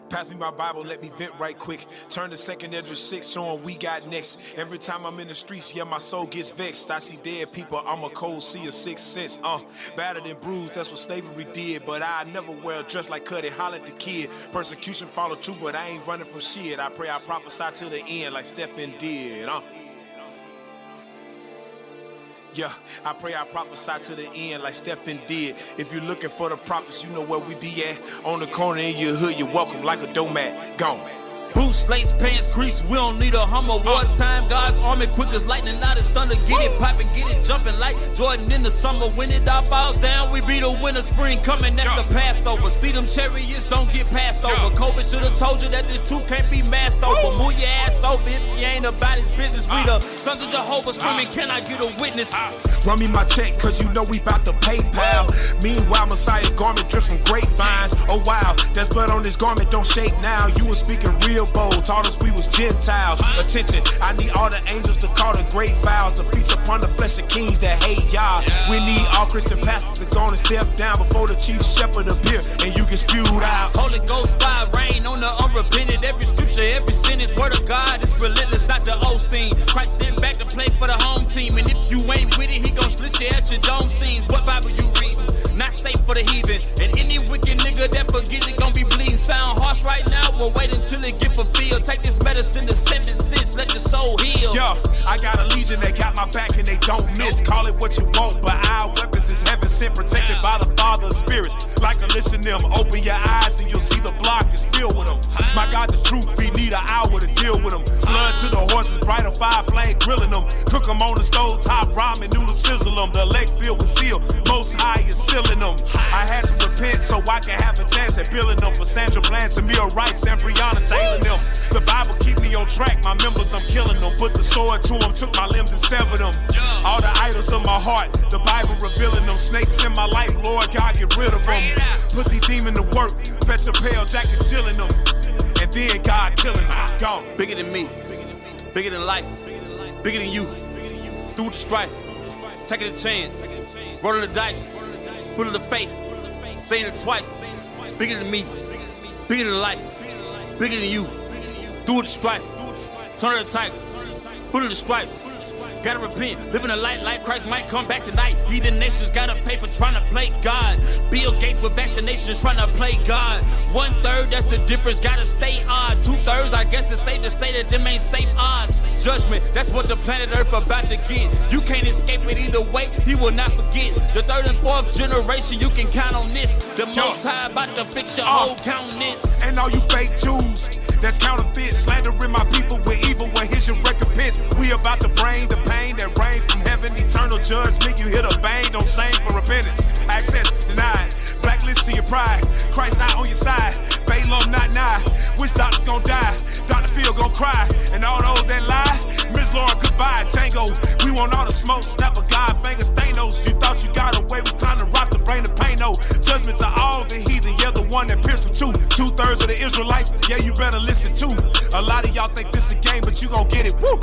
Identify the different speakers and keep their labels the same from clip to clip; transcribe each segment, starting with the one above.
Speaker 1: Pass me my Bible, let me vent right quick. Turn to 2nd Ezra 6, showing we got next. Every time I'm in the streets, yeah, my soul gets vexed. I see dead people, I'm a cold sea of 6 cents. Battered and bruised, that's what slavery did. But I never wear a dress like Cuddy, holler at the kid. Persecution follow true, but I ain't running from shit. I pray I prophesy till the end like Stephen did. Yeah, I pray I prophesy to the end like Stephen did. If you're looking for the prophets, you know where we be at. On the corner in your hood, you're welcome like a doormat. Gone.
Speaker 2: Boots, lace, pants, crease, we don't need a Hummer. Wartime, God's army, quick as lightning, loud as thunder. Get it poppin', get it jumpin' like Jordan in the summer. When it all falls down, we be the winter, spring coming, that's the Passover. See them chariots don't get passed over. COVID should've told you that this truth can't be masked over. Move your ass over if you ain't about his business. We the sons of Jehovah screaming, can I get a witness?
Speaker 1: Run me my check, cause you know we bout to pay, pal. Meanwhile, Messiah's garment drips from grapevines. Oh wow, there's blood on this garment, don't shake now. You was speaking real bold, taught us we was Gentiles. Attention, I need all the angels to call the great vows, to feast upon the flesh of kings that hate Yah. We need all Christian pastors to go and step down before the chief shepherd appear, and you get spewed out.
Speaker 2: Holy Ghost fire rain on the unrepentant. Every scripture, every sentence, word of God is relentless, Dr. Osteen. Christ sent back to play for the home team, and if you ain't with it, he gon' slit you at your dome scenes. What Bible you reading? Not safe for the heathen. And any wicked nigga that forget it gon' be bleeding. Sound harsh right now, we'll wait until it get fulfilled. Take this medicine to 7 cents, let your soul heal.
Speaker 1: Yo, I got a legion that got my back and they don't miss. Call it what you want, but our weapons is heaven sent, protected by the Father of spirits. Like a listen them, open your eyes and you'll see the block is filled with them. My God, the truth, we need an hour to deal with them. Blood to the horses, brighter fire flame grilling them. Cook them on the stove top, ramen noodles sizzle them. The leg filled with seal, most high is sealing them. I had to repent so I can have a chance at building them. For Sandra Bland, Samir Rice, and Breonna Taylor them. The Bible keep me on track, my members I'm killing them. Put the sword to them, took my limbs and severed them. All the idols of my heart, the Bible revealing them. Snakes in my life, Lord God, get rid of them. Put these demons to work, fetch a pale jacket chilling them. And then God killing them, gone.
Speaker 2: Bigger than me, bigger than life, bigger than you. Through the strife, taking a chance, rolling the dice, full of the faith, saying it twice. Bigger than me, bigger than life, bigger than you. Through the strife, turn of the tiger, full of the stripes. Gotta repent, living a light like Christ might come back tonight. Heathen nations gotta pay for trying to play God. Bill Gates with vaccinations trying to play God. 1/3, that's the difference, gotta stay odd. 2/3, I guess it's safe to say that them ain't safe odds. Judgment, that's what the planet Earth about to get. You can't escape it either way, he will not forget. The 3rd and 4th generation, you can count on this. The Most High about to fix your whole countenance.
Speaker 1: And all you fake Jews that's counterfeit, slandering my people with evil, well here's your recompense. We about to bring the pain that rains from heaven, eternal judgment. You hit a bang, don't sing for repentance. Access denied, blacklist to your pride. Christ not on your side, Balaam not nigh. Which doctor's gonna die? Dr. Phil gonna cry. And all those that lie, Miss Laura goodbye. Django, we want all the smoke, snap a God fingers, Thanos. You thought you got away with trying to rock the brain of pain. No judgment to all the heathen, yeah, the one that pierced for 2/3 of the Israelites, yeah, you better listen to. A lot of y'all think this a game, but you gon' get it, woo.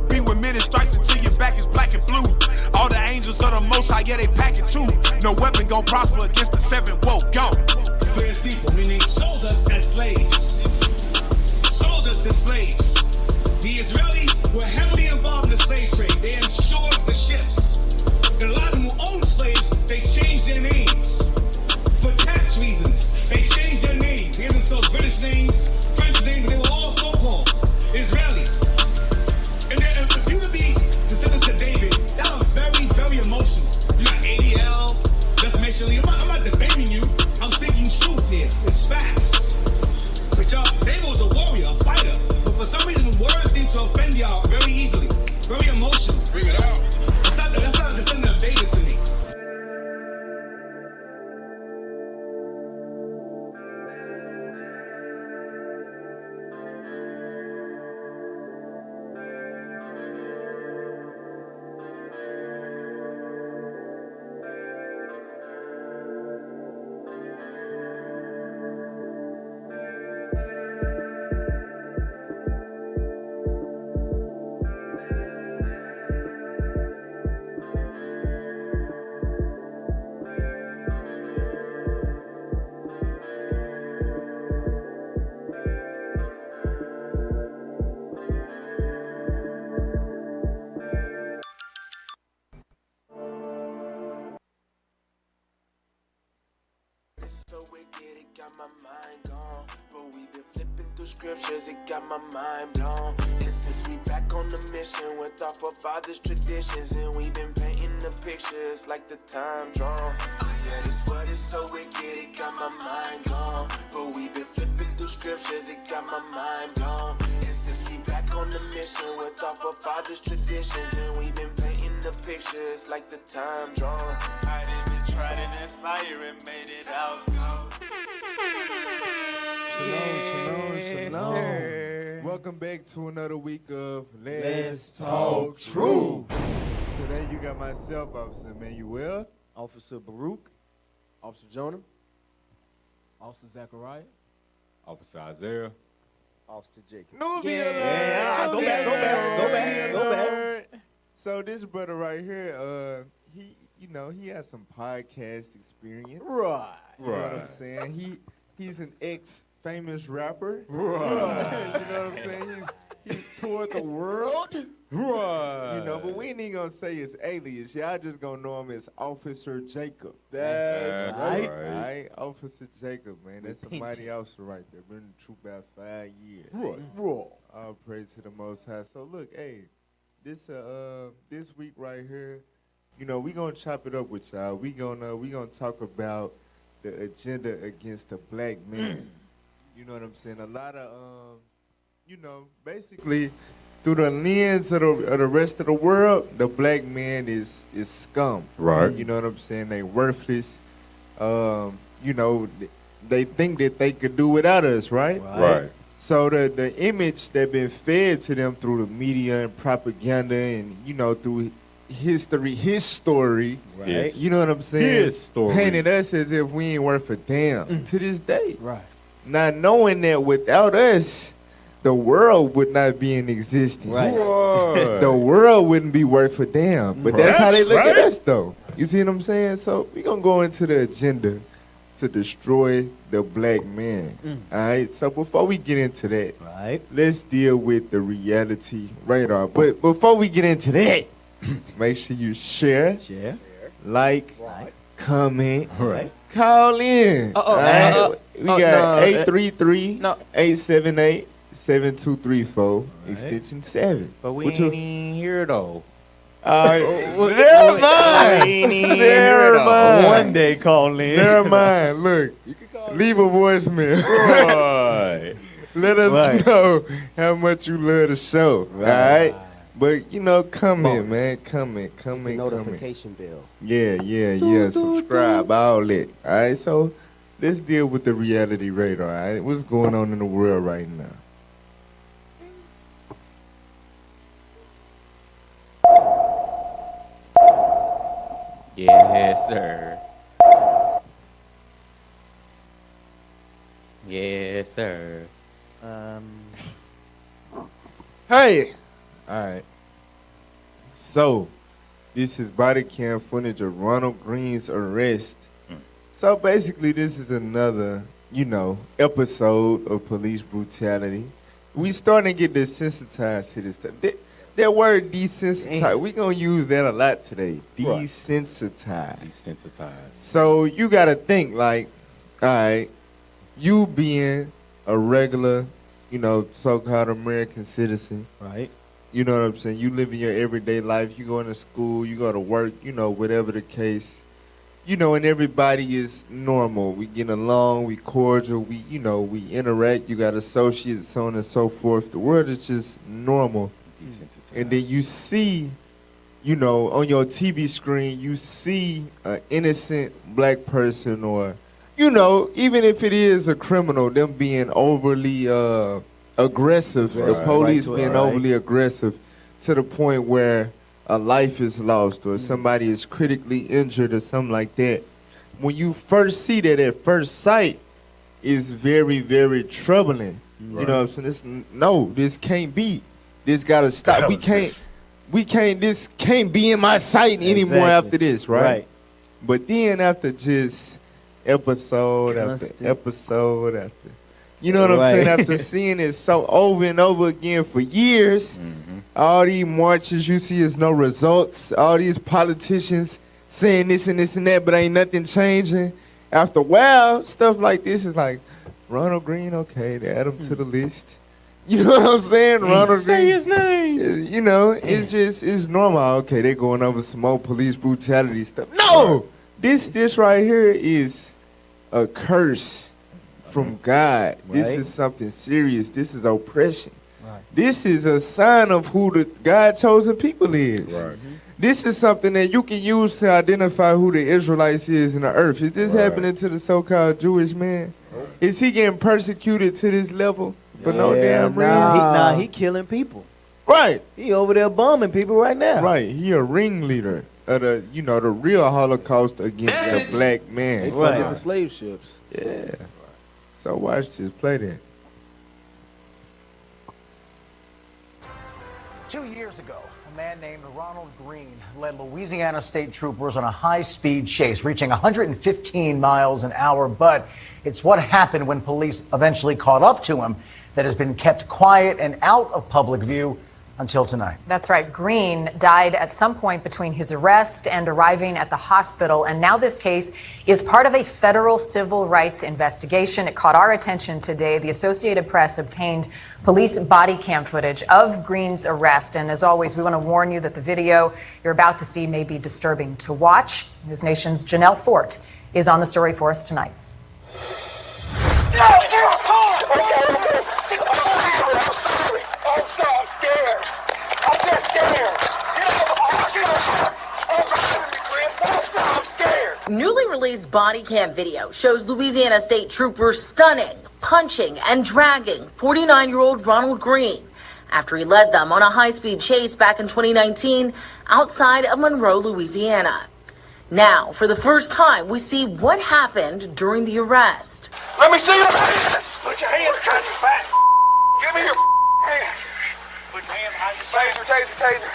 Speaker 1: Be with many strikes until your back is black and blue. All the angels of the Most High, yeah, they pack it too. No weapon gon' prosper against the 7th, whoa, gone.
Speaker 3: First people, meaning sold us as slaves. Sold us as slaves. The Israelis were heavily involved in the slave trade. They insured the ships. And a lot of them who owned slaves, they changed their names. For tax reasons, they changed their names. They gave themselves British names, French names, they were all so-called Israelis. And then if you to be descendants of David, that was very, very emotional. You're not ADL, defamation. I'm not defaming you. I'm speaking truth here. It's facts. But y'all, David was a warrior, a fighter. But for some
Speaker 4: got my mind gone. But we been flipping through scriptures, it got my mind blown. And since we back on the mission with our forefathers' traditions, and we been painting the pictures like the time drawn. Yeah, this what is so wicked, it got my mind gone. But we been flipping through scriptures, it got my mind blown. And since we back on the mission with our forefathers' traditions, and we been painting the pictures like the time drawn. I done been tried in that fire and made it out.
Speaker 5: Shalom. Welcome back to another week of Let's Talk Truth. Today you got myself, Officer Emmanuel,
Speaker 6: Officer Baruch, Officer Jonah, Officer Zachariah,
Speaker 7: Officer Isaiah.
Speaker 6: Officer Jacob.
Speaker 5: Go back. So this brother right here, he has some podcast experience.
Speaker 6: Right.
Speaker 5: You know what I'm saying? He's an ex-famous rapper.
Speaker 7: Right.
Speaker 5: You know what I'm saying? He's toured the world.
Speaker 7: Right.
Speaker 5: You know, but we ain't even gonna say his alias. Y'all just gonna know him as Officer Jacob.
Speaker 7: That's right.
Speaker 5: All right, Officer Jacob, man. That's a mighty officer right there. Been in the troop about 5 years.
Speaker 6: Right.
Speaker 5: All praise to the Most High. So look, hey, this week right here, you know, we gonna chop it up with y'all. We gonna talk about the agenda against the black man. You know what I'm saying? A lot of basically through the lens of the rest of the world, the black man is scum.
Speaker 7: Right.
Speaker 5: You know what I'm saying? They worthless. They think that they could do without us, right?
Speaker 7: Right.
Speaker 5: So the image that been fed to them through the media and propaganda and, through history, his story,
Speaker 6: Right.
Speaker 7: Yes.
Speaker 5: you know what I'm saying?
Speaker 7: His story.
Speaker 5: Painted us as if we ain't worth a damn to this day.
Speaker 6: Right.
Speaker 5: Not knowing that without us, the world would not be in existence.
Speaker 6: Right.
Speaker 5: The world wouldn't be worth a damn. But that's how they look at us, though. You see what I'm saying? So we going to go into the agenda to destroy the black man. All right? So before we get into that,
Speaker 6: Right.
Speaker 5: let's deal with the reality radar. But before we get into that, make sure you share,
Speaker 6: Share.
Speaker 5: like,
Speaker 6: Right.
Speaker 5: comment,
Speaker 7: Right.
Speaker 5: call in. All right? We got 833-878-7234, extension 7.
Speaker 7: But we
Speaker 5: What
Speaker 7: ain't
Speaker 5: you-
Speaker 7: even here though.
Speaker 5: Never mind. Never mind.
Speaker 6: One day call in.
Speaker 5: Never mind. Look, leave a voicemail.
Speaker 7: Right.
Speaker 5: Let us
Speaker 6: Right.
Speaker 5: know how much you love the show.
Speaker 6: Right.
Speaker 5: All right? But, comment, man. Comment.
Speaker 6: Notification bell.
Speaker 5: Yeah. Subscribe, all that. All right? So, let's deal with the reality radar. All right? What's going on in the world right now?
Speaker 7: Yes, sir. Yes, sir.
Speaker 5: Hey! All right. So, this is Bodycam Footage of Ronald Green's arrest. So, basically, this is another, episode of police brutality. We starting to get desensitized to this stuff. That word desensitized, we going to use that a lot today. Desensitized.
Speaker 7: Desensitized.
Speaker 5: So, you got to think like, all right, you being a regular, so-called American citizen.
Speaker 6: Right.
Speaker 5: You know what I'm saying? You live in your everyday life. You go to school. You go to work. Whatever the case. And everybody is normal. We get along. We cordial. We interact. You got associates, so on and so forth. The world is just normal.
Speaker 7: Desensitized.
Speaker 5: And then you see, on your TV screen, you see an innocent black person or, even if it is a criminal, them being overly aggressive, the
Speaker 6: Right.
Speaker 5: police
Speaker 6: Right.
Speaker 5: being overly aggressive to the point where a life is lost or somebody is critically injured or something like that. When you first see that at first sight, it's very, very troubling. You know what I'm saying? This can't be. This gotta stop. This can't be in my sight anymore
Speaker 6: Exactly.
Speaker 5: after this, right? But then after just episode after episode after, you know what I'm saying? After seeing it so over and over again for years, all these marches you see is no results. All these politicians saying this and this and that, but ain't nothing changing. after a while, stuff like this is like, Ronald Green, okay, they add him to the list. You know what I'm saying? Ronald
Speaker 7: Say
Speaker 5: Green.
Speaker 7: his name.
Speaker 5: You know, it's normal. Okay, they going over some more police brutality stuff. No! This right here is a curse from God. This is something serious. This is oppression. This is a sign of who the God-chosen people is.
Speaker 8: Right.
Speaker 5: This is something that you can use to identify who the Israelites is in the earth. Is this happening to the so-called Jewish man? Is he getting persecuted to this level for no damn reason?
Speaker 6: He killing people.
Speaker 5: Right.
Speaker 6: He over there bombing people right now.
Speaker 5: Right. He a ringleader of the, the real Holocaust against the black man.
Speaker 9: They funded the slave ships.
Speaker 5: Yeah. So watch this. Play that.
Speaker 10: 2 years ago, a man named Ronald Green led Louisiana state troopers on a high-speed chase, reaching 115 miles an hour. But it's what happened when police eventually caught up to him that has been kept quiet and out of public view until tonight.
Speaker 11: That's right. Green died at some point between his arrest and arriving at the hospital. And now this case is part of a federal civil rights investigation. It caught our attention today. The Associated Press obtained police body cam footage of Green's arrest. And as always, we want to warn you that the video you're about to see may be disturbing to watch. News Nation's Janelle Fort is on the story for us tonight.
Speaker 12: I'm scared. I'm just scared. I'm scared.
Speaker 13: Newly released body cam video shows Louisiana state troopers stunning, punching, and dragging 49-year-old Ronald Green after he led them on a high-speed chase back in 2019 outside of Monroe, Louisiana. Now, for the first time, we see what happened during the arrest.
Speaker 12: Let me see your hands. Put your hands behind your back. Give me your hands. Put your hands behind your back. Taser.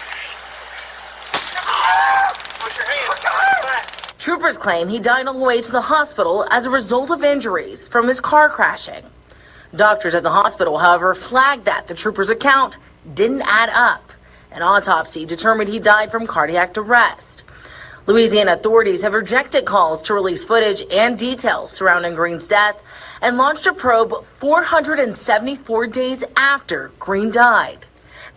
Speaker 12: Put your hands behind your back.
Speaker 13: Troopers claim he died on the way to the hospital as a result of injuries from his car crashing. Doctors at the hospital, however, flagged that the trooper's account didn't add up. An autopsy determined he died from cardiac arrest. Louisiana authorities have rejected calls to release footage and details surrounding Green's death and launched a probe 474 days after Green died.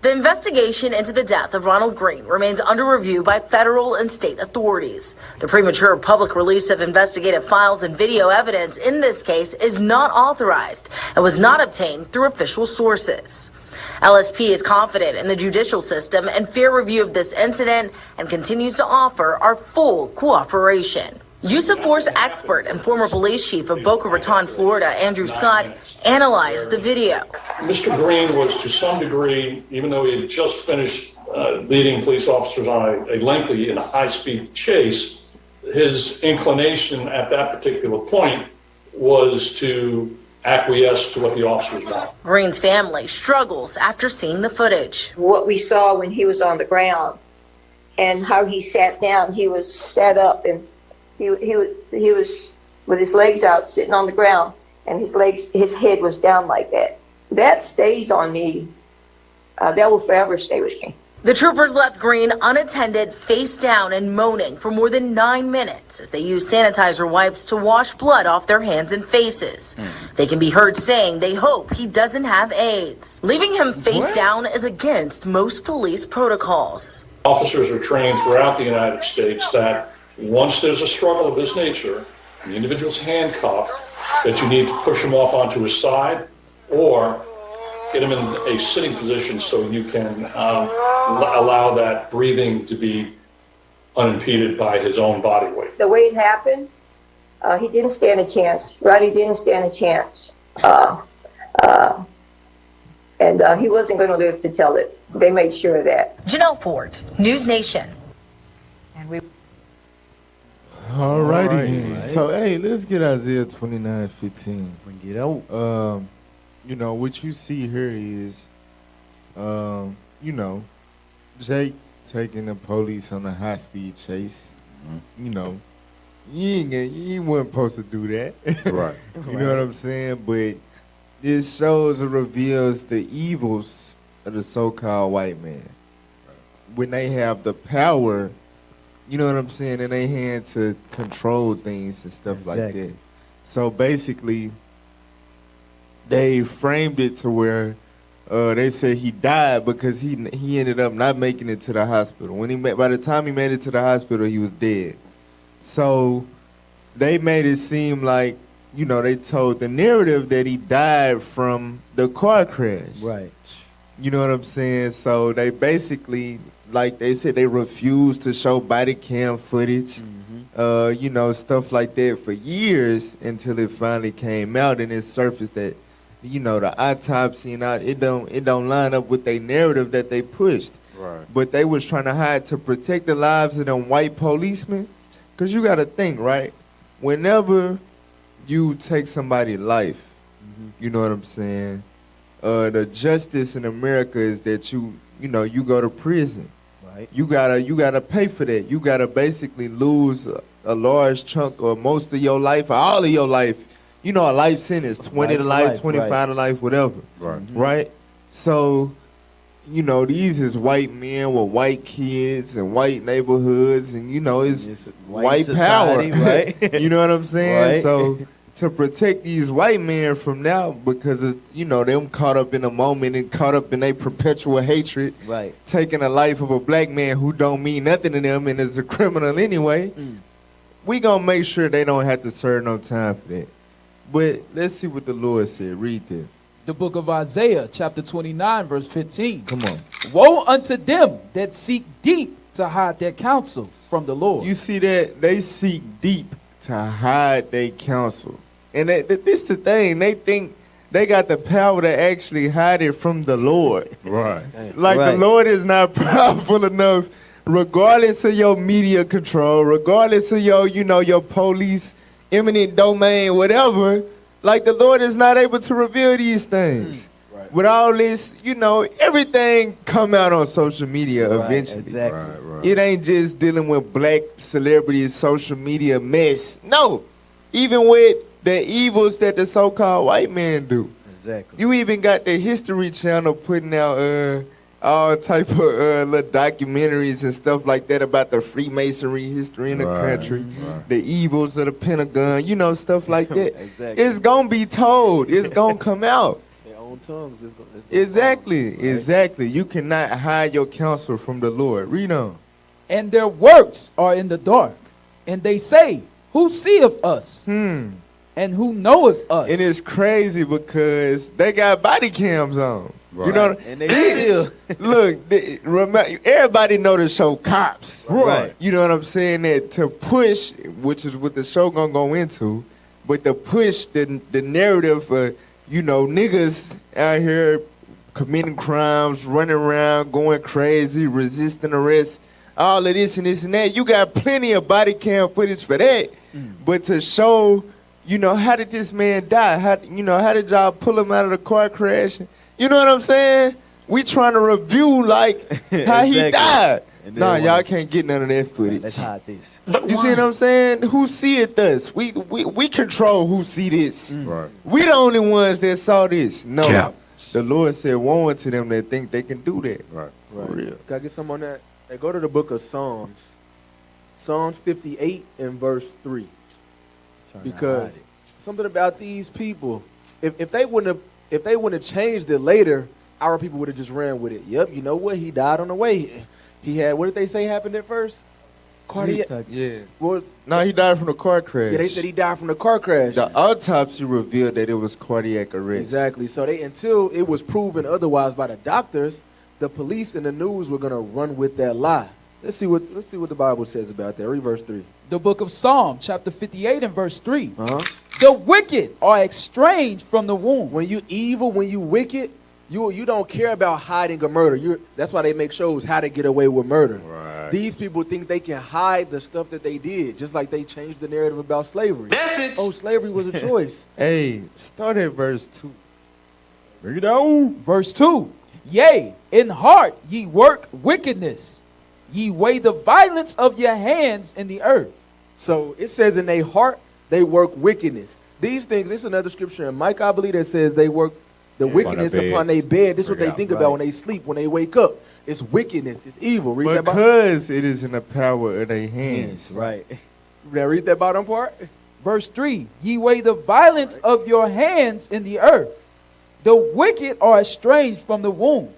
Speaker 13: The investigation into the death of Ronald Green remains under review by federal and state authorities. The premature public release of investigative files and video evidence in this case is not authorized and was not obtained through official sources. LSP is confident in the judicial system and fair review of this incident and continues to offer our full cooperation. Use of force expert and former police chief of Boca Raton, Florida, Andrew Scott, analyzed the video.
Speaker 14: Mr. Green was, to some degree, even though he had just finished leading police officers on a lengthy and a high-speed chase, his inclination at that particular point was to acquiesce to what the officers want.
Speaker 13: Green's family struggles after seeing the footage.
Speaker 15: What we saw when he was on the ground and how he sat down, he was sat up and he was with his legs out sitting on the ground and his head was down like that. That stays on me. That will forever stay with me.
Speaker 13: The troopers left Green unattended, face down and moaning for more than 9 minutes as they used sanitizer wipes to wash blood off their hands and faces. They can be heard saying they hope he doesn't have AIDS. Leaving him face down is against most police protocols.
Speaker 14: Officers are trained throughout the United States that once there's a struggle of this nature, the individual's handcuffed, that you need to push him off onto his side or get him in a sitting position so you can allow that breathing to be unimpeded by his own body weight.
Speaker 15: The way it happened, he didn't stand a chance. Roddy didn't stand a chance. And he wasn't going to live to tell it. They made sure of that.
Speaker 13: Janelle Ford, News Nation.
Speaker 11: And we.
Speaker 5: All righty then. So, hey, let's get Isaiah 29:15.
Speaker 6: Bring it out.
Speaker 5: You know, what you see here is, you know, Jake taking the police on a high-speed chase. You know, you weren't supposed to do that.
Speaker 8: Right.
Speaker 5: You know what I'm saying? But this shows or reveals the evils of the so-called white man. When they have the power you know what I'm saying, in their hand to control things and stuff like
Speaker 6: Exactly.
Speaker 5: that. So basically, they framed it to where they said he died because he ended up not making it to the hospital. By the time he made it to the hospital, he was dead. So they made it seem like, you know, they told the narrative that he died from the car crash.
Speaker 6: Right.
Speaker 5: You know what I'm saying? So they basically, like they said, they refused to show body cam footage, you know, stuff like that for years until it finally came out and it surfaced that, you know, the autopsy and all, it don't line up with their narrative that they pushed.
Speaker 7: Right.
Speaker 5: But they was trying to hide to protect the lives of them white policemen. Because you got to think, right? Whenever you take somebody's life, you know what I'm saying? The justice in America is that you go to prison.
Speaker 6: Right.
Speaker 5: You gotta pay for that. You gotta basically lose a large chunk or most of your life or all of your life. You know, a life sentence, 20 to life, 25 to life, whatever.
Speaker 7: Right.
Speaker 5: Right? So, you know, these is white men with white kids and white neighborhoods and, you know, it's white
Speaker 6: society,
Speaker 5: power.
Speaker 6: right?
Speaker 5: You know what I'm saying?
Speaker 6: Right.
Speaker 5: So to protect these white men from now because of, you know, them caught up in the moment and caught up in their perpetual hatred,
Speaker 6: Right.
Speaker 5: taking the life of a black man who don't mean nothing to them and is a criminal anyway, we gonna make sure they don't have to serve no time for that. But let's see what the Lord said. Read this.
Speaker 8: The book of Isaiah, chapter 29, verse 15.
Speaker 5: Come on.
Speaker 8: Woe unto them that seek deep to hide their counsel from the Lord.
Speaker 5: You see that? They seek deep to hide their counsel. And this the thing. They think they got the power to actually hide it from the Lord.
Speaker 7: Right.
Speaker 5: Like the Lord is not powerful enough, regardless of your media control, regardless of your, you know, your police, eminent domain, whatever. Like the Lord is not able to reveal these things.
Speaker 6: Right.
Speaker 5: With all this, you know, everything come out on social media eventually.
Speaker 6: Exactly.
Speaker 7: Right.
Speaker 5: It ain't just dealing with black celebrities, social media mess. No. Even with the evils that the so-called white man do.
Speaker 6: Exactly.
Speaker 5: You even got the History Channel putting out all type of little documentaries and stuff like that about the Freemasonry history in the country, the evils of the Pentagon, you know, stuff like that.
Speaker 6: Exactly.
Speaker 5: It's gonna be told. It's gonna come out.
Speaker 6: Their own tongues.
Speaker 5: Exactly. You cannot hide your counsel from the Lord. Read on.
Speaker 8: And their works are in the dark. And they say, who seeth us? And who knoweth us?
Speaker 5: And it's crazy because they got body cams on.
Speaker 7: Right.
Speaker 5: You know,
Speaker 6: And they still
Speaker 5: look. Remember, everybody know the show Cops.
Speaker 6: Right.
Speaker 5: You know what I'm saying? That to push, which is what the show gonna go into, but to push the narrative for, you know, niggas out here committing crimes, running around, going crazy, resisting arrest, all of this and this and that. You got plenty of body cam footage for that. But to show, you know, how did this man die? How did y'all pull him out of the car crash? You know what I'm saying? We trying to review like how he died. Nah, y'all can't get none of that footage.
Speaker 6: Let's hide this.
Speaker 5: You see what I'm saying? Who see it us? We control who see this.
Speaker 7: Right.
Speaker 5: We the only ones that saw this. No. The Lord said, woe unto them that think they can do that.
Speaker 7: Right.
Speaker 5: For real.
Speaker 9: Can I get some on that? Hey, go to the book of Psalms. Psalms 58 and verse 3. Because something about these people, if they wouldn't have changed it later, our people would have just ran with it. Yep, you know what? He died on the way. He had, what did they say happened at first? Cardiac.
Speaker 5: Yeah.
Speaker 9: Well,
Speaker 5: No, he died from a car crash.
Speaker 9: yeah, they said he died from the car crash.
Speaker 5: The autopsy revealed that it was cardiac arrest.
Speaker 9: Exactly. So until it was proven otherwise by the doctors, the police and the news were gonna run with that lie. Let's see what the Bible says about that. Read verse 3.
Speaker 8: The book of Psalm, chapter 58 and verse 3.
Speaker 9: Uh-huh.
Speaker 8: The wicked are estranged from the womb.
Speaker 9: When you evil, when you wicked, you don't care about hiding a murder. That's why they make shows how to get away with murder.
Speaker 7: Right.
Speaker 9: These people think they can hide the stuff that they did, just like they changed the narrative about slavery. Oh, slavery was a choice.
Speaker 5: Hey, start at verse 2.
Speaker 7: Bring it down.
Speaker 8: Verse 2. Yea, in heart ye work wickedness. Ye weigh the violence of your hands in the earth.
Speaker 9: So it says in their heart they work wickedness. These things, this is another scripture in Micah, I believe, that says they work the wickedness upon their bed. This is what they think about when they sleep, when they wake up. It's wickedness. It's evil. Read that
Speaker 5: Because it is in the power of their hands.
Speaker 6: Right.
Speaker 9: Read that bottom part.
Speaker 8: Verse 3, ye weigh the violence of your hands in the earth. The wicked are estranged from the womb.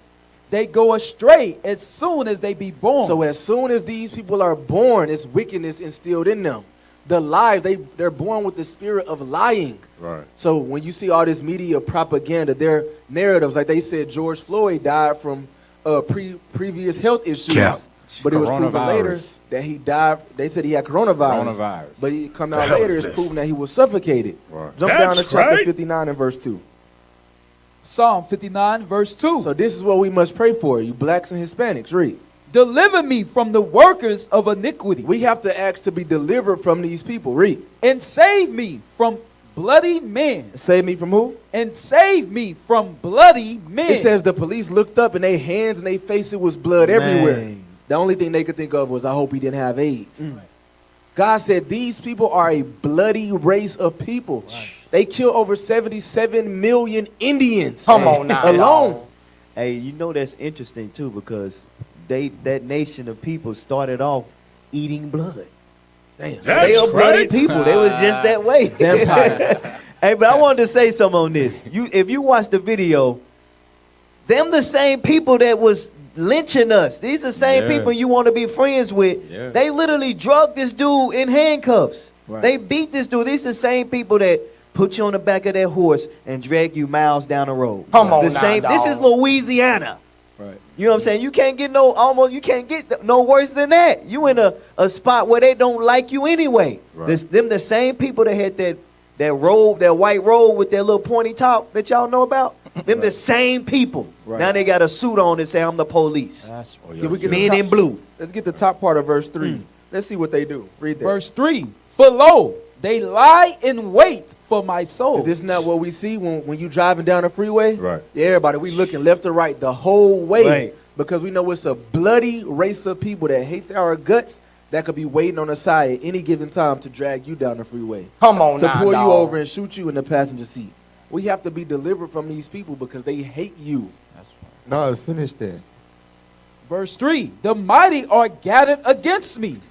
Speaker 8: They go astray as soon as they be born.
Speaker 9: So as soon as these people are born, it's wickedness instilled in them. The lies, they're born with the spirit of lying.
Speaker 5: Right.
Speaker 9: So when you see all this media propaganda, their narratives, like they said George Floyd died from previous health issues.
Speaker 7: Cap.
Speaker 9: But it was proven later
Speaker 7: Coronavirus.
Speaker 9: that he died. They said he had coronavirus. But he come out later, it's proven that he was suffocated.
Speaker 5: Right.
Speaker 9: Jump down to chapter 59 and verse 2.
Speaker 8: Psalm 59 verse 2.
Speaker 9: So this is what we must pray for, you blacks and Hispanics. Read.
Speaker 8: Deliver me from the workers of iniquity.
Speaker 9: We have to ask to be delivered from these people. Read.
Speaker 8: And save me from bloody men.
Speaker 9: Save me from who?
Speaker 8: And save me from bloody men.
Speaker 9: It says the police looked up and their hands and their face, it was blood everywhere. The only thing they could think of was, I hope he didn't have AIDS. God said these people are a bloody race of people. Right. They killed over 77 million Indians.
Speaker 6: Come on now.
Speaker 9: Alone.
Speaker 6: Hey, you know that's interesting too, because that nation of people started off eating blood.
Speaker 9: Damn.
Speaker 6: They are bloody people. They was just that way.
Speaker 9: Vampire.
Speaker 6: Hey, but I wanted to say something on this. If you watch the video, them the same people that was lynching us. These are the same people you want to be friends with. Yeah. They literally drugged this dude in handcuffs. Right. They beat this dude. These are the same people that put you on the back of their horse and drag you miles down the road.
Speaker 10: Come on,
Speaker 6: This is Louisiana.
Speaker 9: Right.
Speaker 6: You know what I'm saying? You can't get no worse than that. You in a spot where they don't like you anyway. Right. Them the same people that had that robe, that white robe with that little pointy top that y'all know about. Them the same people. Right. Now they got a suit on and say I'm the police. Men in blue.
Speaker 9: Let's get the top part of verse 3. Let's see what they do. Read that.
Speaker 8: Verse 3. For lo, they lie in wait for my soul.
Speaker 9: Is this not what we see when you driving down the freeway?
Speaker 5: Right.
Speaker 9: Yeah, everybody, we looking left to right the whole way.
Speaker 6: Right.
Speaker 9: Because we know it's a bloody race of people that hates our guts that could be waiting on the side at any given time to drag you down the freeway.
Speaker 10: Come on
Speaker 9: to
Speaker 10: now,
Speaker 9: pull
Speaker 10: dog.
Speaker 9: you over and shoot you in the passenger seat. We have to be delivered from these people because they hate you.
Speaker 5: That's right. No, finish that.
Speaker 8: Verse 3. The mighty are gathered against me,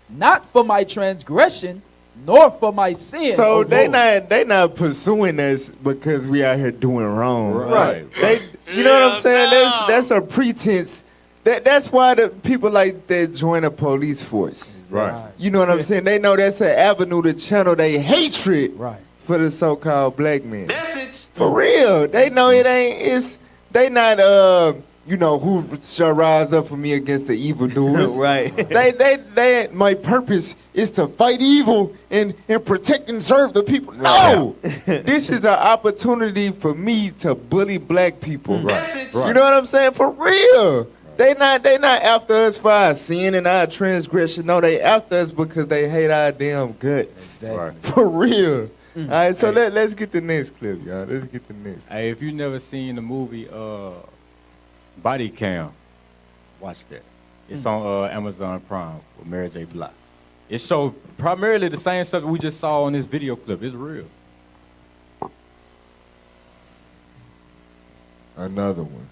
Speaker 8: not for my transgression, nor for my sin.
Speaker 5: So they not pursuing us because we out here doing wrong.
Speaker 9: Right.
Speaker 5: You know what I'm saying? That's a pretense. That's why the people like that join a police force.
Speaker 7: Right.
Speaker 5: You know what I'm saying? They know that's an avenue to channel their hatred for the so-called black man. For real. They know it ain't, they not, who shall rise up for me against the evildoers.
Speaker 6: Right.
Speaker 5: My purpose is to fight evil and protect and serve the people. No! This is an opportunity for me to bully black people.
Speaker 7: Right.
Speaker 5: You know what I'm saying? For real. They not after us for our sin and our transgression. No, they after us because they hate our damn guts.
Speaker 8: Exactly.
Speaker 5: Right. For real. All right, so let's get the next clip, y'all. Let's get the next.
Speaker 7: Hey, if you never seen the movie Bodycam, watch that. It's on Amazon Prime with Mary J. Blige. It shows primarily the same stuff we just saw on this video clip. It's real.
Speaker 5: Another one.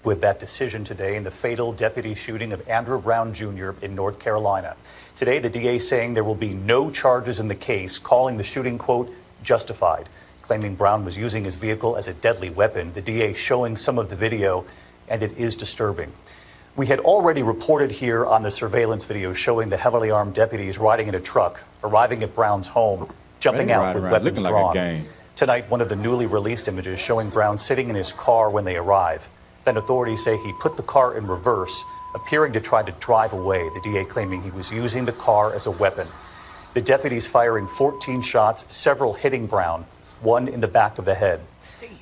Speaker 16: With that decision today in the fatal deputy shooting of Andrew Brown Jr. in North Carolina. Today, the DA saying there will be no charges in the case, calling the shooting, quote, justified, claiming Brown was using his vehicle as a deadly weapon. The DA showing some of the video, and it is disturbing. We had already reported here on the surveillance video showing the heavily armed deputies riding in a truck, arriving at Brown's home, jumping out with weapons drawn. Tonight, one of the newly released images showing Brown sitting in his car when they arrive. Then authorities say he put the car in reverse, appearing to try to drive away, the DA claiming he was using the car as a weapon. The deputies firing 14 shots, several hitting Brown, one in the back of the head.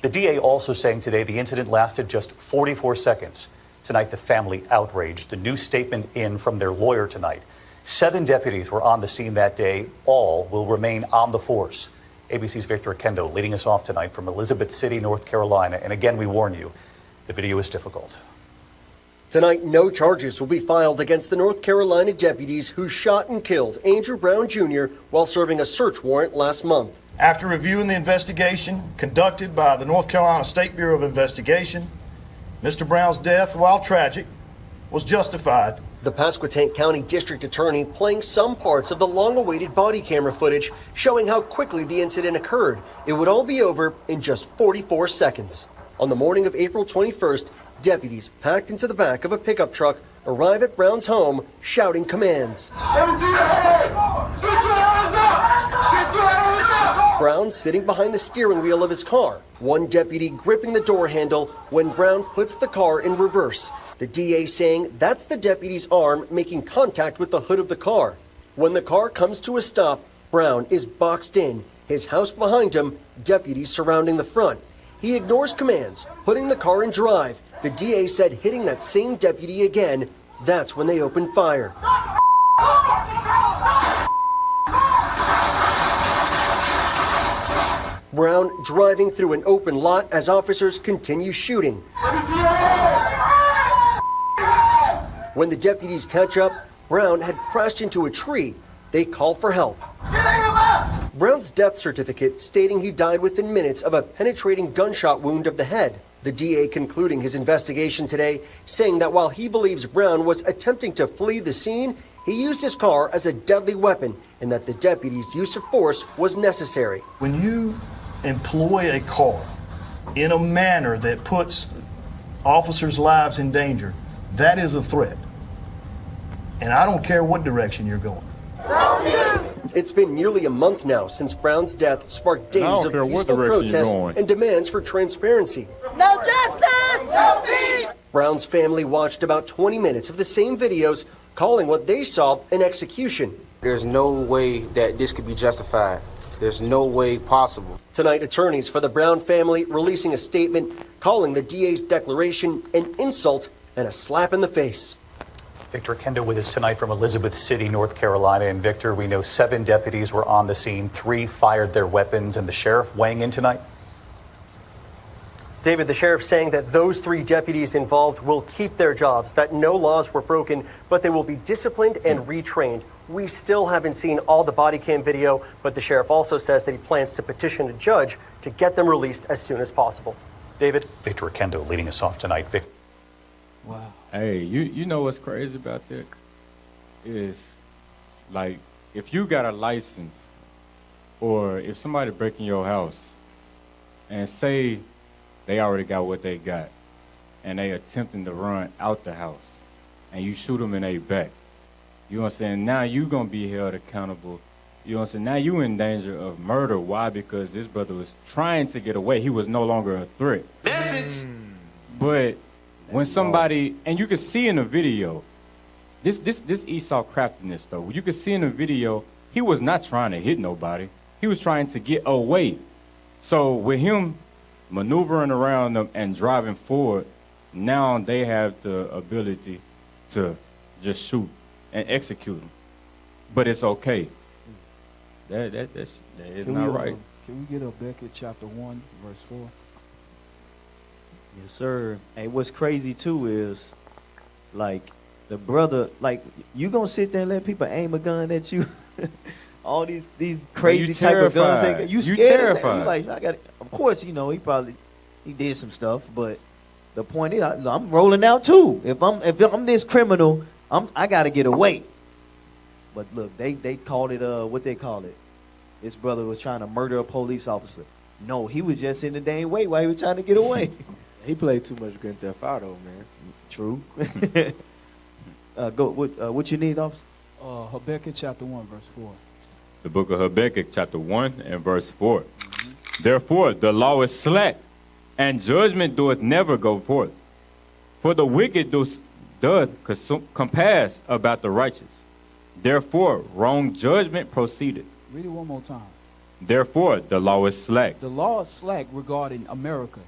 Speaker 16: The DA also saying today the incident lasted just 44 seconds. Tonight, the family outraged. The new statement in from their lawyer tonight. 7 deputies were on the scene that day. All will remain on the force. ABC's Victor Kendo leading us off tonight from Elizabeth City, North Carolina. And again, we warn you, the video is difficult.
Speaker 17: Tonight, no charges will be filed against the North Carolina deputies who shot and killed Andrew Brown Jr. while serving a search warrant last month.
Speaker 18: After reviewing the investigation conducted by the North Carolina State Bureau of Investigation, Mr. Brown's death, while tragic, was justified.
Speaker 17: The Pasquotank County District Attorney playing some parts of the long-awaited body camera footage showing how quickly the incident occurred. It would all be over in just 44 seconds. On the morning of April 21st, deputies packed into the back of a pickup truck arrive at Brown's home shouting commands.
Speaker 12: Let me see your hands! Get your hands up! Get your hands up!
Speaker 17: Brown sitting behind the steering wheel of his car, one deputy gripping the door handle when Brown puts the car in reverse. The DA saying that's the deputy's arm making contact with the hood of the car. When the car comes to a stop, Brown is boxed in, his house behind him, deputies surrounding the front. He ignores commands, putting the car in drive. The DA said hitting that same deputy again, that's when they opened fire. Brown driving through an open lot as officers continue shooting. When the deputies catch up, Brown had crashed into a tree. They call for help. Brown's death certificate stating he died within minutes of a penetrating gunshot wound of the head. The DA concluding his investigation today, saying that while he believes Brown was attempting to flee the scene, he used his car as a deadly weapon and that the deputy's use of force was necessary.
Speaker 18: When you employ a car in a manner that puts officers' lives in danger, that is a threat. And I don't care what direction you're going.
Speaker 17: It's been nearly a month now since Brown's death sparked days of peaceful protests and demands for transparency.
Speaker 12: No justice! No peace!
Speaker 17: Brown's family watched about 20 minutes of the same videos, calling what they saw an execution.
Speaker 19: There's no way that this could be justified. There's no way possible.
Speaker 17: Tonight, attorneys for the Brown family releasing a statement calling the DA's declaration an insult and a slap in the face.
Speaker 16: Victor Kendo with us tonight from Elizabeth City, North Carolina. And Victor, we know 7 deputies were on the scene, 3 fired their weapons, and the sheriff weighing in tonight?
Speaker 17: David, the sheriff saying that those 3 deputies involved will keep their jobs, that no laws were broken, but they will be disciplined and retrained. We still haven't seen all the body cam video, but the sheriff also says that he plans to petition a judge to get them released as soon as possible. David?
Speaker 16: Victor Kendo leading us off tonight.
Speaker 8: Wow.
Speaker 7: Hey, you know what's crazy about that? Is like if you got a license or if somebody breaking your house and say they already got what they got and they attempting to run out the house and you shoot them in their back, you know what I'm saying? Now you gonna be held accountable. You know what I'm saying? Now you in danger of murder. Why? Because this brother was trying to get away. He was no longer a threat. But when somebody, and you can see in the video, this Esau craftiness though, you can see in the video, he was not trying to hit nobody. He was trying to get away. So with him maneuvering around them and driving forward, now they have the ability to just shoot and execute them. But it's okay. That is not right.
Speaker 8: Can we get Habakkuk chapter 1, verse 4?
Speaker 6: Yes, sir. Hey, what's crazy too is, like, the brother, like, you gonna sit there and let people aim a gun at you? All these crazy type of guns. You scared of that? You like, I got. Of course, you know he did some stuff, but the point is, I'm rolling out too. If I'm this criminal, I gotta get away. But look, they called it what they call it. This brother was trying to murder a police officer. No, he was just in the dang way while he was trying to get away.
Speaker 5: He played too much Grand Theft Auto, man.
Speaker 6: True. What you need, officer?
Speaker 8: Habakkuk chapter 1, verse 4.
Speaker 7: The book of Habakkuk chapter 1 and verse 4. Therefore the law is slack, and judgment doeth never go forth. For the wicked doth compass about the righteous. Therefore wrong judgment proceeded.
Speaker 8: Read it one more time.
Speaker 7: Therefore the law is slack.
Speaker 8: The law is slack regarding America.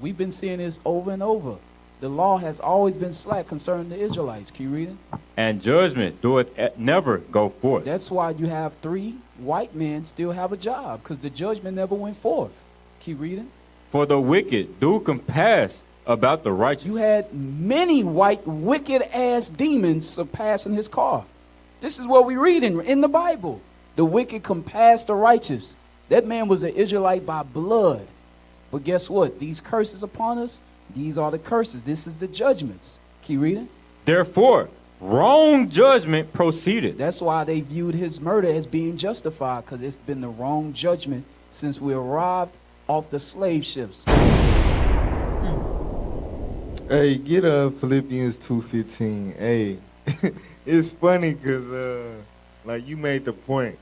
Speaker 8: We've been seeing this over and over. The law has always been slack concerning the Israelites. Keep reading.
Speaker 7: And judgment doeth never go forth.
Speaker 8: That's why you have 3 white men still have a job, because the judgment never went forth. Keep reading.
Speaker 7: For the wicked do compass about the righteous.
Speaker 8: You had many white wicked ass demons surpassing his car. This is what we read in the Bible. The wicked compass the righteous. That man was an Israelite by blood. But guess what? These curses upon us, these are the curses. This is the judgments. Keep reading.
Speaker 7: Therefore, wrong judgment proceeded.
Speaker 8: That's why they viewed his murder as being justified, because it's been the wrong judgment since we arrived off the slave ships.
Speaker 5: Hey, get Philippians 2:15. Hey, it's funny because like you made the point.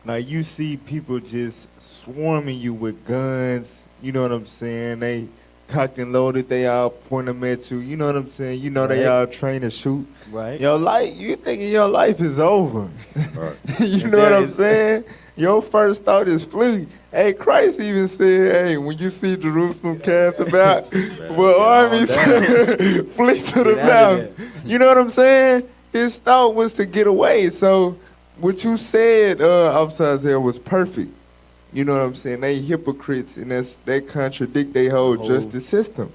Speaker 5: Like you see people just swarming you with guns. You know what I'm saying? They cocked and loaded. They all point them at you. You know what I'm saying? You know they all trained to shoot.
Speaker 6: Right.
Speaker 5: Your life, you thinking your life is over.
Speaker 7: Right.
Speaker 5: You know what I'm saying? Your first thought is flee. Hey, Christ even said, hey, when you see Jerusalem cast about, well, armies, flee to the mountains. You know what I'm saying? His thought was to get away. So what you said, Officer Isaiah, was perfect. You know what I'm saying? They hypocrites, and they contradict their whole justice system.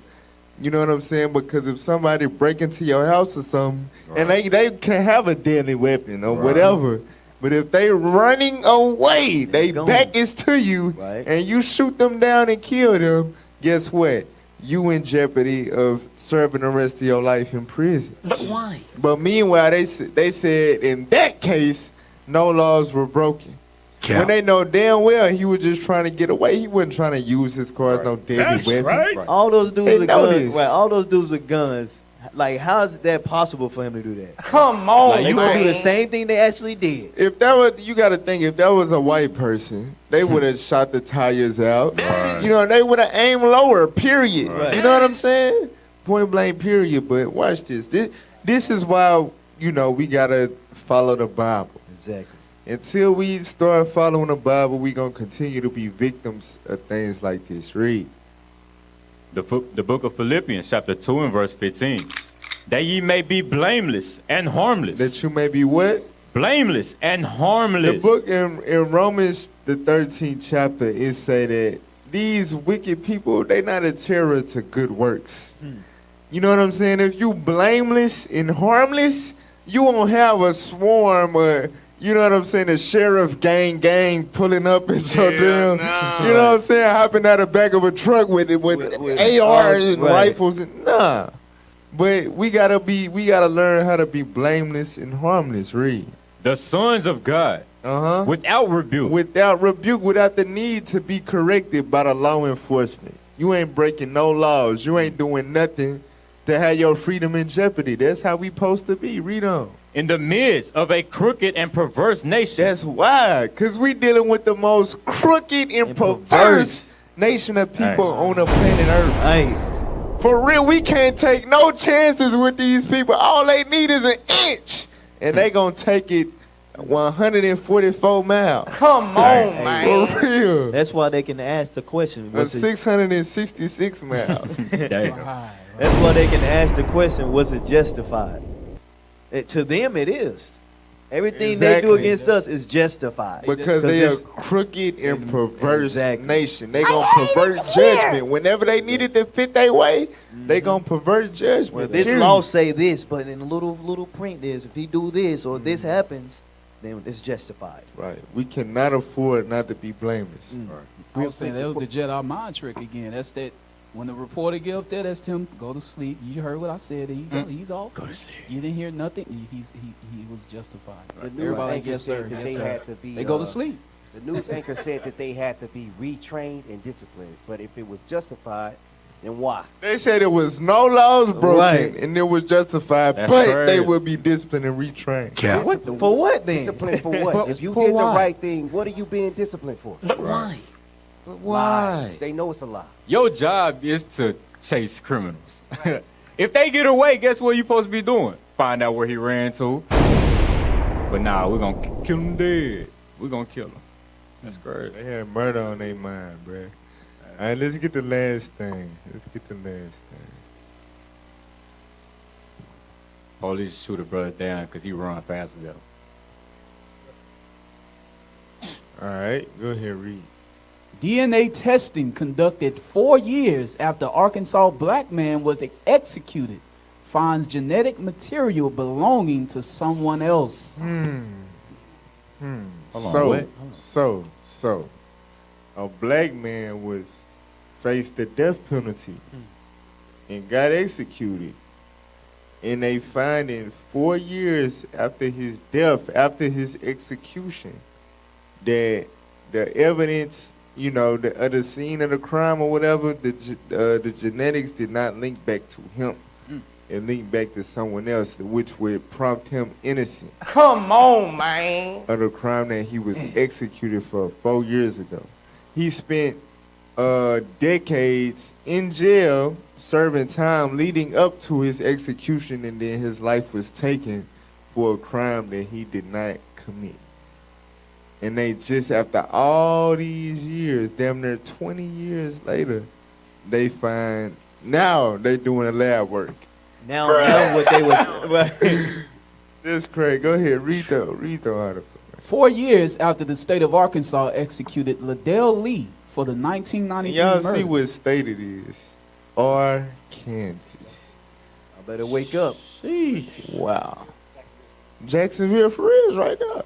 Speaker 5: You know what I'm saying? Because if somebody break into your house or something, and they can have a deadly weapon or whatever, but if they running away, they back is to you, and you shoot them down and kill them, guess what? You in jeopardy of serving the rest of your life in prison.
Speaker 20: But why?
Speaker 5: But meanwhile, they said in that case, no laws were broken. When they know damn well he was just trying to get away, he wasn't trying to use his car as no deadly weapon.
Speaker 6: All those dudes with
Speaker 5: know
Speaker 6: guns.
Speaker 5: this.
Speaker 6: Right. All those dudes with guns. Like, how is that possible for him to do that?
Speaker 8: Come on,
Speaker 6: like, you gonna do the same thing they actually did.
Speaker 5: If that was, you got to think, if that was a white person, they would have shot the tires out. You know, they would have aimed lower. Period. You know what I'm saying? Point blank. Period. But watch this. This is why we gotta follow the Bible.
Speaker 6: Exactly.
Speaker 5: Until we start following the Bible, we gonna continue to be victims of things like this. Read.
Speaker 7: The book of Philippians, chapter 2 and verse 15. That ye may be blameless and harmless.
Speaker 5: That you may be what?
Speaker 7: Blameless and harmless.
Speaker 5: The book in Romans, the 13th chapter, it say that these wicked people, they not a terror to good works. You know what I'm saying? If you blameless and harmless, you won't have a swarm or, you know what I'm saying, a sheriff gang pulling up at your damn, you know what I'm saying, hopping out the back of a truck with ARs and rifles. Nah. But we gotta learn how to be blameless and harmless. Read.
Speaker 7: The sons of God. Without rebuke.
Speaker 5: Without rebuke, without the need to be corrected by the law enforcement. You ain't breaking no laws. You ain't doing nothing to have your freedom in jeopardy. That's how we supposed to be. Read on.
Speaker 7: In the midst of a crooked and perverse nation.
Speaker 5: That's why. Because we dealing with the most crooked and perverse nation of people on the planet Earth. For real, we can't take no chances with these people. All they need is an inch. And they gonna take it 144 miles.
Speaker 8: Come on, man.
Speaker 5: For real.
Speaker 6: That's why they can ask the question.
Speaker 5: 666 miles.
Speaker 6: That's why they can ask the question, was it justified? To them, it is. Everything they do against us is justified.
Speaker 5: Because they are crooked and perverse nation. They going to pervert judgment. Whenever they need it to fit their way, they going to pervert judgment.
Speaker 6: Well, this law say this, but in a little print is, if he do this or this happens, then it's justified.
Speaker 5: Right. We cannot afford not to be blameless.
Speaker 8: I was saying that was the Jedi mind trick again. That's that. When the reporter get up there, that's Tim. Go to sleep. You heard what I said. He's off. Go to sleep. You didn't hear nothing. He was justified.
Speaker 20: The news anchor said that they had to be.
Speaker 8: They go to sleep.
Speaker 20: The news anchor said that they had to be retrained and disciplined. But if it was justified, then why?
Speaker 5: They said there was no laws broken and it was justified, but they would be disciplined and retrained.
Speaker 6: For what then?
Speaker 20: Discipline for what? If you did the right thing, what are you being disciplined for?
Speaker 7: But why?
Speaker 20: But why? Lies. They know it's a lie.
Speaker 7: Your job is to chase criminals. If they get away, guess what you're supposed to be doing? Find out where he ran to. But nah, we're going to kill him dead. We're going to kill him. That's great.
Speaker 5: They had murder on their mind, bro. All right, let's get the last thing.
Speaker 7: Police shoot a brother down because he run faster than him.
Speaker 5: All right, go ahead, read.
Speaker 8: DNA testing conducted 4 years after Arkansas black man was executed finds genetic material belonging to someone else.
Speaker 5: So, a black man faced the death penalty and got executed. And they finding 4 years after his death, after his execution, that the evidence, you know, the scene of the crime or whatever, the genetics did not link back to him. It linked back to someone else, which would prompt him innocent.
Speaker 20: Come on, man.
Speaker 5: Of the crime that he was executed for 4 years ago. He spent decades in jail serving time leading up to his execution, and then his life was taken for a crime that he did not commit. And they just, after all these years, damn near 20 years later, they find, now they doing a lab work.
Speaker 6: Now what they was.
Speaker 5: This Craig, go ahead, read the article.
Speaker 8: 4 years after the state of Arkansas executed Liddell Lee for the 1993
Speaker 5: Y'all
Speaker 8: murder.
Speaker 5: see what state it is. Arkansas.
Speaker 6: I better wake up.
Speaker 8: Sheesh.
Speaker 5: Wow. Jacksonville for real is right now.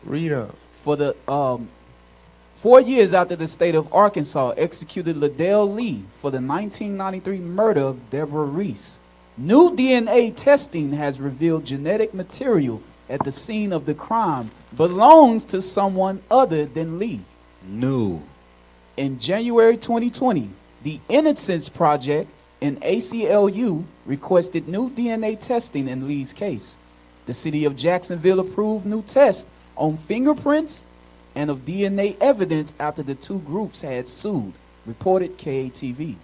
Speaker 5: Read up.
Speaker 8: For the 4 years after the state of Arkansas executed Liddell Lee for the 1993 murder of Deborah Reese, new DNA testing has revealed genetic material at the scene of the crime belongs to someone other than Lee.
Speaker 7: New.
Speaker 8: In January 2020, the Innocence Project and ACLU requested new DNA testing in Lee's case. The city of Jacksonville approved new tests on fingerprints and of DNA evidence after the two groups had sued, reported KATV.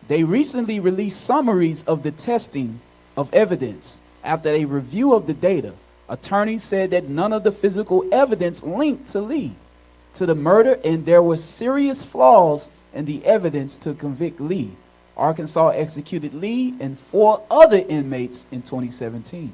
Speaker 8: They recently released summaries of the testing of evidence. After a review of the data, attorneys said that none of the physical evidence linked to Lee to the murder, and there were serious flaws in the evidence to convict Lee. Arkansas executed Lee and 4 other inmates in 2017.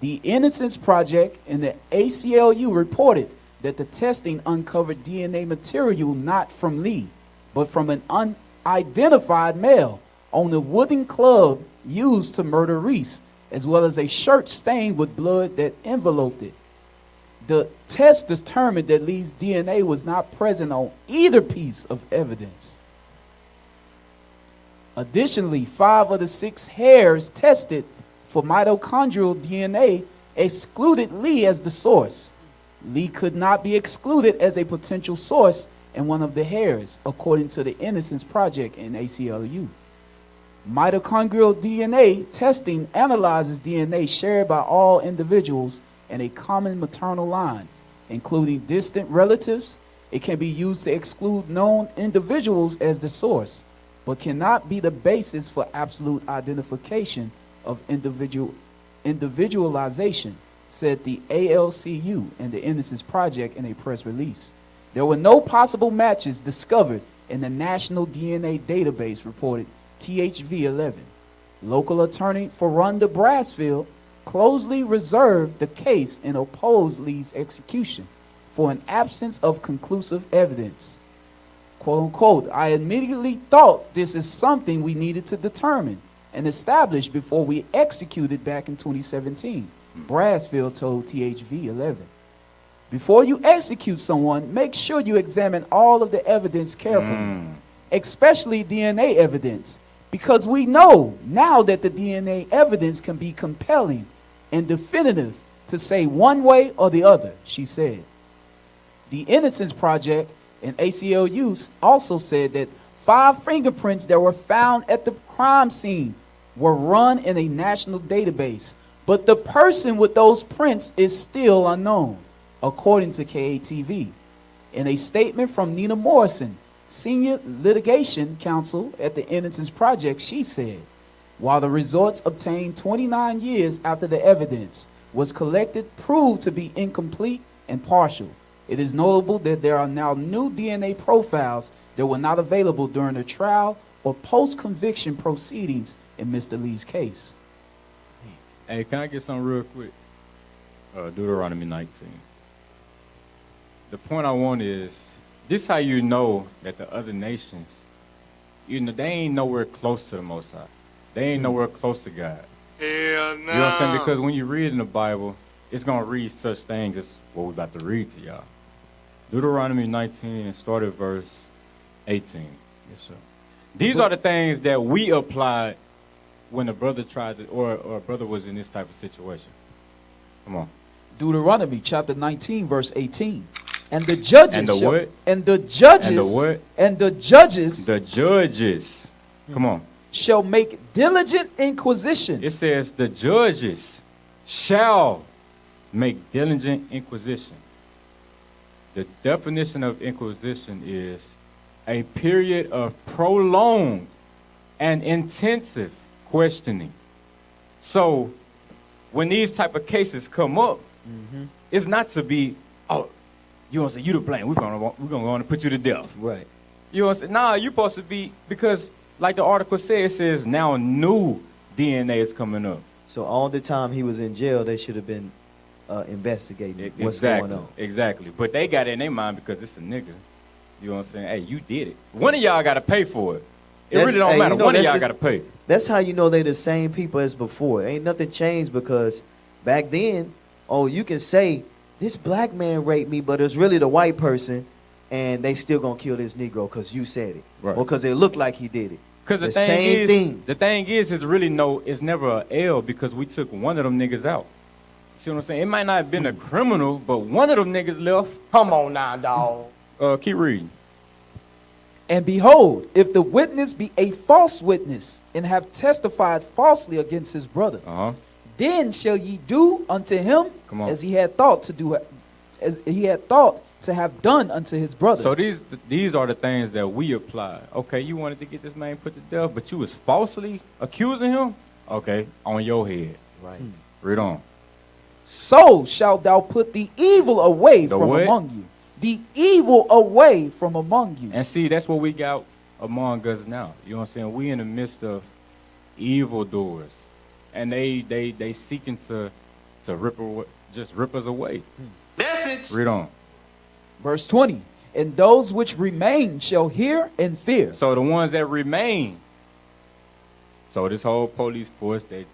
Speaker 8: The Innocence Project and the ACLU reported that the testing uncovered DNA material not from Lee, but from an unidentified male on the wooden club used to murder Reese, as well as a shirt stained with blood that enveloped it. The test determined that Lee's DNA was not present on either piece of evidence. Additionally, 5 of the 6 hairs tested for mitochondrial DNA excluded Lee as the source. Lee could not be excluded as a potential source in one of the hairs, according to the Innocence Project and ACLU. Mitochondrial DNA testing analyzes DNA shared by all individuals in a common maternal line, including distant relatives. It can be used to exclude known individuals as the source, but cannot be the basis for absolute identification of individualization, said the ALCU and the Innocence Project in a press release. There were no possible matches discovered in the National DNA Database, reported THV-11. Local attorney for Rhonda Brasfield closely reserved the case and opposed Lee's execution for an absence of conclusive evidence. Quote unquote, I immediately thought this is something we needed to determine and establish before we executed back in 2017, Brasfield told THV-11. Before you execute someone, make sure you examine all of the evidence carefully, especially DNA evidence, because we know now that the DNA evidence can be compelling and definitive to say one way or the other, she said. The Innocence Project and ACLU also said that 5 fingerprints that were found at the crime scene were run in a national database, but the person with those prints is still unknown, according to KATV. In a statement from Nina Morrison, senior litigation counsel at the Innocence Project, she said, while the results obtained 29 years after the evidence was collected proved to be incomplete and partial, it is notable that there are now new DNA profiles that were not available during the trial or post-conviction proceedings in Mr. Lee's case.
Speaker 7: Hey, can I get something real quick? Deuteronomy 19. The point I want is, this how you know that the other nations, you know, they ain't nowhere close to the Most High. They ain't nowhere close to God.
Speaker 5: Hell no.
Speaker 7: You know what I'm saying? Because when you read in the Bible, it's going to read such things as what we're about to read to y'all. Deuteronomy 19 and start at verse 18.
Speaker 8: Yes, sir.
Speaker 7: These are the things that we applied when a brother tried to, or a brother was in this type of situation. Come on.
Speaker 8: Deuteronomy chapter 19, verse 18. And the judges
Speaker 7: And the
Speaker 8: shall-
Speaker 7: what?
Speaker 8: And the judges.
Speaker 7: And the what?
Speaker 8: And the judges.
Speaker 7: The judges. Come on.
Speaker 8: Shall make diligent inquisition.
Speaker 7: It says the judges shall make diligent inquisition. The definition of inquisition is a period of prolonged and intensive questioning. So when these type of cases come up, it's not to be, oh, you want to say you to blame. We're gonna go on and put you to death.
Speaker 6: Right.
Speaker 7: You want to say, nah, you're supposed to be, because like the article says, it says now new DNA is coming up.
Speaker 6: So all the time he was in jail, they should have been investigating what's going on.
Speaker 7: Exactly. But they got it in their mind because it's a nigga. You know what I'm saying? Hey, you did it. One of y'all got to pay for it. It really don't matter. One of y'all got to pay.
Speaker 6: That's how you know they the same people as before. Ain't nothing changed, because back then, oh, you can say this black man raped me, but it's really the white person, and they still gonna kill this Negro because you said it,
Speaker 7: Right.
Speaker 6: or because it looked like he did it.
Speaker 7: Because the thing is, it's really it's never an L, because we took one of them niggas out. See what I'm saying? It might not have been a criminal, but one of them niggas left.
Speaker 21: Come on now, dog.
Speaker 7: Keep reading.
Speaker 8: And behold, if the witness be a false witness, and have testified falsely against his brother, then shall ye do unto him
Speaker 7: Come on.
Speaker 8: as he had thought to do, as he had thought to have done unto his brother.
Speaker 7: So these are the things that we apply. Okay, you wanted to get this man put to death, but you was falsely accusing him? Okay, on your head.
Speaker 6: Right.
Speaker 7: Read on.
Speaker 8: So shalt thou put the evil away
Speaker 7: The
Speaker 8: from
Speaker 7: what?
Speaker 8: among you. The evil away from among you.
Speaker 7: And see, that's what we got among us now. You know what I'm saying? We in the midst of evildoers, and they seeking to rip us away.
Speaker 8: Message.
Speaker 7: Read on.
Speaker 8: Verse 20. And those which remain shall hear and fear.
Speaker 7: So the ones that remain. So this whole police force, they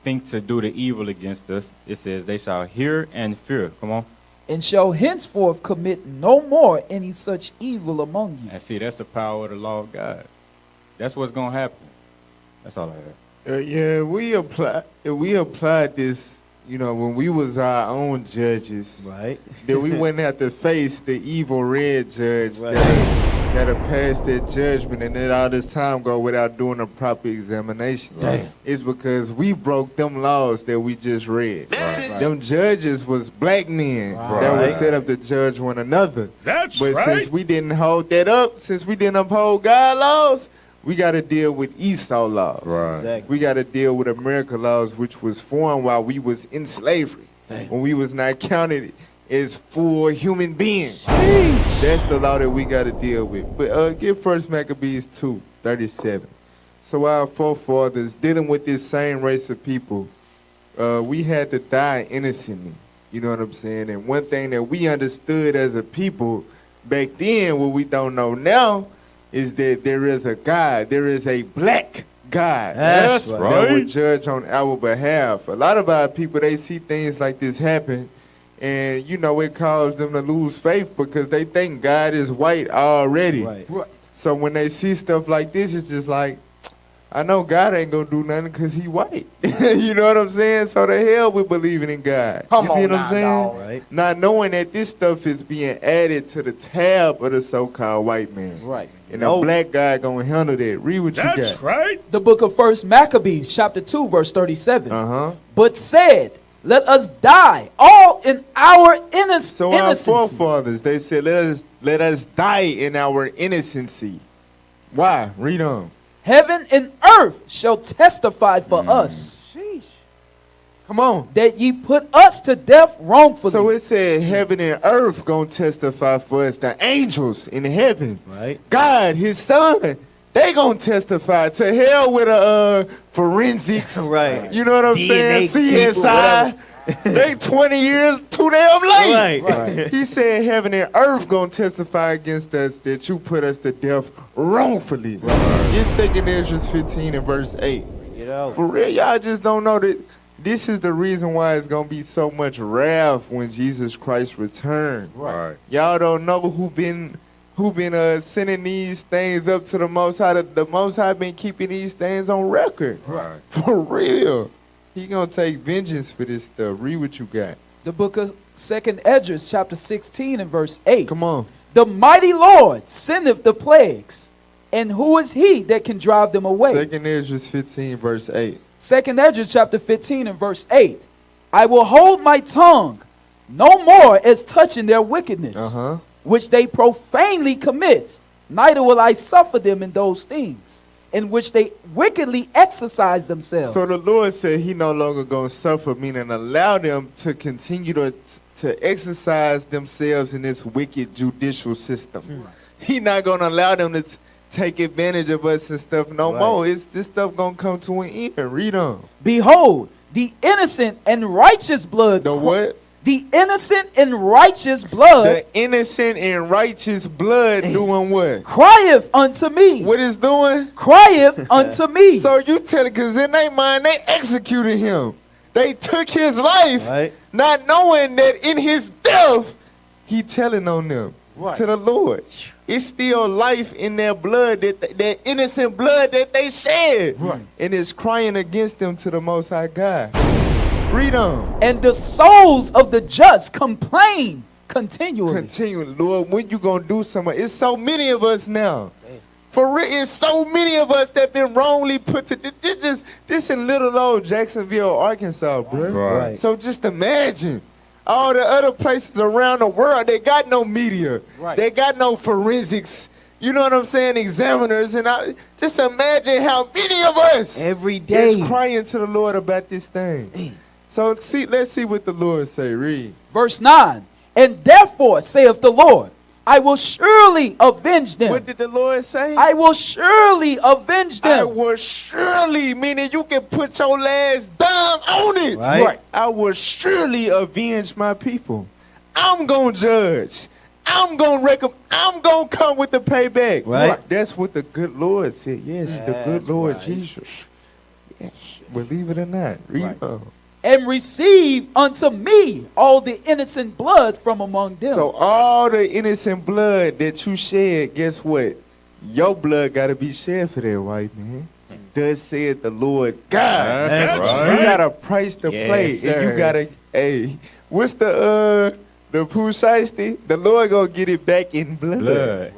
Speaker 7: think to do the evil against us. It says they shall hear and fear. Come on.
Speaker 8: And shall henceforth commit no more any such evil among you.
Speaker 7: And see, that's the power of the law of God. That's what's gonna happen. That's all I have.
Speaker 5: Yeah, we applied this, you know, when we was our own judges.
Speaker 6: Right.
Speaker 5: That we wouldn't have to face the evil red judge that'll pass that judgment and then all this time go without doing a proper examination.
Speaker 6: Right.
Speaker 5: It's because we broke them laws that we just read.
Speaker 6: Right.
Speaker 5: Them judges was black men that was set up to judge one another.
Speaker 1: That's
Speaker 5: but
Speaker 1: right.
Speaker 5: since we didn't hold that up, since we didn't uphold God laws, we got to deal with Esau laws.
Speaker 7: Right.
Speaker 6: Exactly.
Speaker 5: We got to deal with America laws, which was formed while we was in slavery, when we was not counted as full human beings. That's the law that we got to deal with. But get First Maccabees 2:37. So our forefathers dealing with this same race of people, we had to die innocently. You know what I'm saying? And one thing that we understood as a people back then, what we don't know now, is that there is a God. There is a black God.
Speaker 6: That's
Speaker 5: That
Speaker 6: right.
Speaker 5: will judge on our behalf. A lot of our people, they see things like this happen, and, you know, it caused them to lose faith because they think God is white already.
Speaker 6: Right.
Speaker 5: So when they see stuff like this, it's just like, I know God ain't gonna do nothing because he white. You know what I'm saying? So the hell we believing in God.
Speaker 21: Come
Speaker 5: you see
Speaker 21: on
Speaker 5: what I'm
Speaker 21: now,
Speaker 5: saying?
Speaker 21: dog.
Speaker 6: Right.
Speaker 5: Not knowing that this stuff is being added to the tab of the so-called white man.
Speaker 8: Right.
Speaker 5: And the black guy gonna handle that. Read what you got.
Speaker 1: right.
Speaker 8: The book of First Maccabees, chapter 2, verse 37.
Speaker 5: Uh-huh.
Speaker 8: But said, let us die, all in our
Speaker 5: So our
Speaker 8: innocency.
Speaker 5: forefathers, they said, let us die in our innocency. Why? Read on.
Speaker 8: Heaven and earth shall testify for us.
Speaker 5: Come on.
Speaker 8: That ye put us to death wrongfully.
Speaker 5: So it said heaven and earth gonna testify for us. The angels in heaven.
Speaker 6: Right.
Speaker 5: God, his son, they gonna testify. To hell with a forensics.
Speaker 6: Right.
Speaker 5: You know what I'm
Speaker 6: DNA
Speaker 5: saying?
Speaker 6: people,
Speaker 5: CSI. They 20 years too damn late.
Speaker 6: Right.
Speaker 5: He said heaven and earth gonna testify against us that you put us to death wrongfully. It's 2 Ezra 15 and verse 8.
Speaker 6: You know.
Speaker 5: For real, y'all just don't know that this is the reason why it's gonna be so much wrath when Jesus Christ returns.
Speaker 7: Right.
Speaker 5: Y'all don't know who been who been sending these things up to the Most High. The Most High been keeping these things on record.
Speaker 8: Right.
Speaker 5: For real. He gonna take vengeance for this stuff. Read what you got.
Speaker 8: The book of 2nd Esdras, chapter 16 and verse 8.
Speaker 5: Come on.
Speaker 8: The mighty Lord sendeth the plagues, and who is he that can drive them away?
Speaker 5: 2nd Esdras 15, verse 8.
Speaker 8: 2nd Esdras chapter 15 and verse 8. I will hold my tongue no more as touching their wickedness, which they profanely commit, neither will I suffer them in those things, in which they wickedly exercise themselves.
Speaker 5: So the Lord said he no longer going to suffer, meaning allow them to continue to exercise themselves in this wicked judicial system. He not going to allow them to take advantage of us and stuff no more. This stuff going to come to an end. Read on.
Speaker 8: Behold, the innocent and righteous blood.
Speaker 5: The what?
Speaker 8: The innocent and righteous blood.
Speaker 5: The innocent and righteous blood doing what?
Speaker 8: Crieth unto me.
Speaker 5: What is doing?
Speaker 8: Crieth unto me.
Speaker 5: So you tell it, because in their mind, they executed him. They took his life, not knowing that in his death, he telling on them to the Lord. It's still life in their blood, that innocent blood that they shed. And it's crying against them to the Most High God. Read on.
Speaker 8: And the souls of the just complain continually.
Speaker 5: Continually. Lord, when you going to do something? It's so many of us now. For real, it's so many of us that been wrongly put to this in little old Jacksonville, Arkansas, bro.
Speaker 6: Right.
Speaker 5: So just imagine all the other places around the world, they got no media. They got no forensics. You know what I'm saying? Examiners. And just imagine how many of us
Speaker 6: every day
Speaker 5: is crying to the Lord about this thing. So let's see what the Lord say. Read.
Speaker 8: Verse 9. And therefore saith the Lord, I will surely avenge them.
Speaker 5: What did the Lord say?
Speaker 8: I will surely avenge them.
Speaker 5: I will surely, meaning you can put your last dime on it.
Speaker 6: Right.
Speaker 5: I will surely avenge my people. I'm going to judge. I'm going to come with the payback.
Speaker 6: Right.
Speaker 5: That's what the good Lord said. Yes, the good Lord Jesus. Yes, believe it or not. Read on.
Speaker 8: And receive unto me all the innocent blood from among them.
Speaker 5: So all the innocent blood that you shed, guess what? Your blood got to be shed for that white man. Thus said the Lord God.
Speaker 7: That's right.
Speaker 5: You got a price to pay.
Speaker 7: Sir.
Speaker 5: And you got to, hey, what's the Pooh Shiesty? The Lord going to get it back in blood.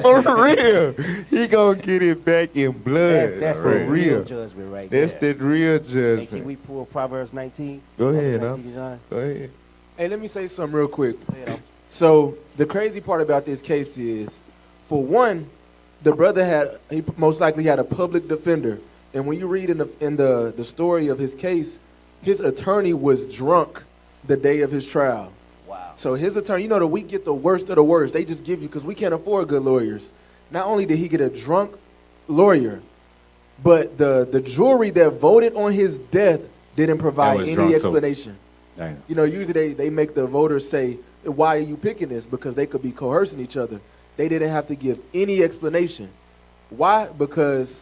Speaker 5: For real. He going to get it back in blood.
Speaker 20: That's
Speaker 5: for
Speaker 20: the real judgment right there.
Speaker 5: That's the real judgment.
Speaker 20: And can we pull Proverbs 19?
Speaker 5: Go ahead,
Speaker 20: Go
Speaker 5: ahead.
Speaker 9: Hey, let me say something real quick. So the crazy part about this case is, for one, the brother he most likely had a public defender, and when you read in the story of his case, his attorney was drunk the day of his trial.
Speaker 20: Wow.
Speaker 9: So his attorney, you know that we get the worst of the worst. They just give you, because we can't afford good lawyers. Not only did he get a drunk lawyer, but the jury that voted on his death didn't provide any explanation. You know, usually they make the voters say, why are you picking this? Because they could be coercing each other. They didn't have to give any explanation. Why? Because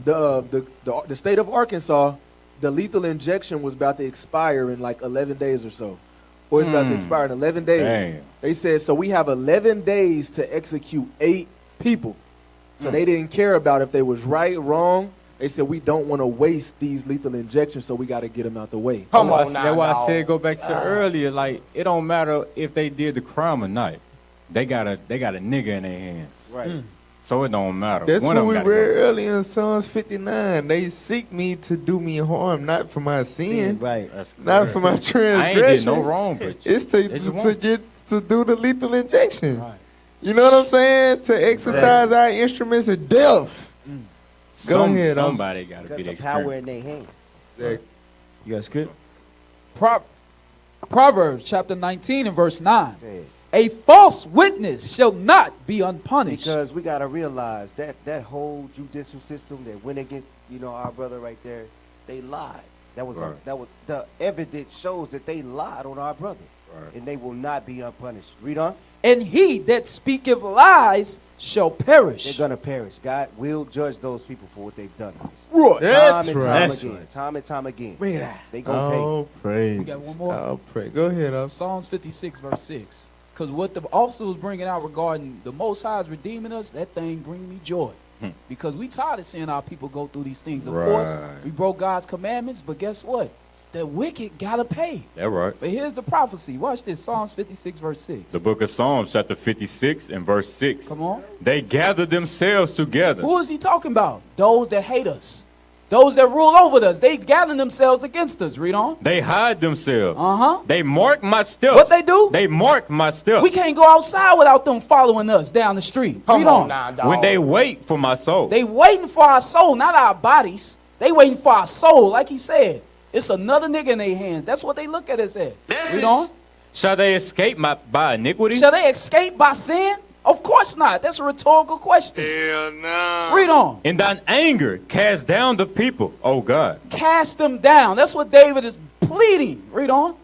Speaker 9: the state of Arkansas, the lethal injection was about to expire in like 11 days or so. Or it's about to expire in 11 days.
Speaker 7: Damn.
Speaker 9: They said, so we have 11 days to execute 8 people. So they didn't care about if they was right, wrong. They said, we don't want to waste these lethal injections, so we got to get them out the way.
Speaker 7: Come on, that's why I said go back to earlier. Like, it don't matter if they did the crime or not. They got a nigga in their hands.
Speaker 20: Right.
Speaker 7: So it don't matter.
Speaker 5: That's
Speaker 7: One
Speaker 5: what
Speaker 7: of
Speaker 5: we
Speaker 7: them
Speaker 5: read
Speaker 7: gotta go.
Speaker 5: earlier in Psalms 59. They seek me to do me harm, not for my sin, not for my transgression.
Speaker 7: I ain't did no wrong, but
Speaker 5: it's
Speaker 7: they just
Speaker 5: to
Speaker 7: want-
Speaker 5: get to do the lethal injection. You know what I'm saying? To exercise our instruments of death. Go ahead.
Speaker 7: Somebody got to be the
Speaker 20: the power in their hands.
Speaker 5: You
Speaker 6: got script?
Speaker 8: Proverbs chapter 19 and verse 9. A false witness shall not be unpunished.
Speaker 20: Because we got to realize that whole judicial system that went against, our brother right there, they lied. That was the evidence shows that they lied on our brother. And they will not be unpunished. Read on.
Speaker 8: And he that speaketh lies shall perish.
Speaker 20: They're going to perish. God will judge those people for what they've done.
Speaker 5: That's
Speaker 20: Time and time again. Time and time again.
Speaker 8: Read that.
Speaker 20: They going to pay.
Speaker 5: Oh, praise.
Speaker 8: We got one more.
Speaker 5: Oh, pray. Go ahead.
Speaker 8: Psalms 56 verse 6. Because what the officer was bringing out regarding the Most High's redeeming us, that thing bring me joy. Because we tired of seeing our people go through these things. Of course, we broke God's commandments, but guess what? The wicked gotta pay.
Speaker 7: That's right.
Speaker 8: But here's the prophecy. Watch this, Psalms 56, verse 6.
Speaker 7: The book of Psalms, chapter 56 and verse 6.
Speaker 8: Come on.
Speaker 7: They gather themselves together.
Speaker 8: Who is he talking about? Those that hate us. Those that rule over us. They gather themselves against us. Read on.
Speaker 7: They hide themselves.
Speaker 8: Uh-huh.
Speaker 7: They mark my steps.
Speaker 8: What they do?
Speaker 7: They mark my steps.
Speaker 8: We can't go outside without them following us down the street. Read on.
Speaker 7: Now, when they wait for my soul.
Speaker 8: They waiting for our soul, not our bodies. They waiting for our soul, like he said. It's another nigga in their hands. That's what they look at us as. Read on.
Speaker 7: Shall they escape by iniquity?
Speaker 8: Shall they escape by sin? Of course not. That's a rhetorical question.
Speaker 7: Hell no.
Speaker 8: Read on.
Speaker 7: In thine anger, cast down the people, O God.
Speaker 8: Cast them down. That's what David is pleading. Read on.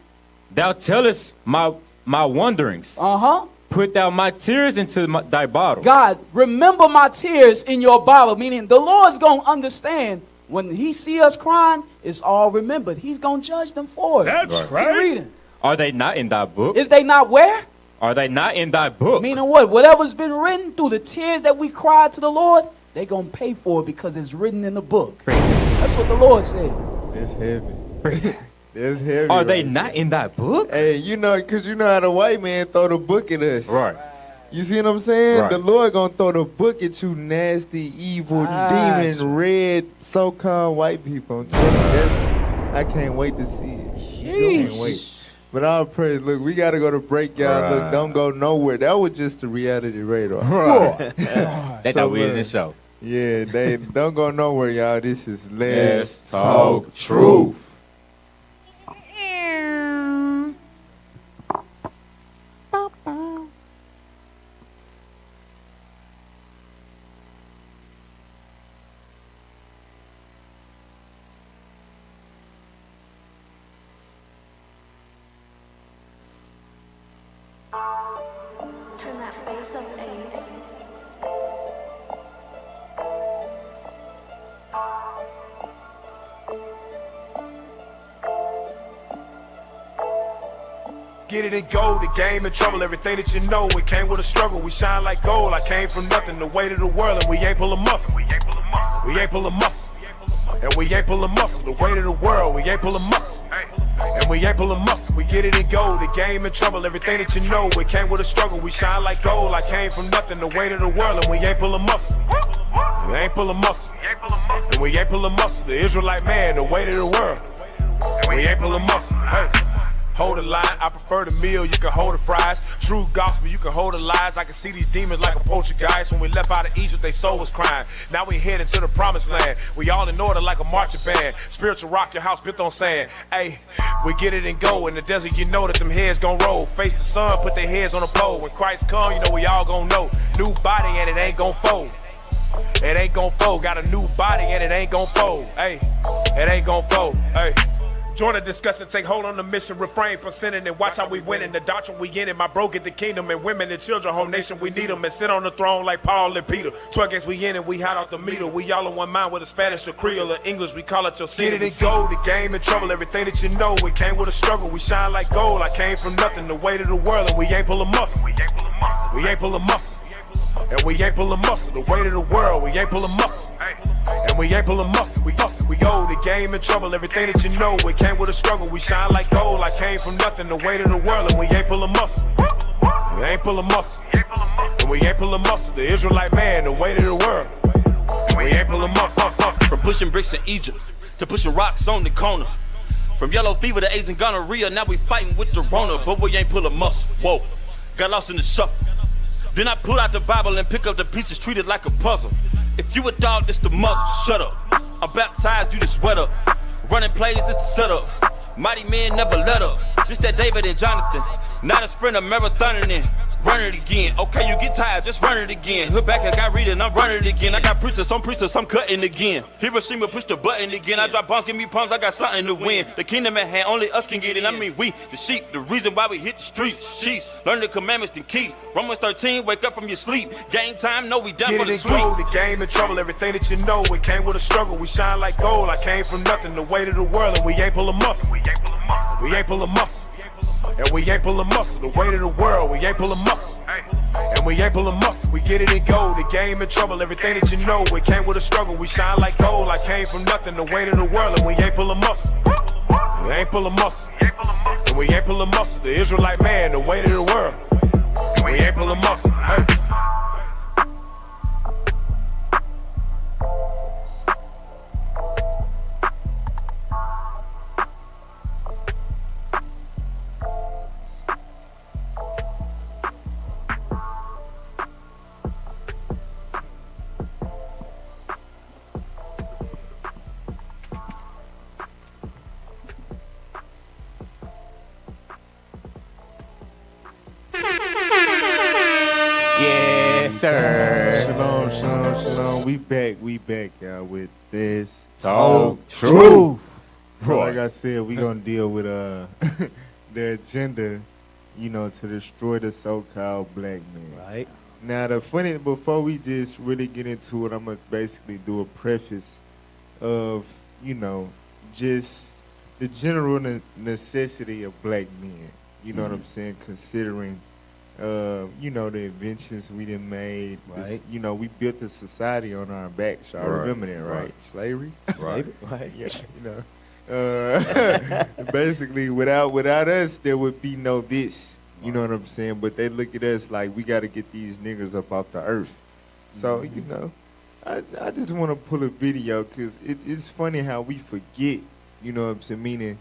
Speaker 7: Thou tellest my wanderings.
Speaker 8: Uh-huh.
Speaker 7: Put thou my tears into thy bottle.
Speaker 8: God, remember my tears in your bottle. Meaning the Lord's going to understand when he see us crying, it's all remembered. He's going to judge them for it.
Speaker 7: That's
Speaker 8: right. Keep reading.
Speaker 7: Are they not in thy book?
Speaker 8: Is they not where?
Speaker 7: Are they not in thy book?
Speaker 8: Meaning what? Whatever's been written through the tears that we cried to the Lord, they're going to pay for it because it's written in the book. That's what the Lord said.
Speaker 5: It's heavy. It's heavy.
Speaker 7: Are they not in thy book?
Speaker 5: Hey, you know, because you know how the white man throw the book at us.
Speaker 7: Right.
Speaker 5: You see what I'm saying?
Speaker 7: Right.
Speaker 5: The Lord gonna throw the book at you, nasty, evil, demon, red, so-called white people. I can't wait to see it. I can't wait. But I'll pray. Look, we gotta go to break, y'all.
Speaker 7: Right.
Speaker 5: Look, don't go nowhere. That was just the reality radar.
Speaker 7: Right. That's how we in the show.
Speaker 5: Yeah, they don't go nowhere, y'all. This is
Speaker 7: Let's Talk Truth.
Speaker 21: Turn that bass up, Ace.
Speaker 1: Get it and go, the game in trouble, everything that you know, it came with a struggle, we shine like gold, I came from nothing, the weight of the world, and we ain't pulling muscle, we ain't pulling muscle, and we ain't pulling muscle, the weight of the world, we ain't pulling muscle, and we ain't pulling muscle, we get it and go, the game in trouble, everything that you know, it came with a struggle, we shine like gold, I came from nothing, the weight of the world, and we ain't pulling muscle, we ain't pulling muscle, and we ain't pulling muscle, the Israelite man, the weight of the world, and we ain't pulling muscle, hey. Hold the line, I prefer the meal, you can hold the fries. True gospel, you can hold the lies. I can see these demons like a poltergeist. When we left out of Egypt, they soul was crying. Now we heading to the promised land. We all in order like a marching band. Spiritual rock, your house built on sand. Hey, we get it and go. In the desert, you know that them heads gon' roll. Face the sun, put their heads on the pole. When Christ come, you know we all gon' know. New body and it ain't gon' fold. It ain't gon' fold. Got a new body and it ain't gon' fold. Hey, it ain't gon' fold. Hey. Join the discussion, take hold on the mission, refrain from sinning and watch how we win in the doctrine we in it. My bro get the kingdom and women and children, whole nation we need them and sit on the throne like Paul and Peter. 12 games we in it, we hot off the meter. We all in one mind with a Spanish or Creole or English, we call it your city. Get it and go, the game in trouble, everything that you know, it came with a struggle. We shine like gold, I came from nothing, the weight of the world, and we ain't pulling muscle. We ain't pulling muscle. And we ain't pulling muscle, the weight of the world, we ain't pulling muscle. And we ain't pulling muscle, we go, the game in trouble, everything that you know, it came with a struggle, we shine like gold, I came from nothing, the weight of the world, and we ain't pulling muscle. We ain't pulling muscle, and we ain't pulling muscle, the Israelite man, the weight of the world, and we ain't pulling muscle.
Speaker 2: From pushing bricks in Egypt, to pushing rocks on the corner. From yellow fever to AIDS and gonorrhea, now we fighting with the Rona, but we ain't pulling muscle, whoa, got lost in the shuffle. Then I pull out the Bible and pick up the pieces, treat it like a puzzle. If you a dog, this the mother, shut up. I'm baptized, you the sweater. Running plays, this the setup. Mighty men never let up. This that David and Jonathan. Not a sprinter, marathoning in. Run it again. Okay, you get tired, just run it again. Hood back, I got reading, I'm running it again. I got preachers, I'm cutting again. Hiroshima, push the button again. I drop bombs, give me palms, I got something to win. The kingdom at hand, only us can get in. I mean, we, the sheep, the reason why we hit the streets. Sheesh, learn the commandments and keep. Romans 13, wake up from your sleep. Game time, no, we down for the sweep.
Speaker 1: Get it and go, the game in trouble, everything that you know, it came with a struggle. We shine like gold, I came from nothing, the weight of the world, and we ain't pulling muscle. We ain't pulling muscle. And we ain't pulling muscle. The weight of the world, we ain't pulling muscle. And we ain't pulling muscle. We get it in gold. The game in trouble. Everything that you know, it came with a struggle. We shine like gold. I came from nothing. The weight of the world, and we ain't pulling muscle. We ain't pulling muscle. And we ain't pulling muscle. The Israelite man, the weight of the world. And we ain't pulling muscle. Hey.
Speaker 5: Yes, sir. Shalom, shalom, shalom. We back, y'all, with this
Speaker 6: Talk Truth.
Speaker 5: So, like I said, we gonna deal with the agenda, to destroy the so-called black man.
Speaker 6: Right.
Speaker 5: Now, before we just really get into it, I'm gonna basically do a preface of, just the general necessity of black men. You know what I'm saying? Considering the inventions we done made.
Speaker 6: Right.
Speaker 5: We built the society on our backs. Y'all remember that, right? Slavery.
Speaker 6: Right. Right.
Speaker 5: Yeah. Basically, without us, there would be no this. You know what I'm saying? But they look at us like we got to get these niggas up off the earth. So I just want to pull a video because it's funny how we forget. You know what I'm saying? Meaning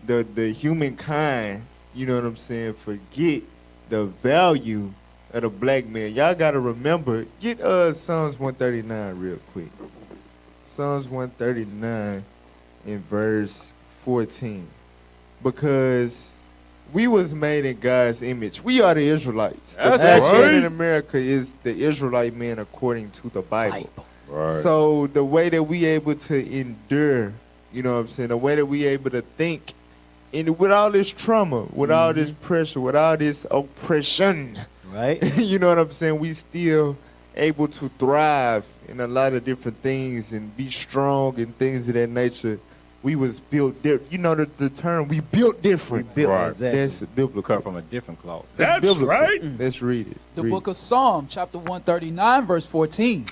Speaker 5: the humankind. You know what I'm saying? Forget the value of the black man. Y'all got to remember, get Psalms 139 real quick. Psalms 139 in verse 14. Because we was made in God's image. We are the Israelites.
Speaker 7: That's
Speaker 5: the black
Speaker 7: right.
Speaker 5: man in America is the Israelite man according to the Bible.
Speaker 7: Right.
Speaker 5: So the way that we able to endure, you know what I'm saying, the way that we able to think, and with all this trauma, with all this pressure, with all this oppression,
Speaker 6: right?
Speaker 5: You know what I'm saying? We still able to thrive in a lot of different things and be strong and things of that nature. We was built different. You know the term, we built different.
Speaker 6: We built, exactly.
Speaker 5: That's biblical.
Speaker 7: Cut from a different cloth.
Speaker 5: That's biblical. Right. Let's read it.
Speaker 8: The book of Psalm, chapter 139, verse 14.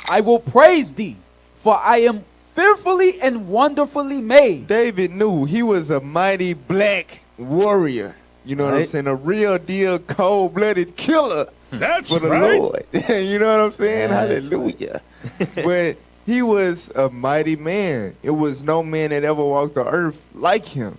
Speaker 8: I will praise thee, for I am fearfully and wonderfully made.
Speaker 5: David knew he was a mighty black warrior. You know what I'm saying? A real deal cold-blooded killer.
Speaker 1: That's
Speaker 5: for the Lord. You know what I'm saying? Hallelujah. But he was a mighty man. It was no man that ever walked the earth like him.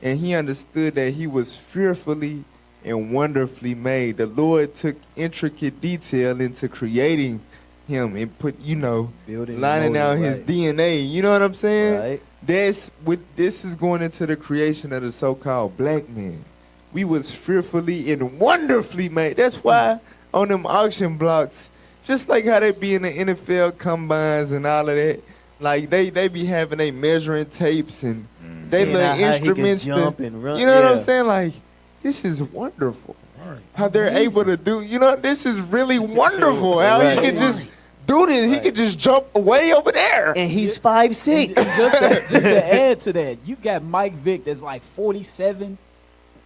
Speaker 5: And he understood that he was fearfully and wonderfully made. The Lord took intricate detail into creating him and put, lining out his DNA. You know what I'm saying?
Speaker 6: Right.
Speaker 5: This is going into the creation of the so-called black man. We was fearfully and wonderfully made. That's why on them auction blocks, just like how they be in the NFL combines and all of that, like they be having they measuring tapes and they little instruments
Speaker 6: jump and run.
Speaker 5: You know what I'm saying? Like, this is wonderful. How they're able to do, this is really wonderful. How he can just do this. He could just jump way over there.
Speaker 6: And he's 5'6".
Speaker 8: Just to add to that, you got Mike Vick that's like 47.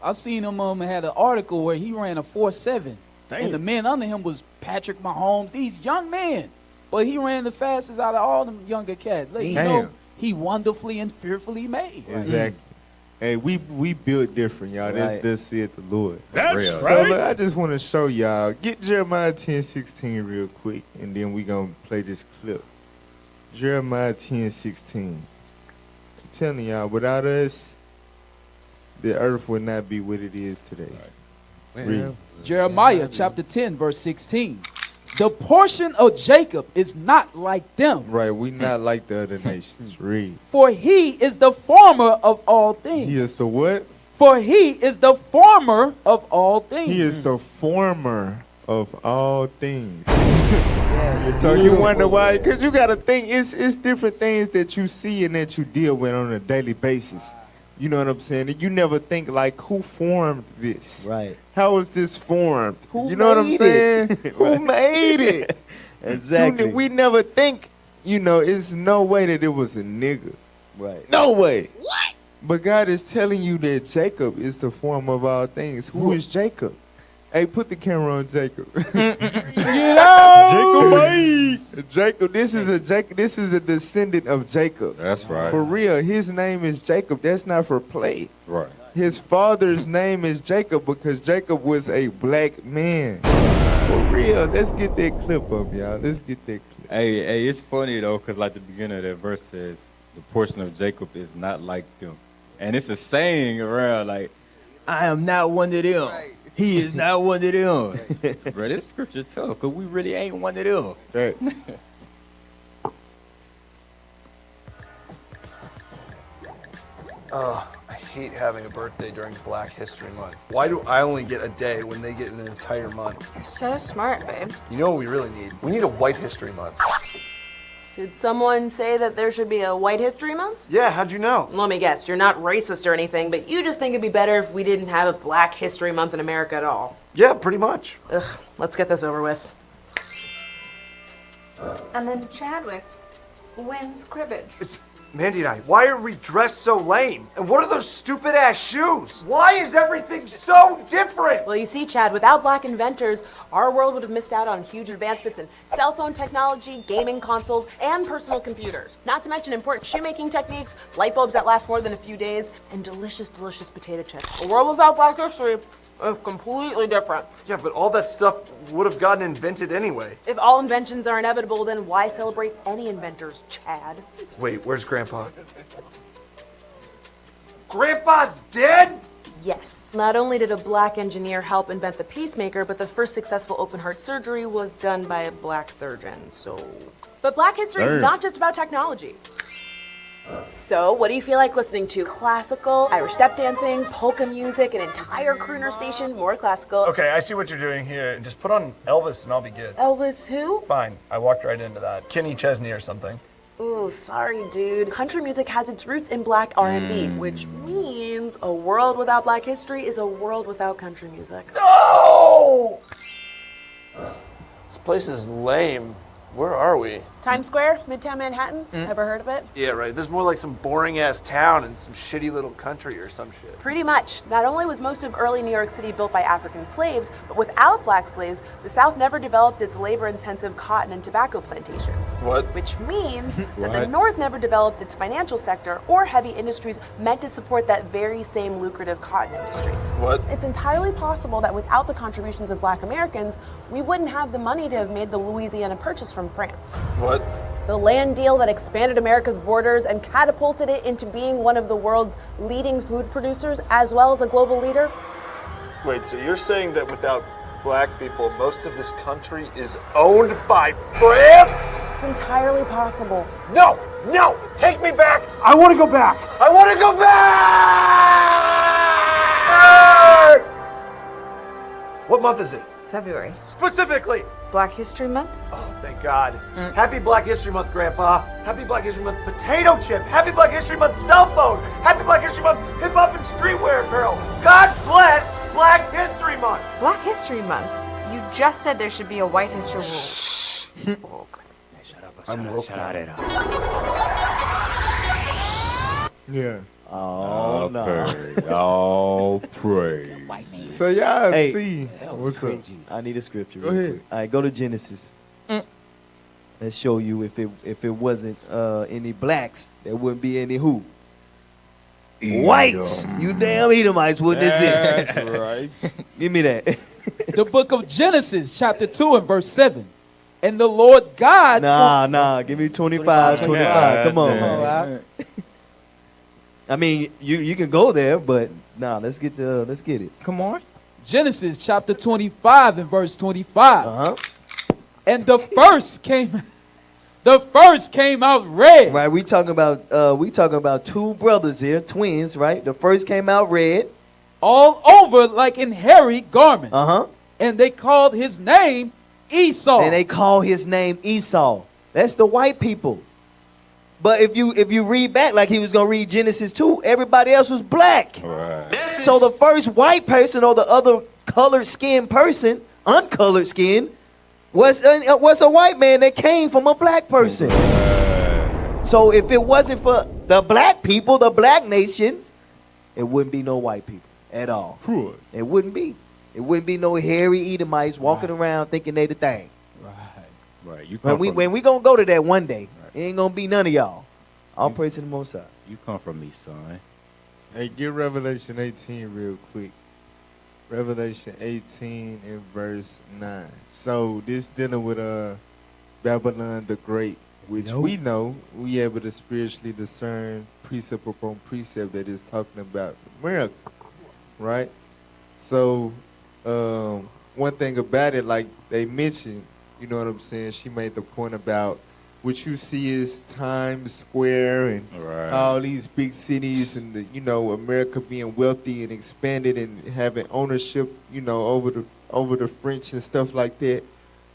Speaker 8: I seen him had an article where he ran a 4.7. And the man under him was Patrick Mahomes. These young men. But he ran the fastest out of all them younger cats. Let you know he wonderfully and fearfully made.
Speaker 5: Exactly. Hey, we built different, y'all.
Speaker 6: Right.
Speaker 5: This said the Lord.
Speaker 1: That's
Speaker 5: right. So look, I just want to show y'all. Get Jeremiah 10:16 real quick, and then we gonna play this clip. Jeremiah 10:16. I'm telling y'all, without us, the earth would not be what it is today.
Speaker 7: Right.
Speaker 5: Read.
Speaker 8: Jeremiah chapter 10, verse 16. The portion of Jacob is not like them.
Speaker 5: Right, we not like the other nations. Read.
Speaker 8: For he is the former of all things.
Speaker 5: He is the what?
Speaker 8: For he is the former of all things.
Speaker 5: He is the former of all things. So you wonder why? Because you got to think, it's different things that you see and that you deal with on a daily basis. You know what I'm saying? And you never think, like, who formed this?
Speaker 6: Right.
Speaker 5: How was this formed?
Speaker 6: Who
Speaker 5: you know what I'm
Speaker 6: made
Speaker 5: saying?
Speaker 6: it?
Speaker 5: Who made it?
Speaker 6: Exactly.
Speaker 5: We never think, it's no way that it was a nigga.
Speaker 6: Right.
Speaker 5: No way. What? But God is telling you that Jacob is the form of all things. Who is Jacob? Hey, put the camera on Jacob. Jacob, this is a descendant of Jacob.
Speaker 7: That's right.
Speaker 5: For real, his name is Jacob. That's not for play.
Speaker 7: Right.
Speaker 5: His father's name is Jacob because Jacob was a black man. For real, let's get that clip up, y'all. Let's get that clip.
Speaker 7: Hey, it's funny though, cause like the beginning of that verse says, the portion of Jacob is not like them, and it's a saying around like, I am not one of them. Right. He is not one of them. Bro, this scripture tough, cause we really ain't one of them.
Speaker 5: Right.
Speaker 3: I hate having a birthday during Black History Month. Why do I only get a day when they get an entire month?
Speaker 22: You're so smart, babe.
Speaker 3: You know what we really need? We need a White History Month.
Speaker 22: Did someone say that there should be a White History Month?
Speaker 3: Yeah, how'd you know?
Speaker 22: Let me guess, you're not racist or anything, but you just think it'd be better if we didn't have a Black History Month in America at all.
Speaker 3: Yeah, pretty much.
Speaker 22: Ugh, let's get this over with.
Speaker 21: And then Chadwick wins cribbage.
Speaker 3: It's Mandy and I. Why are we dressed so lame? And what are those stupid ass shoes? Why is everything so different?
Speaker 22: Well, you see, Chad, without Black inventors, our world would have missed out on huge advancements in cell phone technology, gaming consoles, and personal computers. Not to mention important shoemaking techniques, light bulbs that last more than a few days, and delicious, delicious potato chips. A world without Black history is completely different.
Speaker 3: Yeah, but all that stuff would have gotten invented anyway.
Speaker 22: If all inventions are inevitable, then why celebrate any inventors, Chad?
Speaker 3: Wait, where's Grandpa? Grandpa's dead?
Speaker 22: Yes. Not only did a Black engineer help invent the pacemaker, but the first successful open heart surgery was done by a Black surgeon, so... But Black history is not just about technology. So, what do you feel like listening to? Classical, Irish step dancing, polka music, an entire crooner station, more classical.
Speaker 3: Okay, I see what you're doing here. Just put on Elvis and I'll be good.
Speaker 22: Elvis who?
Speaker 3: Fine, I walked right into that. Kenny Chesney or something.
Speaker 22: Ooh, sorry, dude. Country music has its roots in Black R&B, which means a world without Black history is a world without country music.
Speaker 3: No! This place is lame. Where are we?
Speaker 22: Times Square, Midtown Manhattan. Ever heard of it?
Speaker 3: Yeah, right. There's more like some boring ass town and some shitty little country or some shit.
Speaker 22: Pretty much. Not only was most of early New York City built by African slaves, but without Black slaves, the South never developed its labor-intensive cotton and tobacco plantations.
Speaker 3: What?
Speaker 22: Which means that the North never developed its financial sector or heavy industries meant to support that very same lucrative cotton industry.
Speaker 3: What?
Speaker 22: It's entirely possible that without the contributions of Black Americans, we wouldn't have the money to have made the Louisiana Purchase from France.
Speaker 3: What?
Speaker 22: The land deal that expanded America's borders and catapulted it into being one of the world's leading food producers, as well as a global leader.
Speaker 3: Wait, so you're saying that without Black people, most of this country is owned by France?
Speaker 22: It's entirely possible.
Speaker 3: No! No! Take me back! I want to go back! I want to go back! What month is it?
Speaker 21: February.
Speaker 3: Specifically!
Speaker 21: Black History Month?
Speaker 3: Oh, thank God. Happy Black History Month, Grandpa. Happy Black History Month, potato chip. Happy Black History Month, cell phone. Happy Black History Month, hip hop and streetwear girl. God bless Black History Month.
Speaker 21: Black History Month? You just said there should be a White History Rule.
Speaker 3: I'm woke now.
Speaker 5: Yeah.
Speaker 6: Oh, no.
Speaker 7: All praise.
Speaker 5: So y'all
Speaker 6: Hey,
Speaker 5: see what's up?
Speaker 6: I need a scripture.
Speaker 5: Go
Speaker 6: real
Speaker 5: ahead.
Speaker 6: quick. All right, go to Genesis. Let's show you if it wasn't any blacks, there wouldn't be any who. Whites. You damn Edomites wouldn't exist.
Speaker 5: That's right.
Speaker 6: Give me that.
Speaker 8: The book of Genesis, chapter 2 and verse 7. And the Lord God...
Speaker 6: Nah. Give me 25. Come on.
Speaker 8: man.
Speaker 6: I mean, you can go there, but let's get it.
Speaker 8: Come on. Genesis chapter 25 and verse 25.
Speaker 6: Uh-huh.
Speaker 8: And the first came out red.
Speaker 6: Right, we talking about two brothers here, twins, right? The first came out red.
Speaker 8: All over like in hairy garments.
Speaker 6: Uh-huh.
Speaker 8: And they called his name Esau.
Speaker 6: And they call his name Esau. That's the white people. But if you read back like he was going to read Genesis 2, everybody else was black.
Speaker 7: Right.
Speaker 6: So the first white person or the other colored skin person, uncolored skin, was a white man that came from a black person.
Speaker 7: Right.
Speaker 6: So if it wasn't for the black people, the black nations, it wouldn't be no white people at all. It wouldn't be. It wouldn't be no hairy Edomites walking around thinking they the thing.
Speaker 7: Right. You
Speaker 6: When we gonna go to that one day, it ain't gonna be none of y'all. I'll pray to the Most High.
Speaker 7: You come from me, son.
Speaker 5: Hey, get Revelation 18 real quick. Revelation 18 and verse 9. So this dealing with Babylon the Great, which we know we able to spiritually discern precept upon precept that is talking about America, right? So one thing about it, like they mentioned, you know what I'm saying, she made the point about what you see is Times Square and all these big cities and the, you know, America being wealthy and expanded and having ownership, you know, over the French and stuff like that.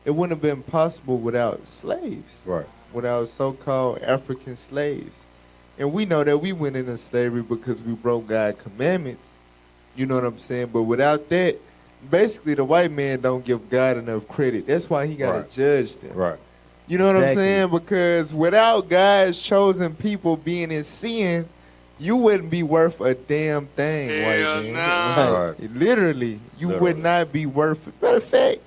Speaker 5: It wouldn't have been possible without slaves, without so-called African slaves. And we know that we went into slavery because we broke God's commandments, you know what I'm saying? But without that, basically the white man don't give God enough credit. That's why he got to judge them. You know what I'm saying? Because without God's chosen people being in sin, you wouldn't be worth a damn thing, white man. Literally, you would not be worth it. Matter of fact,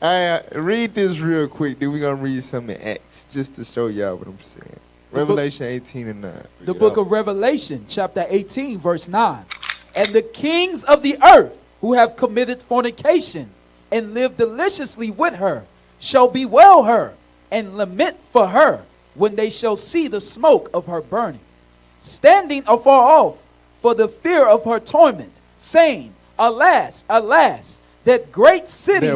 Speaker 5: I read this real quick, then we're going to read some in Acts, just to show y'all what I'm saying. Revelation 18 and 9.
Speaker 8: The book of Revelation, chapter 18, verse 9. And the kings of the earth who have committed fornication and lived deliciously with her shall bewail her and lament for her when they shall see the smoke of her burning, standing afar off for the fear of her torment, saying, Alas, alas, that great city.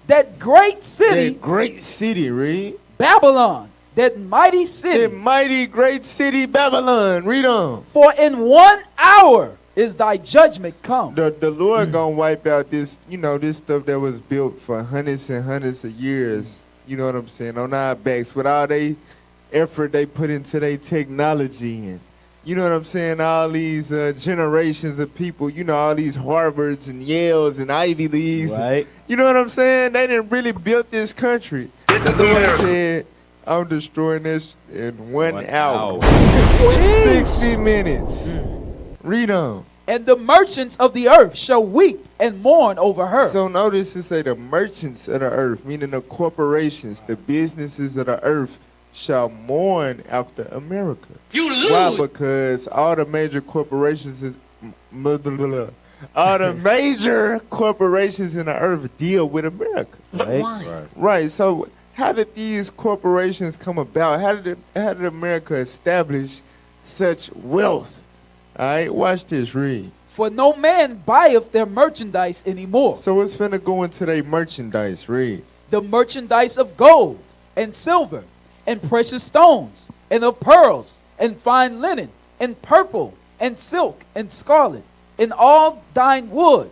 Speaker 8: That great city.
Speaker 5: That great city, read.
Speaker 8: Babylon, that mighty city.
Speaker 5: That mighty great city, Babylon. Read on.
Speaker 8: For in 1 hour is thy judgment come.
Speaker 5: The Lord gonna wipe out this, you know, this stuff that was built for hundreds and hundreds of years, you know what I'm saying, on our backs with all they effort they put into their technology and, you know what I'm saying, all these generations of people, you know, all these Harvards and Yales and Ivy Leagues.
Speaker 6: Right.
Speaker 5: You know what I'm saying? They didn't really build this country. The Lord said, I'm destroying this in 1 hour. 60 minutes. Read on.
Speaker 8: And the merchants of the earth shall weep and mourn over her.
Speaker 5: So notice it say the merchants of the earth, meaning the corporations, the businesses of the earth shall mourn after America.
Speaker 12: You lose.
Speaker 5: Why? Because all the major corporations all the major corporations in the earth deal with America. Right. So how did these corporations come about? How did America establish such wealth? All right, watch this, read.
Speaker 8: For no man buyeth their merchandise anymore.
Speaker 5: So it's finna go into their merchandise, read.
Speaker 8: The merchandise of gold and silver and precious stones and of pearls and fine linen and purple and silk and scarlet and all thine wood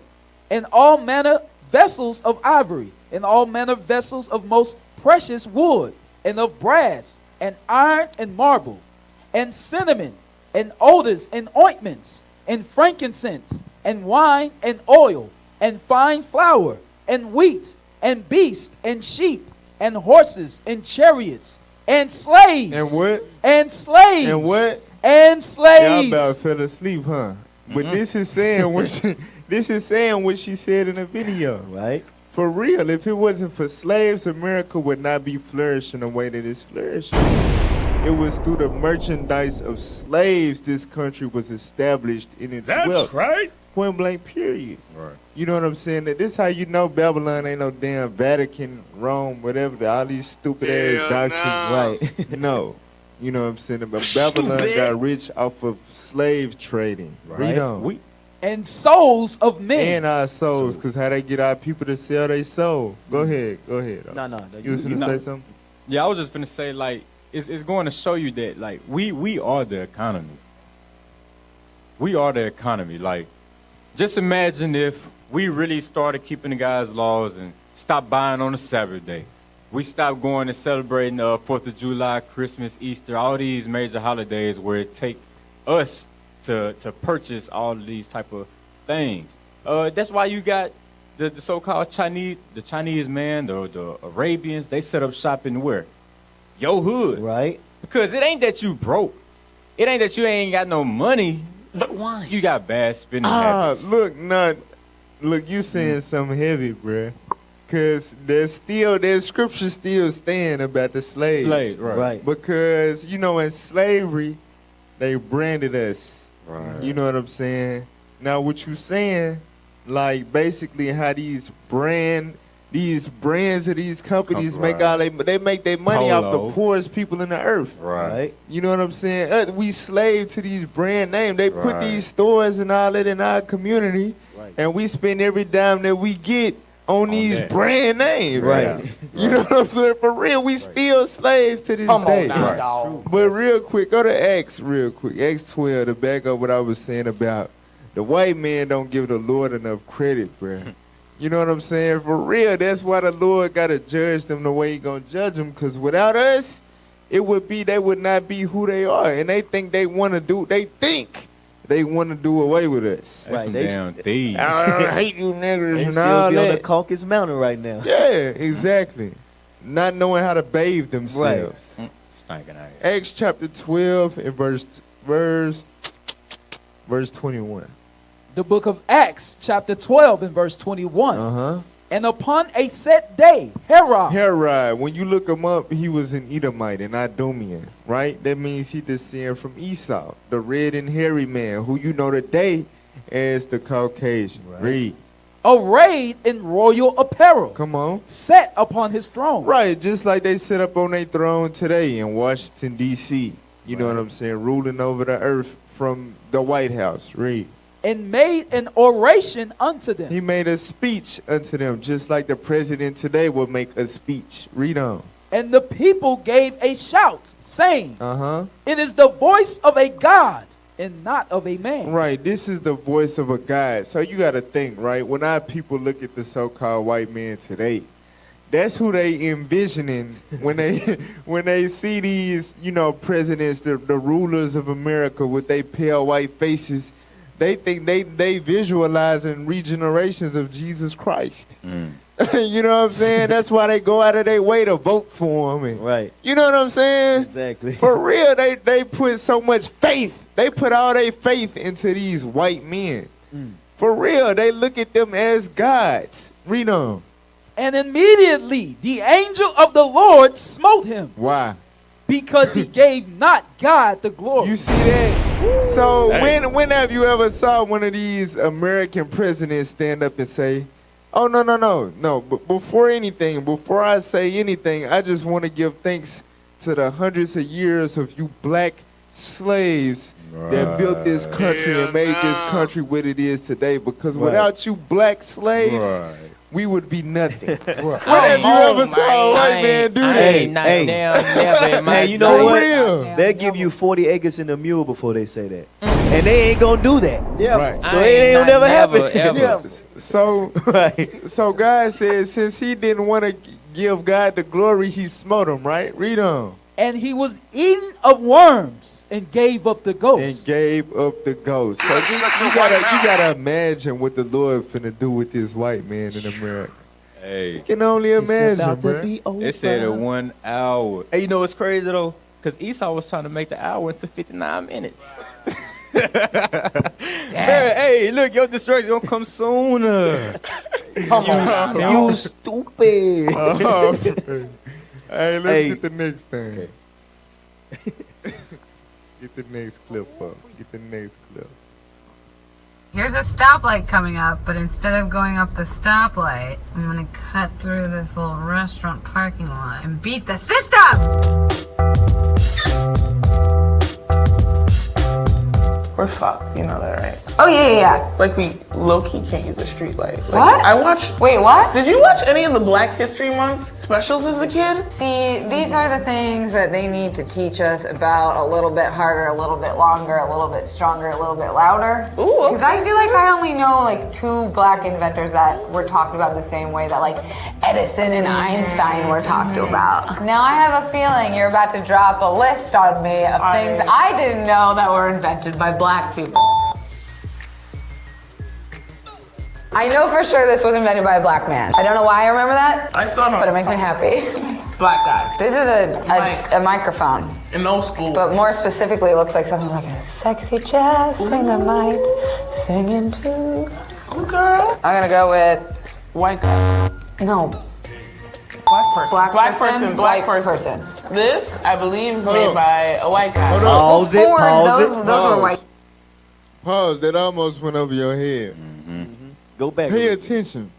Speaker 8: and all manner vessels of ivory and all manner vessels of most precious wood and of brass and iron and marble and cinnamon and odors and ointments and frankincense and wine and oil and fine flour and wheat and beast and sheep and horses and chariots and slaves.
Speaker 5: And what?
Speaker 8: And slaves.
Speaker 5: And what?
Speaker 8: And slaves.
Speaker 5: Y'all about fell asleep, huh? But this is saying what she said in the video.
Speaker 6: Right.
Speaker 5: For real, if it wasn't for slaves, America would not be flourishing the way that it's flourishing. It was through the merchandise of slaves this country was established in its wealth.
Speaker 12: That's right.
Speaker 5: Point blank, period. Right. You know what I'm saying? That this how you know Babylon ain't no damn Vatican, Rome, whatever. All these stupid ass doctrines. Right. No. You know what I'm saying? But Babylon got rich off of slave trading.
Speaker 6: Right.
Speaker 5: Read on.
Speaker 8: And souls of men.
Speaker 5: And our souls, because how they get our people to sell their soul. Go ahead.
Speaker 6: No.
Speaker 5: You was finna say something?
Speaker 7: Yeah, I was just finna say, like, it's going to show you that, like, we are the economy. We are the economy. Like, just imagine if we really started keeping the guys' laws and stopped buying on a Saturday. We stopped going and celebrating 4th of July, Christmas, Easter, all these major holidays where it take us to purchase all of these type of things. That's why you got the so-called Chinese man, the Arabians, they set up shop in where? Your hood.
Speaker 6: Right.
Speaker 7: Because it ain't that you broke. It ain't that you ain't got no money.
Speaker 16: But why?
Speaker 7: You got bad spending habits.
Speaker 5: Look, you saying something heavy, bruh. Cause there's scripture still stand about the slaves.
Speaker 7: Right.
Speaker 5: Because, in slavery, they branded us.
Speaker 7: Right.
Speaker 5: You know what I'm saying? Now what you saying, like basically how these brands of these companies make all they make their money off the poorest people in the earth.
Speaker 7: Right.
Speaker 5: You know what I'm saying? We slave to these brand names. They put these stores and all that in our community, and we spend every dime that we get on these brand names.
Speaker 6: Right.
Speaker 5: You know what I'm saying? For real, we still slaves to this day.
Speaker 6: dog.
Speaker 5: But real quick, go to Acts real quick. Acts 12 to back up what I was saying about the white man don't give the Lord enough credit, bruh. You know what I'm saying? For real, that's why the Lord got to judge them the way he going to judge them. Because without us, they would not be who they are. And they think they want to do away with us.
Speaker 7: That's some damn thieves.
Speaker 5: I hate you niggers
Speaker 6: They
Speaker 5: and
Speaker 6: still
Speaker 5: all
Speaker 6: be on the
Speaker 5: that.
Speaker 6: Caucasus Mountain right now.
Speaker 5: Yeah, exactly. Not knowing how to bathe themselves.
Speaker 7: Stinking out.
Speaker 5: Acts chapter 12 and verse 21.
Speaker 8: The book of Acts, chapter 12 and verse 21.
Speaker 5: Uh-huh.
Speaker 8: And upon a set day, Herod.
Speaker 5: When you look him up, he was an Edomite, an Idumean, right? That means he descended from Esau, the red and hairy man, who you know today as the Caucasian. Right. Read.
Speaker 8: Arrayed in royal apparel.
Speaker 5: Come on.
Speaker 8: Sat upon his throne.
Speaker 5: Right, just like they sit up on their throne today in Washington, D.C. You know what I'm saying? Ruling over the earth from the White House. Read.
Speaker 8: And made an oration unto them.
Speaker 5: He made a speech unto them, just like the president today will make a speech. Read on.
Speaker 8: And the people gave a shout, saying,
Speaker 5: Uh-huh.
Speaker 8: It is the voice of a God and not of a man.
Speaker 5: Right, this is the voice of a God. So you got to think, right? When our people look at the so-called white man today, that's who they envisioning when they see these, presidents, the rulers of America with their pale white faces. They think they visualizing regenerations of Jesus Christ. You know what I'm saying? That's why they go out of their way to vote for him.
Speaker 6: Right.
Speaker 5: You know what I'm saying?
Speaker 6: Exactly.
Speaker 5: For real, they put so much faith. They put all their faith into these white men. For real, they look at them as gods. Read on.
Speaker 8: And immediately the angel of the Lord smote him.
Speaker 5: Why?
Speaker 8: Because he gave not God the glory.
Speaker 5: You see that? So when have you ever saw one of these American presidents stand up and say, oh, no. But before I say anything, I just want to give thanks to the hundreds of years of you black slaves that built this country and made this country what it is today. Because without you black slaves, we would be nothing. When have you ever saw a white man do that?
Speaker 6: Hey, you know what? They'll give you 40 acres and a mule before they say that. And they ain't gonna do that.
Speaker 5: Yeah. Right.
Speaker 6: So it ain't gonna never happen.
Speaker 5: Yeah. So God says, since he didn't want to give God the glory, he smote him, right? Read on.
Speaker 8: And he was eaten of worms and gave up the ghost.
Speaker 5: So you gotta imagine what the Lord finna do with this white man in America.
Speaker 7: Hey,
Speaker 5: you can only imagine, bro.
Speaker 7: They said in 1 hour. Hey, you know what's crazy though? Because Esau was trying to make the hour into 59 minutes. Hey, look, your destruction gonna come sooner.
Speaker 6: You stupid.
Speaker 5: Hey, let's get the next thing. Get the next clip up.
Speaker 21: Here's a stoplight coming up, but instead of going up the stoplight, I'm gonna cut through this little restaurant parking lot and beat the system!
Speaker 4: We're fucked, you know that, right?
Speaker 21: Oh, yeah.
Speaker 4: Like, we low-key can't use a street light. Like,
Speaker 21: What? Wait, what?
Speaker 4: Did you watch any of the Black History Month specials as a kid?
Speaker 21: See, these are the things that they need to teach us about a little bit harder, a little bit longer, a little bit stronger, a little bit louder.
Speaker 4: Ooh, okay.
Speaker 21: Because I feel like I only know like 2 black inventors that were talked about the same way that like Edison and Einstein were talked about. Now I have a feeling you're about to drop a list on me of things I didn't know that were invented by black people. I know for sure this was invented by a black man. I don't know why I remember that,
Speaker 4: I saw it.
Speaker 21: But it makes me happy.
Speaker 14: Black guy.
Speaker 21: This is a microphone.
Speaker 14: An old school.
Speaker 21: But more specifically, it looks like something like a sexy jazz singer might sing into.
Speaker 14: Oh, girl.
Speaker 21: I'm gonna go with
Speaker 14: white guy.
Speaker 21: No.
Speaker 14: Black person.
Speaker 21: Black person,
Speaker 14: Black
Speaker 21: white
Speaker 14: person. This, I believe, is made by a white guy.
Speaker 5: Pause
Speaker 21: it, those were white.
Speaker 5: Pause. That almost went over your head.
Speaker 6: Go back.
Speaker 5: Pay attention.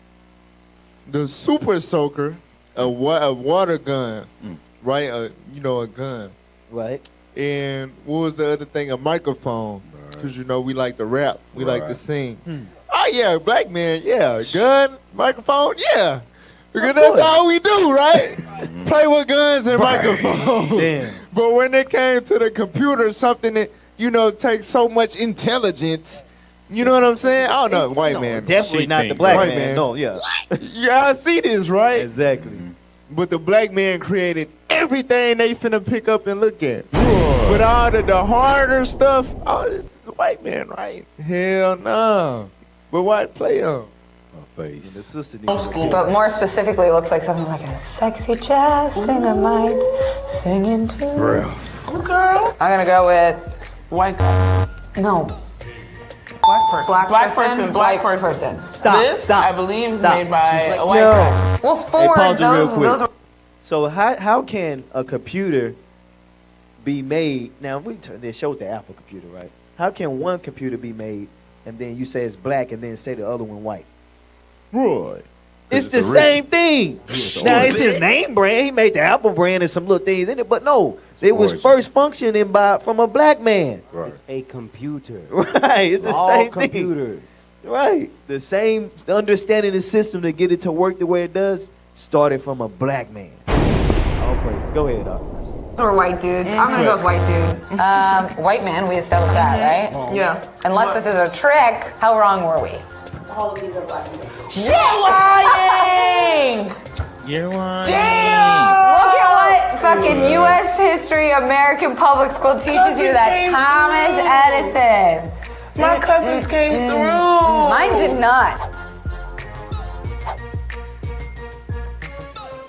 Speaker 5: The super soaker, a water gun, right? A gun.
Speaker 6: Right.
Speaker 5: And what was the other thing? A microphone. Because, we like to rap. We like to sing. Oh, yeah, black man, yeah. Gun, microphone, yeah. Because that's all we do, right? Play with guns and microphones.
Speaker 6: Damn.
Speaker 5: But when it came to the computer, something that, takes so much intelligence, you know what I'm saying? I don't know, white man.
Speaker 6: Definitely not the black man. No, yeah.
Speaker 5: Yeah, I see this, right?
Speaker 6: Exactly.
Speaker 5: But the black man created everything they finna pick up and look at. With all the harder stuff, the white man, right? Hell no. But white play on.
Speaker 6: Face. The sister
Speaker 21: But more specifically, it looks like something like a sexy jazz singer might sing into.
Speaker 14: Oh, girl.
Speaker 21: I'm gonna go with
Speaker 14: white guy.
Speaker 21: No.
Speaker 14: Black person. Black person. Black
Speaker 21: white
Speaker 14: person.
Speaker 21: person.
Speaker 14: This, I believe, is made by a white guy.
Speaker 21: Well,
Speaker 6: Ford,
Speaker 21: those were.
Speaker 6: So how can a computer be made? Now they showed the Apple computer, right? How can one computer be made and then you say it's black and then say the other one white?
Speaker 5: Right.
Speaker 6: It's the same thing. Now it's his name brand. He made the Apple brand and some little things in it, but no, it was first functioning from a black man.
Speaker 20: Right. It's a computer.
Speaker 6: Right. It's the
Speaker 20: All
Speaker 6: same
Speaker 20: computers.
Speaker 6: thing. Right. The same understanding the system to get it to work the way it does started from a black man. All praise. Go ahead, Doc.
Speaker 21: Those were white dudes. I'm gonna go with white dude. White man, we established that, right?
Speaker 14: Yeah.
Speaker 21: Unless this is a trick, how wrong were we?
Speaker 22: All of these are black people.
Speaker 14: You're lying!
Speaker 7: You're lying.
Speaker 14: Damn!
Speaker 21: Look at what fucking U.S. history, American public school teaches you that Thomas Edison.
Speaker 14: My cousins came through.
Speaker 21: Mine did not.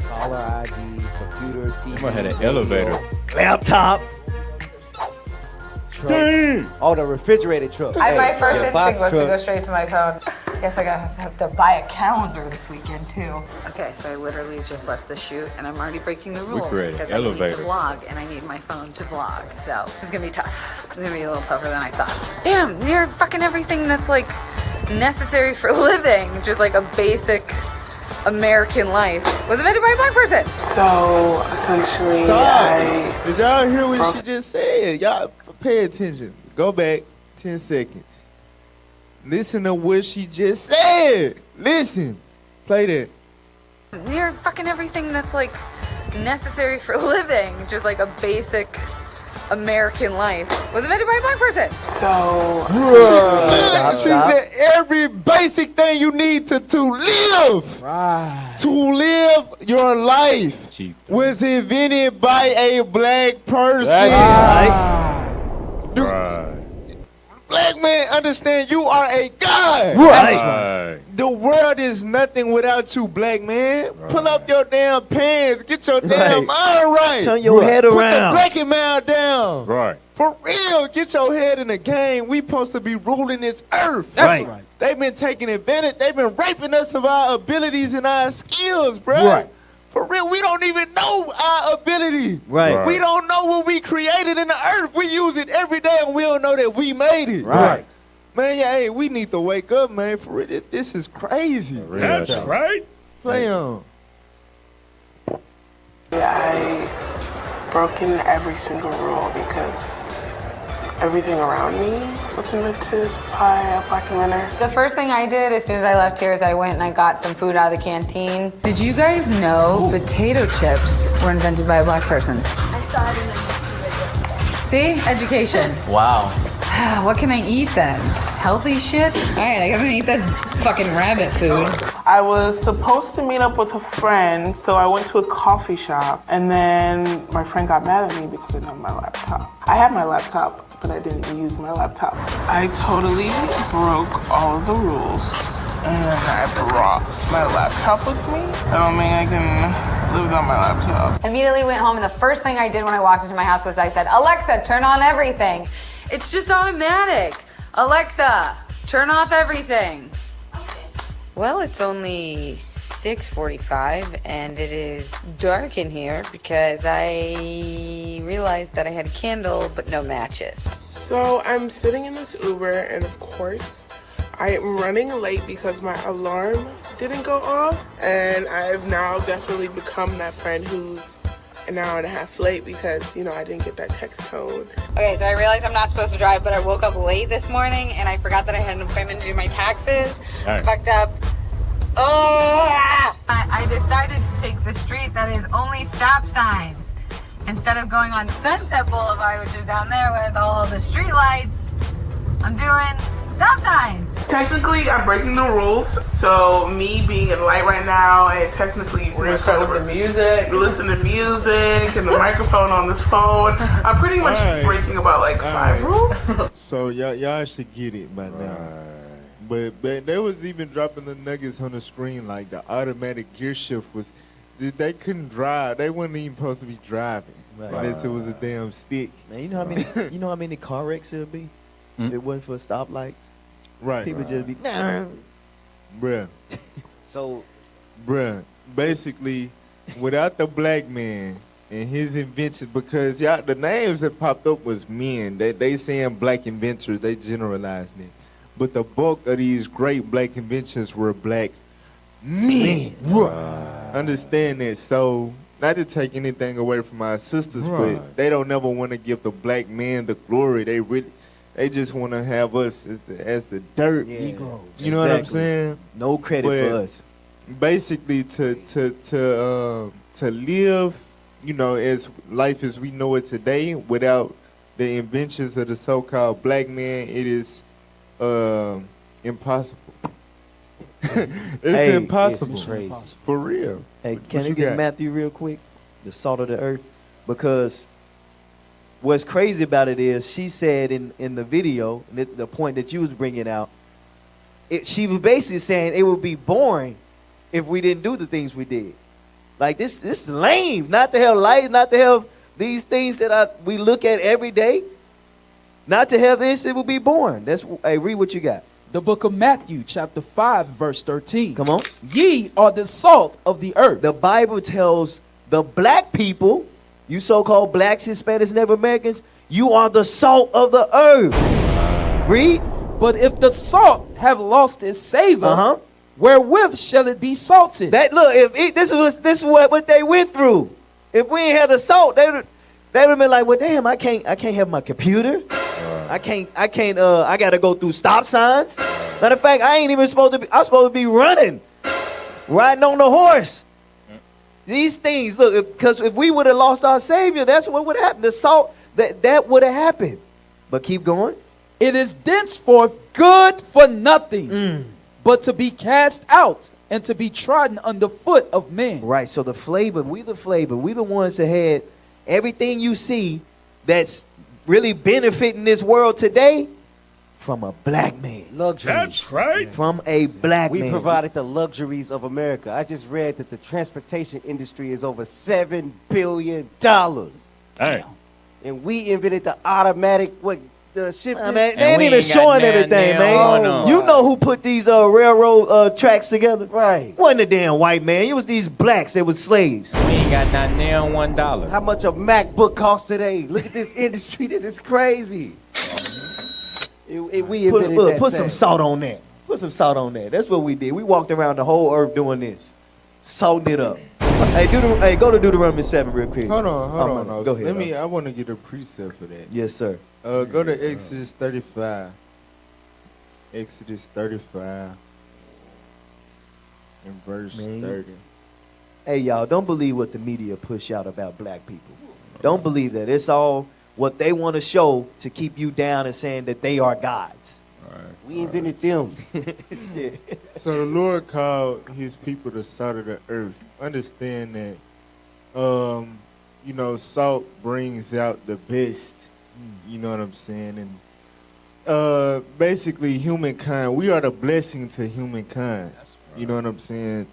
Speaker 20: Caller ID, computer, TV.
Speaker 7: I had an elevator.
Speaker 6: Laptop.
Speaker 20: Truck. Oh, the refrigerator truck.
Speaker 21: My first
Speaker 20: the
Speaker 21: instinct
Speaker 20: box
Speaker 21: was to
Speaker 20: truck.
Speaker 21: go straight to my phone. Guess I have to buy a calendar this weekend too. Okay, so I literally just left the shoot and I'm already breaking the rules
Speaker 7: created
Speaker 21: because I need to
Speaker 7: elevators.
Speaker 21: vlog and I need my phone to vlog. So it's gonna be tough. It's gonna be a little tougher than I thought. Damn, near fucking everything that's like necessary for living, just like a basic American life, was invented by a black person.
Speaker 14: So essentially,
Speaker 5: Did y'all hear what she just said? Y'all pay attention. Go back 10 seconds. Listen to what she just said. Listen. Play that.
Speaker 21: Near fucking everything that's like necessary for living, just like a basic American life, was invented by a black person.
Speaker 14: So
Speaker 5: She said every basic thing you need to live.
Speaker 8: Right.
Speaker 5: To live your life was invented by a black person. Black man, understand you are a god.
Speaker 7: Right.
Speaker 5: The world is nothing without you, black man. Pull up your damn pants. Get your damn mind right.
Speaker 6: Turn your head
Speaker 5: Put
Speaker 6: around.
Speaker 5: the black man down.
Speaker 7: Right.
Speaker 5: For real, get your head in the game. We supposed to be ruling this earth.
Speaker 8: That's right.
Speaker 5: They've been taking advantage. They've been raping us of our abilities and our skills, bro.
Speaker 8: Right.
Speaker 5: For real, we don't even know our ability.
Speaker 6: Right.
Speaker 5: We don't know what we created in the earth. We use it every day and we don't know that we made it.
Speaker 8: Right.
Speaker 5: Man, yeah, hey, we need to wake up, man. For real, this is crazy.
Speaker 7: That's
Speaker 5: right. Play on.
Speaker 14: I broken every single rule because everything around me was invented by a black inventor.
Speaker 21: The first thing I did as soon as I left here is I went and I got some food out of the canteen. Did you guys know potato chips were invented by a black person?
Speaker 22: I saw it in a YouTube video.
Speaker 21: See? Education.
Speaker 15: Wow.
Speaker 21: What can I eat then? Healthy shit? All right, I guess I'm gonna eat this fucking rabbit food.
Speaker 14: I was supposed to meet up with a friend, so I went to a coffee shop, and then my friend got mad at me because I didn't have my laptop. I had my laptop, but I didn't use my laptop. I totally broke all of the rules, and I brought my laptop with me. I don't think I can live without my laptop.
Speaker 21: Immediately went home, and the first thing I did when I walked into my house was I said, Alexa, turn on everything. It's just automatic. Alexa, turn off everything.
Speaker 13: Well, it's only 6:45 and it is dark in here because I realized that I had a candle but no matches.
Speaker 14: So I'm sitting in this Uber, and of course, I am running late because my alarm didn't go off, and I've now definitely become that friend who's an hour and a half late because, you know, I didn't get that text tone.
Speaker 21: Okay, so I realized I'm not supposed to drive, but I woke up late this morning, and I forgot that I had an appointment to do my taxes.
Speaker 7: All right.
Speaker 21: I fucked up. Oh! I decided to take the street that is only stop signs. Instead of going on Sunset Boulevard, which is down there with all the street lights, I'm doing stop signs.
Speaker 14: Technically, I'm breaking the rules. So me being in light right now, and technically using my phone to listen to music and the microphone on this phone, I'm pretty much breaking about like 5 rules.
Speaker 5: So y'all should get it by now. But they was even dropping the nuggets on the screen, like the automatic gear shift was. They couldn't drive. They wasn't even supposed to be driving unless it was a damn stick.
Speaker 6: Man, you know how many car wrecks there'll be if it wasn't for stoplights.
Speaker 5: Right.
Speaker 6: People just be
Speaker 5: bruh.
Speaker 20: So,
Speaker 5: bruh, basically, without the black man and his inventions, because the names that popped up was men. They saying black inventors, they generalized it. But the bulk of these great black inventions were black men. Understand that. So, not to take anything away from our sisters, but they don't never want to give the black man the glory. They just want to have us as the dirt.
Speaker 6: Yeah.
Speaker 5: You know what I'm saying?
Speaker 6: No credit for us.
Speaker 5: Basically, to live, you know, as life as we know it today, without the inventions of the so-called black man, it is impossible. It's impossible.
Speaker 20: It's crazy.
Speaker 5: For real.
Speaker 6: Hey,
Speaker 5: What
Speaker 6: can
Speaker 5: you
Speaker 6: you get
Speaker 5: got?
Speaker 6: Matthew real quick? The salt of the earth. Because what's crazy about it is she said in the video, the point that you was bringing out, she was basically saying it would be boring if we didn't do the things we did. Like this is lame. Not to have lights, not to have these things that we look at every day. Not to have this, it would be boring. Hey, read what you got.
Speaker 8: The book of Matthew, chapter 5, verse 13.
Speaker 6: Come on.
Speaker 8: Ye are the salt of the earth.
Speaker 6: The Bible tells the black people, you so-called blacks, Hispanics, and Native Americans, you are the salt of the earth. Read.
Speaker 8: But if the salt have lost its savor, wherewith shall it be salted?
Speaker 6: This is what they went through. If we ain't had the salt, they would have been like, well, damn, I can't have my computer. I gotta go through stop signs. Matter of fact, I ain't even supposed to be, I'm supposed to be riding on the horse. These things, look, because if we would have lost our Savior, that's what would happen. The salt, that would have happened. But keep going.
Speaker 8: It is thenceforth good for nothing, but to be cast out and to be trodden underfoot of men.
Speaker 6: Right, so the flavor, we the ones that had everything you see that's really benefiting this world today from a black man.
Speaker 20: Luxuries.
Speaker 6: That's right. From a black man.
Speaker 20: We provided the luxuries of America. I just read that the transportation industry is over $7 billion.
Speaker 7: Hey.
Speaker 20: And we invented the automatic the ship.
Speaker 6: Man, they ain't even showing everything, man. You know who put these railroad tracks together?
Speaker 20: Right.
Speaker 6: Wasn't a damn white man. It was these blacks that was slaves.
Speaker 7: We ain't got not near $1.
Speaker 20: How much a MacBook costs today? Look at this industry. This is crazy. We invented that
Speaker 6: Put
Speaker 20: thing.
Speaker 6: some salt on that. Put some salt on that. That's what we did. We walked around the whole earth doing this. Salting it up. Hey, go to Deuteronomy 7 real quick.
Speaker 5: Hold on.
Speaker 6: Go ahead.
Speaker 5: I want to get a precept for that.
Speaker 6: Yes, sir.
Speaker 5: Go to Exodus 35. Exodus 35 and verse 30.
Speaker 6: Hey, y'all, don't believe what the media push out about black people. Don't believe that. It's all what they want to show to keep you down and saying that they are gods.
Speaker 20: We invented them.
Speaker 5: So the Lord called his people the salt of the earth. Understand that, salt brings out the best. You know what I'm saying? And basically, humankind, we are the blessing to humankind. You know what I'm saying?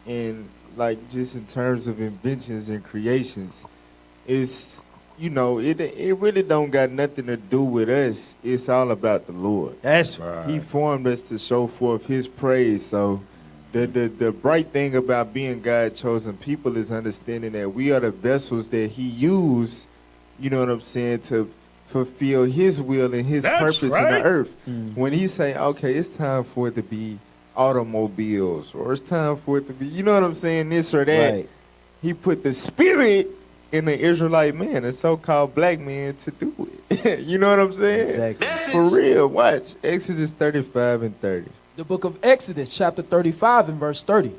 Speaker 5: And like just in terms of inventions and creations, it's, you know, it really don't got nothing to do with us. It's all about the Lord.
Speaker 6: That's
Speaker 5: right. He formed us to show forth his praise. So the bright thing about being God chosen people is understanding that we are the vessels that he used, you know what I'm saying, to fulfill his will and his purpose in the earth. When he say, okay, it's time for it to be automobiles, or it's time for it to be, you know what I'm saying, this or that. He put the spirit in the Israelite man, the so-called black man, to do it. You know what I'm saying?
Speaker 6: Exactly.
Speaker 5: For real. Watch Exodus 35 and 30.
Speaker 8: The book of Exodus, chapter 35 and verse 30.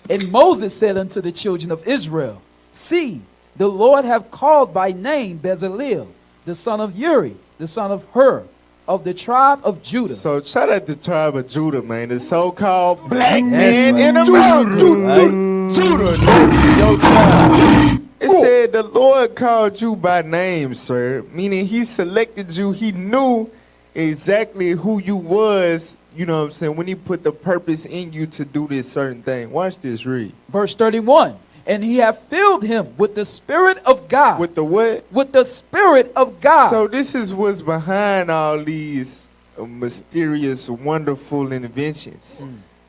Speaker 8: And Moses said unto the children of Israel, see, the Lord have called by name Bezalel, the son of Uri, the son of Hur, of the tribe of Judah.
Speaker 5: So shout out the tribe of Judah, man. The so-called black man in America. Judah, this is your tribe. It said the Lord called you by name, sir. Meaning he selected you. He knew exactly who you was, you know what I'm saying, when he put the purpose in you to do this certain thing. Watch this, read.
Speaker 8: Verse 31. And he have filled him with the Spirit of God.
Speaker 5: With the what?
Speaker 8: With the Spirit of God.
Speaker 5: So this is what's behind all these mysterious, wonderful inventions.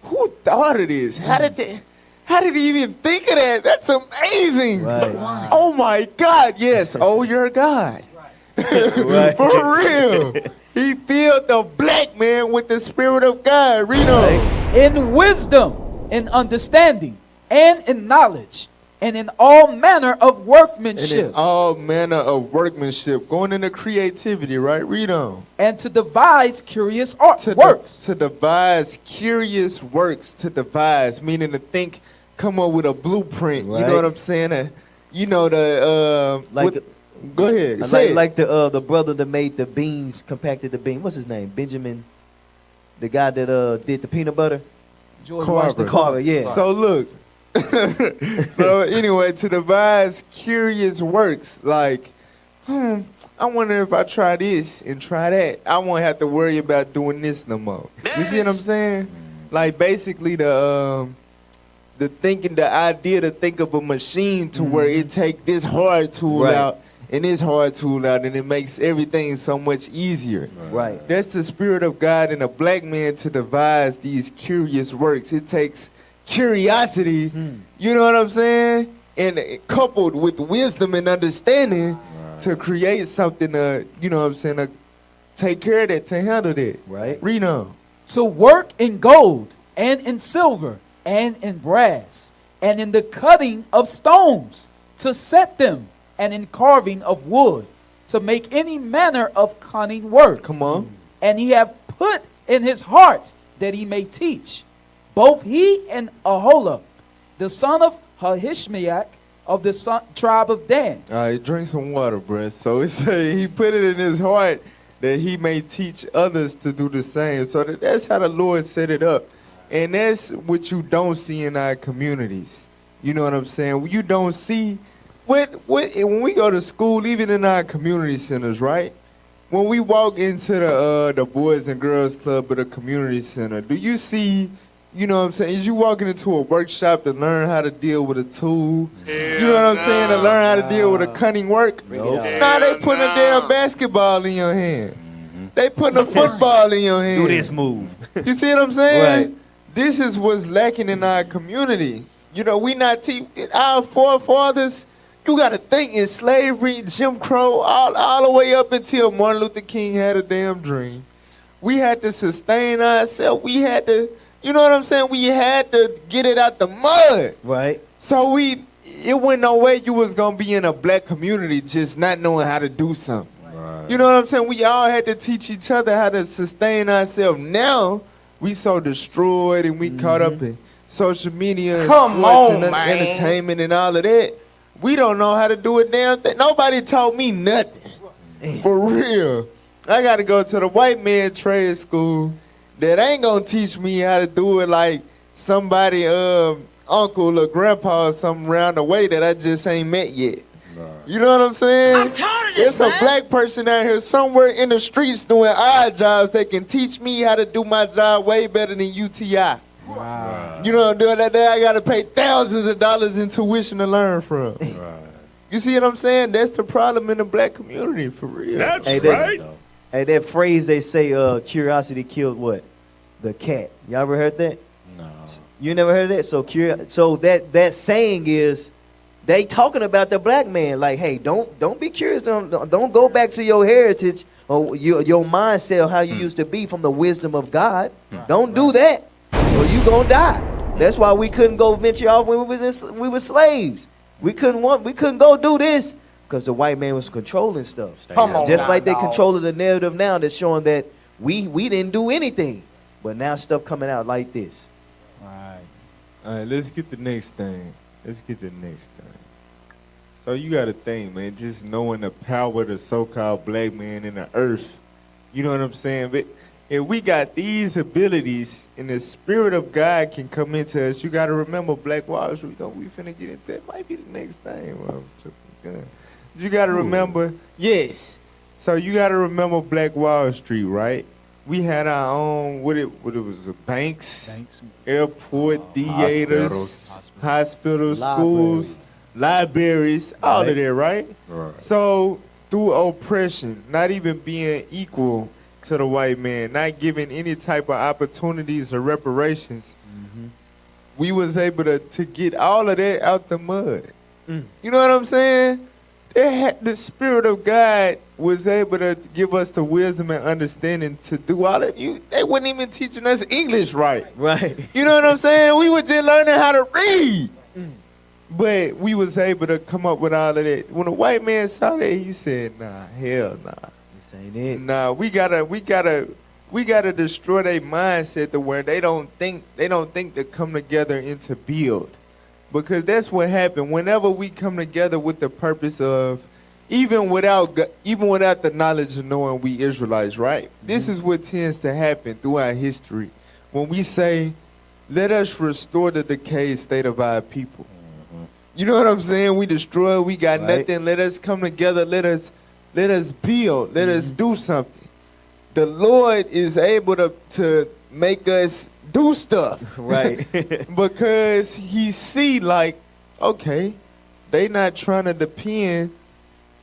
Speaker 5: Who thought of this? How did he even think of that? That's amazing.
Speaker 6: Right.
Speaker 5: Oh my God, yes. Oh, you're God.
Speaker 6: Right.
Speaker 5: For real. He filled the black man with the Spirit of God. Read on.
Speaker 8: In wisdom, in understanding, and in knowledge, and in all manner of workmanship.
Speaker 5: And in all manner of workmanship. Going into creativity, right? Read on.
Speaker 8: And to devise curious works.
Speaker 5: To devise curious works. To devise, meaning to think, come up with a blueprint.
Speaker 6: Right.
Speaker 5: You know what I'm saying? You know, go ahead.
Speaker 6: Like the brother that made the beans, compacted the beans. What's his name? Benjamin, the guy that did the peanut butter.
Speaker 8: George
Speaker 6: Carver, yeah.
Speaker 5: So look. So anyway, to devise curious works, like, I wonder if I try this and try that, I won't have to worry about doing this no more. You see what I'm saying? Like basically the idea to think of a machine to where it take this hard tool out and this hard tool out, and it makes everything so much easier.
Speaker 6: Right.
Speaker 5: That's the Spirit of God in a black man to devise these curious works. It takes curiosity, you know what I'm saying? And coupled with wisdom and understanding to create something you know what I'm saying, to take care of that, to handle that.
Speaker 6: Right.
Speaker 5: Read on.
Speaker 8: To work in gold, and in silver, and in brass, and in the cutting of stones, to set them, and in carving of wood, to make any manner of cunning work.
Speaker 5: Come on.
Speaker 8: And he have put in his heart that he may teach. Both he and Aholah, the son of Ahishmaach, of the tribe of Dan.
Speaker 5: All right, drink some water, bruh. So it say he put it in his heart that he may teach others to do the same. So that's how the Lord set it up. And that's what you don't see in our communities. You know what I'm saying? You don't see, when we go to school, even in our community centers, right? When we walk into the Boys and Girls Club or the community center, do you see, you know what I'm saying, is you walking into a workshop to learn how to deal with a tool? You know what I'm saying, to learn how to deal with a cunning work? Nah, they putting a damn basketball in your hand. They putting a football in your hand.
Speaker 6: Do this move.
Speaker 5: You see what I'm saying?
Speaker 6: Right.
Speaker 5: This is what's lacking in our community. You know, we not our forefathers, you got to think in slavery, Jim Crow, all the way up until Martin Luther King had a damn dream. We had to sustain ourselves. We had to, you know what I'm saying? We had to get it out the mud.
Speaker 6: Right.
Speaker 5: So it wasn't no way you was going to be in a black community just not knowing how to do something. Right. You know what I'm saying? We all had to teach each other how to sustain ourselves. Now, we so destroyed and we caught up in social media and sports and entertainment and all of that. We don't know how to do a damn thing. Nobody taught me nothing. For real. I got to go to the white man trade school that ain't going to teach me how to do it like somebody, uncle or grandpa or something around the way that I just ain't met yet. You know what I'm saying?
Speaker 12: I'm tired of this,
Speaker 5: There's a black person out here somewhere in the streets doing odd jobs that can teach me how to do my job way better than UTI. Wow. You know, doing that day, I got to pay thousands of dollars in tuition to learn from. Right. You see what I'm saying? That's the problem in the black community, for real.
Speaker 6: That's right. Hey, that phrase they say, curiosity killed what? The cat. Y'all ever heard that?
Speaker 7: No.
Speaker 6: You never heard that? So that saying is, they talking about the black man. Like, hey, don't be curious. Don't go back to your heritage or your mindset of how you used to be from the wisdom of God. Don't do that, or you gonna die. That's why we couldn't go venture off when we were slaves. We couldn't go do this because the white man was controlling stuff.
Speaker 10: Come on,
Speaker 6: just like they
Speaker 10: dog.
Speaker 6: controlling the narrative now that's showing that we didn't do anything, but now stuff coming out like this.
Speaker 5: All right, let's get the next thing. So you got to think, man, just knowing the power of the so-called black man in the earth. You know what I'm saying? But if we got these abilities and the spirit of God can come into us, you got to remember Black Wall Street. We finna get into that. Might be the next thing. Well, you got to remember, yes. So you got to remember Black Wall Street, right? We had our own, what it was, banks, airport, theaters, hospitals, schools, libraries, all of that, right? So through oppression, not even being equal to the white man, not giving any type of opportunities or reparations, we was able to get all of that out the mud. You know what I'm saying? The Spirit of God was able to give us the wisdom and understanding to do all that. They wasn't even teaching us English right.
Speaker 6: Right.
Speaker 5: You know what I'm saying? We were just learning how to read. But we was able to come up with all of that. When the white man saw that, he said, nah, hell nah.
Speaker 6: This ain't it.
Speaker 5: Nah, we gotta destroy their mindset to where they don't think to come together and to build. Because that's what happened. Whenever we come together with the purpose of, even without the knowledge of knowing we Israelites, right? This is what tends to happen throughout history. When we say, let us restore the decayed state of our people. You know what I'm saying? We destroy, we got nothing. Let us come together. Let us build. Let us do something. The Lord is able to make us do stuff.
Speaker 6: Right.
Speaker 5: Because he see like, okay, they not trying to depend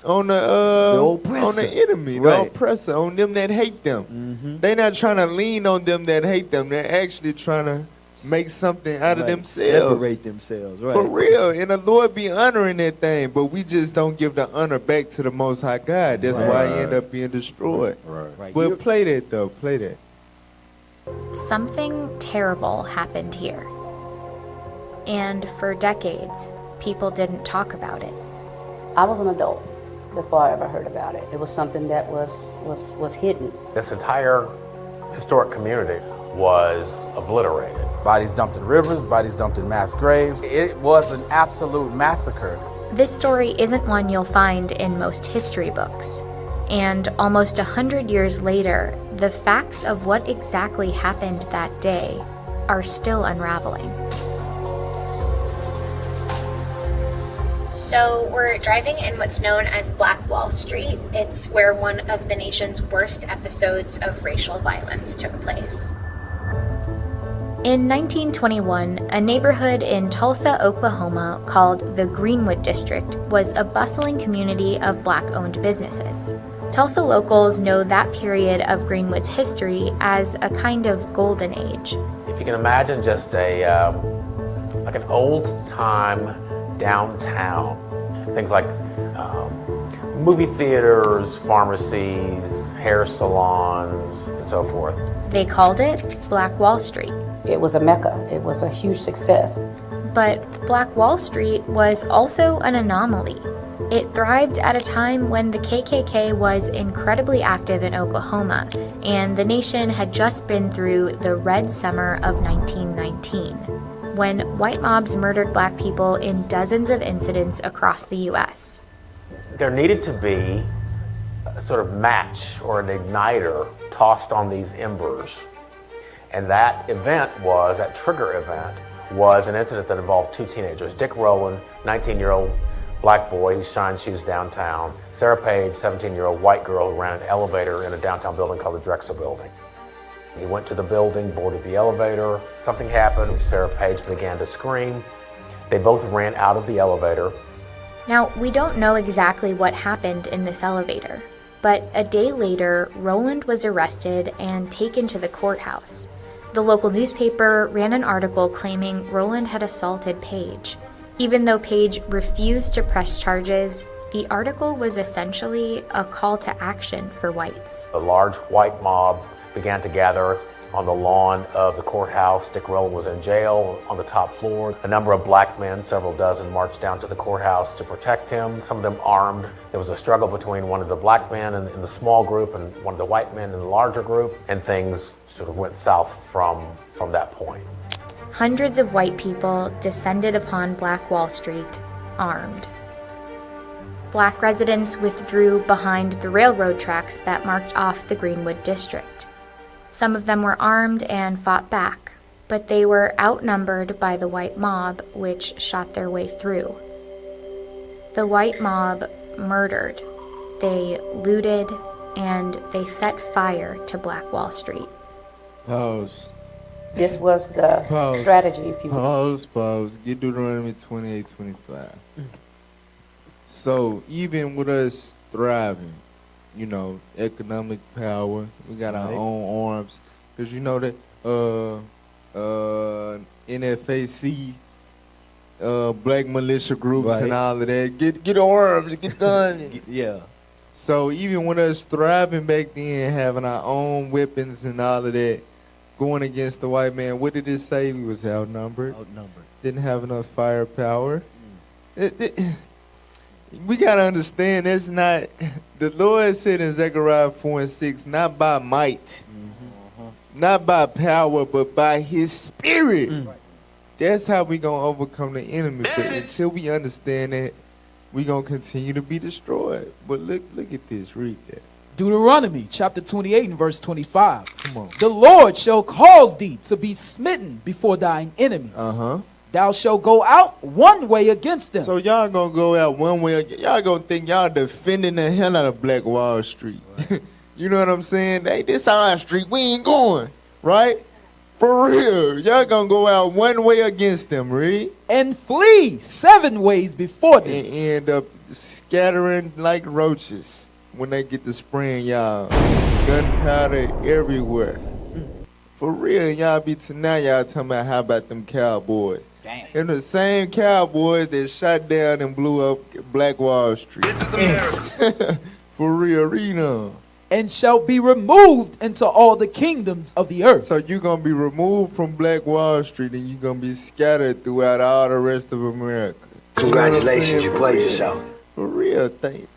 Speaker 5: on the enemy, the oppressor, on them that hate them. They not trying to lean on them that hate them. They're actually trying to make something out of themselves.
Speaker 6: Separate themselves, right.
Speaker 5: For real. And the Lord be honoring that thing, but we just don't give the honor back to the Most High God. That's why he end up being destroyed. Right. But play that, though. Play that.
Speaker 11: Something terrible happened here. And for decades, people didn't talk about it.
Speaker 15: I was an adult before I ever heard about it. It was something that was hidden.
Speaker 23: This entire historic community was obliterated.
Speaker 24: Bodies dumped in rivers, bodies dumped in mass graves. It was an absolute massacre.
Speaker 11: This story isn't one you'll find in most history books. And almost 100 years later, the facts of what exactly happened that day are still unraveling. So we're driving in what's known as Black Wall Street. It's where one of the nation's worst episodes of racial violence took place. In 1921, a neighborhood in Tulsa, Oklahoma called the Greenwood District was a bustling community of black-owned businesses. Tulsa locals know that period of Greenwood's history as a kind of golden age.
Speaker 23: If you can imagine just like an old-time downtown, things like movie theaters, pharmacies, hair salons, and so forth.
Speaker 11: They called it Black Wall Street.
Speaker 15: It was a mecca. It was a huge success.
Speaker 11: But Black Wall Street was also an anomaly. It thrived at a time when the KKK was incredibly active in Oklahoma, and the nation had just been through the Red Summer of 1919, when white mobs murdered black people in dozens of incidents across the U.S.
Speaker 23: There needed to be a sort of match or an igniter tossed on these embers. And that trigger event was an incident that involved two teenagers. Dick Rowland, 19-year-old black boy who shined shoes downtown. Sarah Page, 17-year-old white girl who ran an elevator in a downtown building called the Drexel Building. He went to the building, boarded the elevator. Something happened. Sarah Page began to scream. They both ran out of the elevator.
Speaker 11: Now, we don't know exactly what happened in this elevator, but a day later, Roland was arrested and taken to the courthouse. The local newspaper ran an article claiming Roland had assaulted Page. Even though Page refused to press charges, the article was essentially a call to action for whites.
Speaker 23: A large white mob began to gather on the lawn of the courthouse. Dick Rowland was in jail on the top floor. A number of black men, several dozen, marched down to the courthouse to protect him, some of them armed. There was a struggle between one of the black men in the small group and one of the white men in the larger group, and things sort of went south from that point.
Speaker 11: Hundreds of white people descended upon Black Wall Street, armed. Black residents withdrew behind the railroad tracks that marked off the Greenwood district. Some of them were armed and fought back, but they were outnumbered by the white mob, which shot their way through. The white mob murdered, they looted, and they set fire to Black Wall Street.
Speaker 5: Pause.
Speaker 15: This was the strategy, if you will.
Speaker 5: Pause. Get Deuteronomy 28:25. So even with us thriving, you know, economic power, we got our own arms, because you know that NFAC, black militia groups and all of that, get arms, get guns.
Speaker 6: Yeah.
Speaker 5: So even with us thriving back then, having our own weapons and all of that, going against the white man, what did it say? We was outnumbered. Didn't have enough firepower. We got to understand that's not, the Lord said in Zechariah 4:6, not by might, not by power, but by his spirit. That's how we going to overcome the enemy. But until we understand that, we going to continue to be destroyed. But look at this, read that.
Speaker 8: Deuteronomy chapter 28 and verse 25.
Speaker 5: Come on.
Speaker 8: The Lord shall cause thee to be smitten before thine enemies. Thou shalt go out one way against them.
Speaker 5: So y'all gonna go out one way. Y'all gonna think y'all defending the hell out of Black Wall Street. You know what I'm saying? Hey, this our street. We ain't going. Right? For real. Y'all gonna go out one way against them, read?
Speaker 8: And flee 7 ways before them.
Speaker 5: And end up scattering like roaches when they get to spraying y'all. Gunpowder everywhere. For real, y'all be tonight, y'all talking about how about them cowboys.
Speaker 8: Damn.
Speaker 5: And the same cowboys that shot down and blew up Black Wall Street.
Speaker 12: This is America.
Speaker 5: For real, read on.
Speaker 8: And shall be removed into all the kingdoms of the earth.
Speaker 5: So you're going to be removed from Black Wall Street and you're going to be scattered throughout all the rest of America.
Speaker 3: Congratulations, you played yourself.
Speaker 5: For real, thank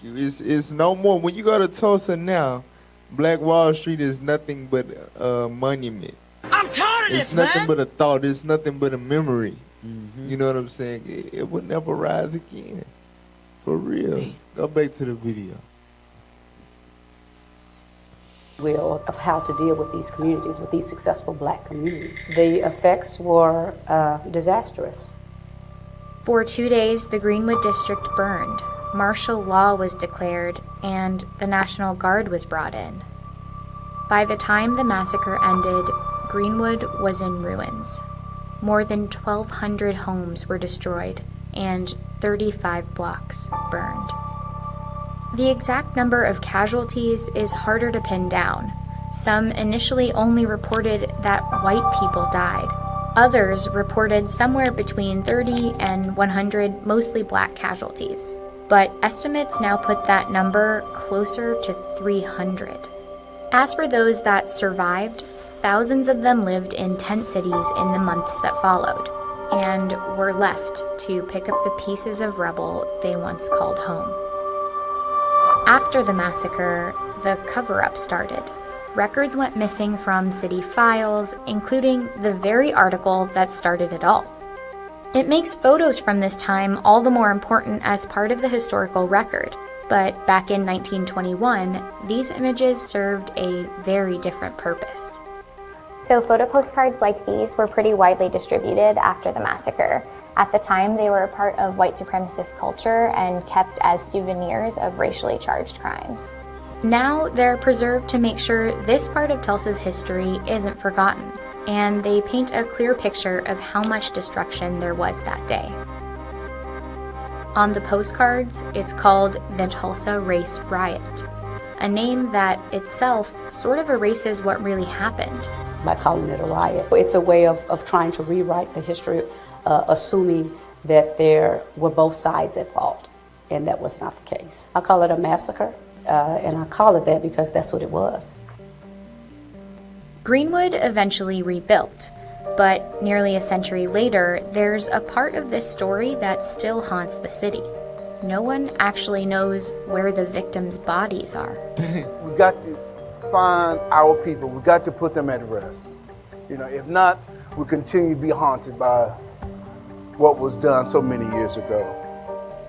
Speaker 5: you. It's no more. When you go to Tulsa now, Black Wall Street is nothing but a monument.
Speaker 12: I'm tired of
Speaker 5: It's nothing but a thought. It's nothing but a memory. You know what I'm saying? It would never rise again. For real. Go back to the video.
Speaker 15: Will of how to deal with these communities, with these successful black communities. The effects were disastrous.
Speaker 11: For 2 days, the Greenwood district burned. Martial law was declared, and the National Guard was brought in. By the time the massacre ended, Greenwood was in ruins. More than 1,200 homes were destroyed, and 35 blocks burned. The exact number of casualties is harder to pin down. Some initially only reported that white people died. Others reported somewhere between 30 and 100 mostly black casualties. But estimates now put that number closer to 300. As for those that survived, thousands of them lived in tent cities in the months that followed, and were left to pick up the pieces of rubble they once called home. After the massacre, the cover-up started. Records went missing from city files, including the very article that started it all. It makes photos from this time all the more important as part of the historical record, but back in 1921, these images served a very different purpose. So photo postcards like these were pretty widely distributed after the massacre. At the time, they were a part of white supremacist culture and kept as souvenirs of racially charged crimes. Now they're preserved to make sure this part of Tulsa's history isn't forgotten, and they paint a clear picture of how much destruction there was that day. On the postcards, it's called the Tulsa Race Riot, a name that itself sort of erases what really happened.
Speaker 15: By calling it a riot, it's a way of trying to rewrite the history, assuming that there were both sides at fault, and that was not the case. I call it a massacre, and I call it that because that's what it was.
Speaker 11: Greenwood eventually rebuilt, but nearly a century later, there's a part of this story that still haunts the city. No one actually knows where the victims' bodies are.
Speaker 9: We got to find our people. We got to put them at rest. If not, we continue to be haunted by what was done so many years ago.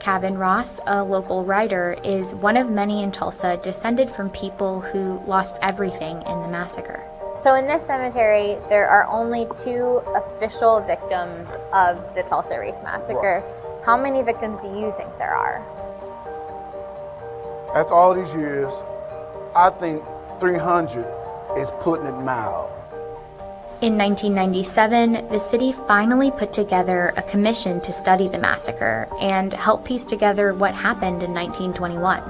Speaker 11: Kevin Ross, a local writer, is one of many in Tulsa descended from people who lost everything in the massacre.
Speaker 17: So in this cemetery, there are only 2 official victims of the Tulsa Race Massacre. Right. How many victims do you think there are?
Speaker 9: After all these years, I think 300 is putting it mild.
Speaker 11: In 1997, the city finally put together a commission to study the massacre and help piece together what happened in 1921.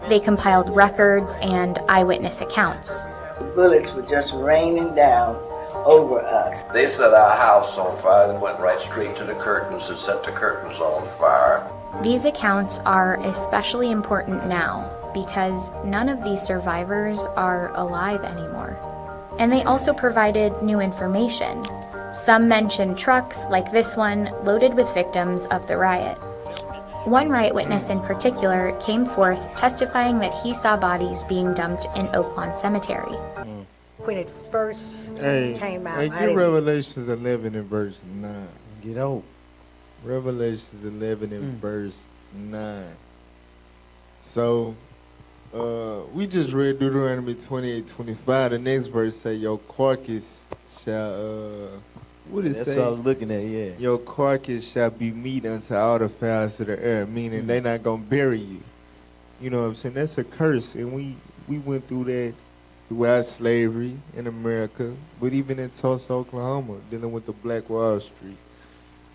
Speaker 11: They compiled records and eyewitness accounts.
Speaker 18: Bullets were just raining down over us.
Speaker 19: They set our house on fire and went right straight to the curtains and set the curtains on fire.
Speaker 11: These accounts are especially important now because none of these survivors are alive anymore. And they also provided new information. Some mentioned trucks, like this one, loaded with victims of the riot. One riot witness in particular came forth testifying that he saw bodies being dumped in Oaklawn Cemetery.
Speaker 18: When it first came out,
Speaker 5: Hey, get Revelations 11 and verse 9.
Speaker 6: Get out.
Speaker 5: Revelations 11 and verse 9. So, we just read Deuteronomy 28:25. The next verse say, your carcass shall, what it
Speaker 6: That's
Speaker 5: say?
Speaker 6: what I was looking at, yeah.
Speaker 5: Your carcass shall be meat unto all the fowls of the air, meaning they not going to bury you. You know what I'm saying? That's a curse, and we went through that throughout slavery in America, but even in Tulsa, Oklahoma, dealing with the Black Wall Street.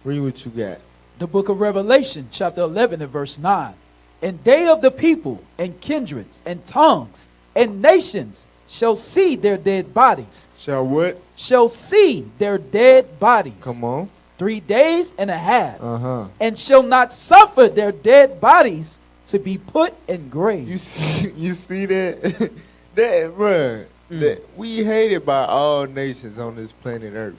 Speaker 5: Read what you got.
Speaker 8: The book of Revelation, chapter 11 and verse 9. And they of the people and kindreds and tongues and nations shall see their dead bodies.
Speaker 5: Shall what?
Speaker 8: Shall see their dead bodies.
Speaker 5: Come on.
Speaker 8: 3 days and a half.
Speaker 5: Uh-huh.
Speaker 8: And shall not suffer their dead bodies to be put in graves.
Speaker 5: You see that? That, bruh, that we hated by all nations on this planet Earth.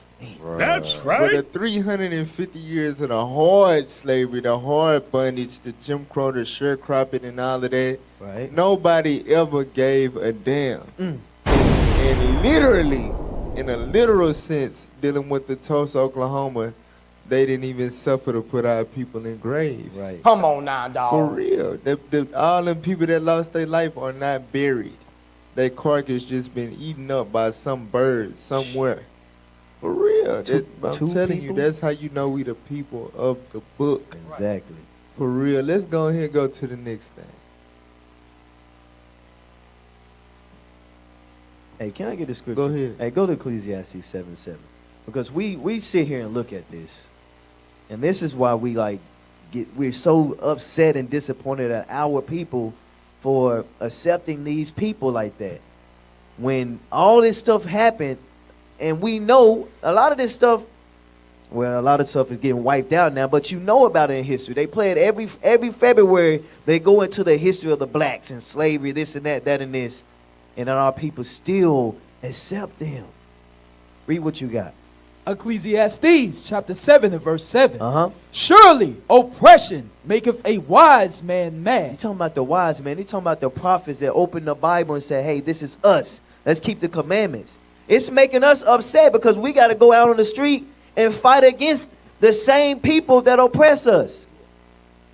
Speaker 1: That's right.
Speaker 5: For the 350 years of the hard slavery, the hard bondage, the Jim Crow, the sharecropping, and all of that,
Speaker 6: right?
Speaker 5: Nobody ever gave a damn. And literally, in a literal sense, dealing with the Tulsa, Oklahoma, they didn't even suffer to put our people in graves.
Speaker 6: Right.
Speaker 24: Come on now, dog.
Speaker 5: For real. All them people that lost their life are not buried. Their carcass just been eaten up by some bird somewhere. For real. I'm telling you, that's how you know we the people of the book.
Speaker 6: Exactly.
Speaker 5: For real. Let's go ahead and go to the next thing.
Speaker 6: Hey, can I get the scripture?
Speaker 5: Go ahead.
Speaker 6: Hey, go to Ecclesiastes 7:7. Because we sit here and look at this. And this is why we're so upset and disappointed at our people for accepting these people like that. When all this stuff happened, and we know a lot of this stuff, well, a lot of stuff is getting wiped out now, but you know about it in history. They play it every February. They go into the history of the blacks and slavery, this and that and this. And then our people still accept them. Read what you got.
Speaker 8: Ecclesiastes chapter 7 and verse 7.
Speaker 6: Uh-huh.
Speaker 8: Surely oppression maketh a wise man mad.
Speaker 6: You're talking about the wise man. You're talking about the prophets that opened the Bible and said, hey, this is us. Let's keep the commandments. It's making us upset because we got to go out on the street and fight against the same people that oppress us.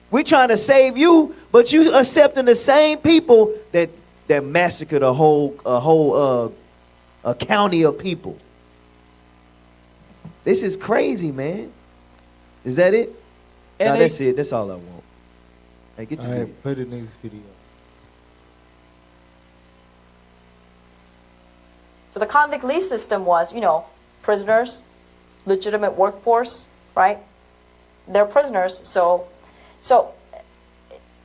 Speaker 6: We're trying to save you, but you accepting the same people that massacred a whole county of people. This is crazy, man. Is that it? No, that's it. That's all I want. Hey, get the video.
Speaker 5: Play the next video.
Speaker 2: So the convict lease system was, prisoners, legitimate workforce, right? They're prisoners, so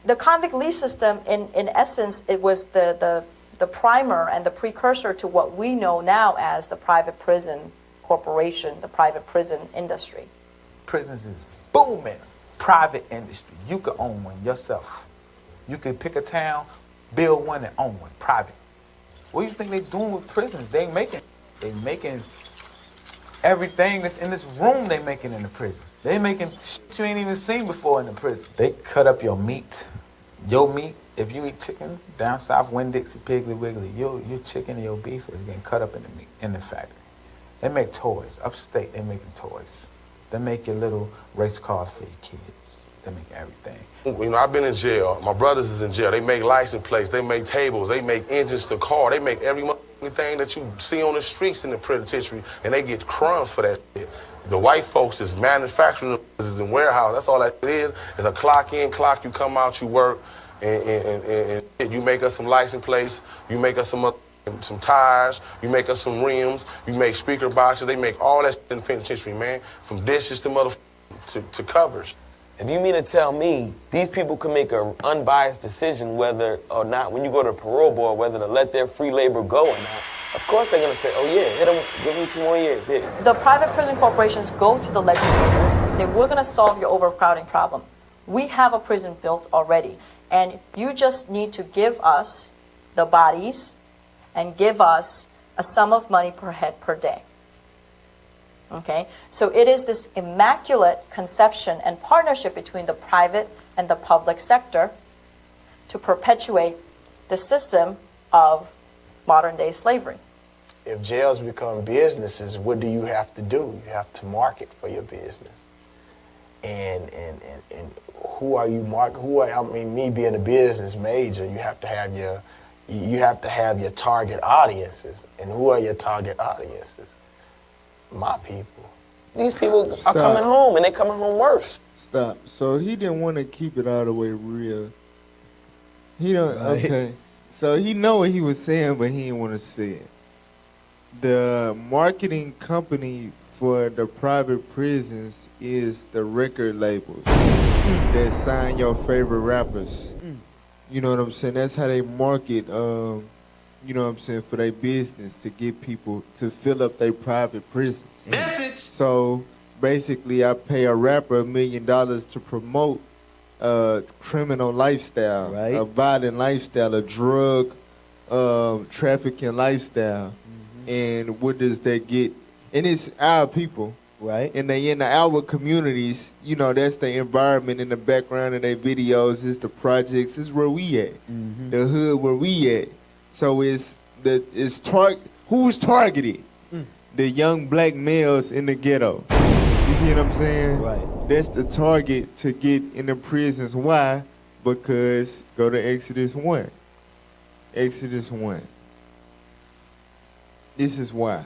Speaker 2: the convict lease system, in essence, it was the primer and the precursor to what we know now as the private prison corporation, the private prison industry.
Speaker 24: Prisons is booming. Private industry. You could own one yourself. You could pick a town, build one, and own one. Private. What do you think they doing with prisons? They making everything that's in this room. They making in the prison. They making shit you ain't even seen before in the prison. They cut up your meat. Your meat. If you eat chicken down south, Winn-Dixie, Piggly Wiggly, your chicken and your beef is getting cut up in the factory. They make toys. Upstate, they making toys. They make your little race cars for your kids. They make everything.
Speaker 4: I've been in jail. My brothers is in jail. They make license plates. They make tables. They make engines to car. They make everything that you see on the streets in the penitentiary, and they get crumbs for that shit. The white folks is manufacturing, is in warehouse. That's all that is. It's a clock in, clock you come out, you work, and you make us some license plates. You make us some tires, you make us some rims, you make speaker boxes, they make all that shit in the penitentiary, man. From dishes to covers.
Speaker 16: If you mean to tell me these people can make an unbiased decision whether or not, when you go to the parole board, whether to let their free labor go or not, of course they're going to say, oh yeah, hit them, give them 2 more years, yeah.
Speaker 2: The private prison corporations go to the legislators and say, we're going to solve your overcrowding problem. We have a prison built already, and you just need to give us the bodies and give us a sum of money per head per day. Okay? So it is this immaculate conception and partnership between the private and the public sector to perpetuate the system of modern day slavery.
Speaker 22: If jails become businesses, what do you have to do? You have to market for your business. And who are you marketing? Me being a business major, you have to have your target audiences. And who are your target audiences? My people.
Speaker 16: These people are coming home, and they're coming home worse.
Speaker 5: Stop. So he didn't want to keep it all the way real. He don't.
Speaker 6: Right.
Speaker 5: Okay. So he know what he was saying, but he didn't want to say it. The marketing company for the private prisons is the record labels that sign your favorite rappers. You know what I'm saying? That's how they market, you know what I'm saying, for their business, to get people to fill up their private prisons. Message. So basically I pay a rapper $1 million to promote a criminal lifestyle, right, a violent lifestyle, a drug trafficking lifestyle. And what does that get? And it's our people.
Speaker 6: Right.
Speaker 5: And they in our communities, you know, that's the environment in the background of their videos, it's the projects, it's where we at. The hood where we at. So who's targeted? The young black males in the ghetto. You see what I'm saying?
Speaker 6: Right.
Speaker 5: That's the target to get in the prisons. Why? Because go to Exodus 1. Exodus 1. This is why.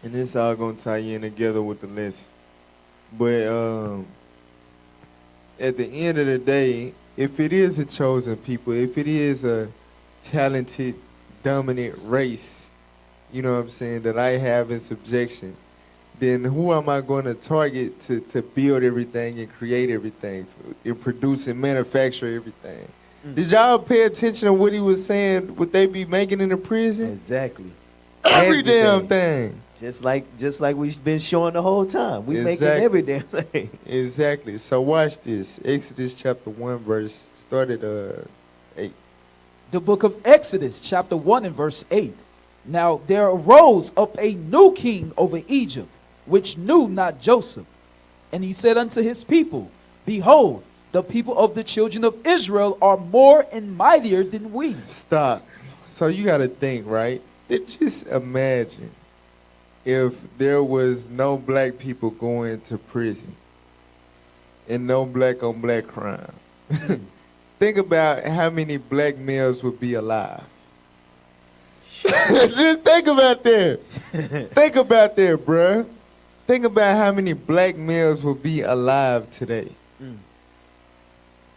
Speaker 5: And this all gonna tie in together with the lesson. But at the end of the day, if it is a chosen people, if it is a talented, dominant race, you know what I'm saying, that I have in subjection, then who am I going to target to build everything and create everything, and produce and manufacture everything? Did y'all pay attention to what he was saying, what they be making in the prison?
Speaker 6: Exactly.
Speaker 5: Every damn thing.
Speaker 6: Just like we've been showing the whole time. We making every damn thing.
Speaker 5: Exactly. So watch this. Exodus chapter 1 verse, start at 8.
Speaker 8: The book of Exodus chapter 1 and verse 8. Now there arose up a new king over Egypt, which knew not Joseph. And he said unto his people, behold, the people of the children of Israel are more and mightier than we.
Speaker 5: Stop. So you got to think, right? Just imagine if there was no black people going to prison and no black on black crime. Think about how many black males would be alive. Just think about that. Think about that, bruh. Think about how many black males would be alive today.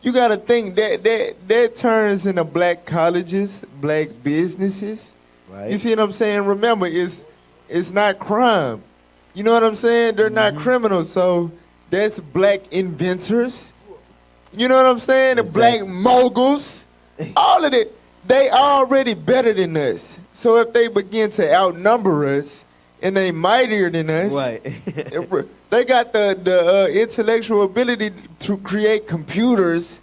Speaker 5: You got to think that turns into black colleges, black businesses,
Speaker 6: Right.
Speaker 5: You see what I'm saying? Remember, it's not crime. You know what I'm saying? They're not criminals, so that's black inventors. You know what I'm saying? The black moguls. All of it. They already better than us. So if they begin to outnumber us and they mightier than us,
Speaker 6: Right.
Speaker 5: they got the intellectual ability to create computers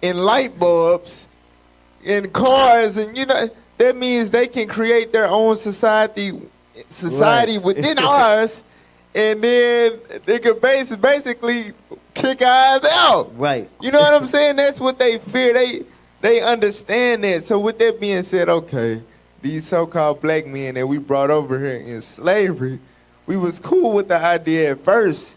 Speaker 5: and light bulbs and cars, and that means they can create their own society
Speaker 6: Right.
Speaker 5: within ours, and then they could basically kick ours out.
Speaker 6: Right.
Speaker 5: You know what I'm saying? That's what they fear. They understand that. So with that being said, okay, these so-called black men that we brought over here in slavery, we was cool with the idea at first,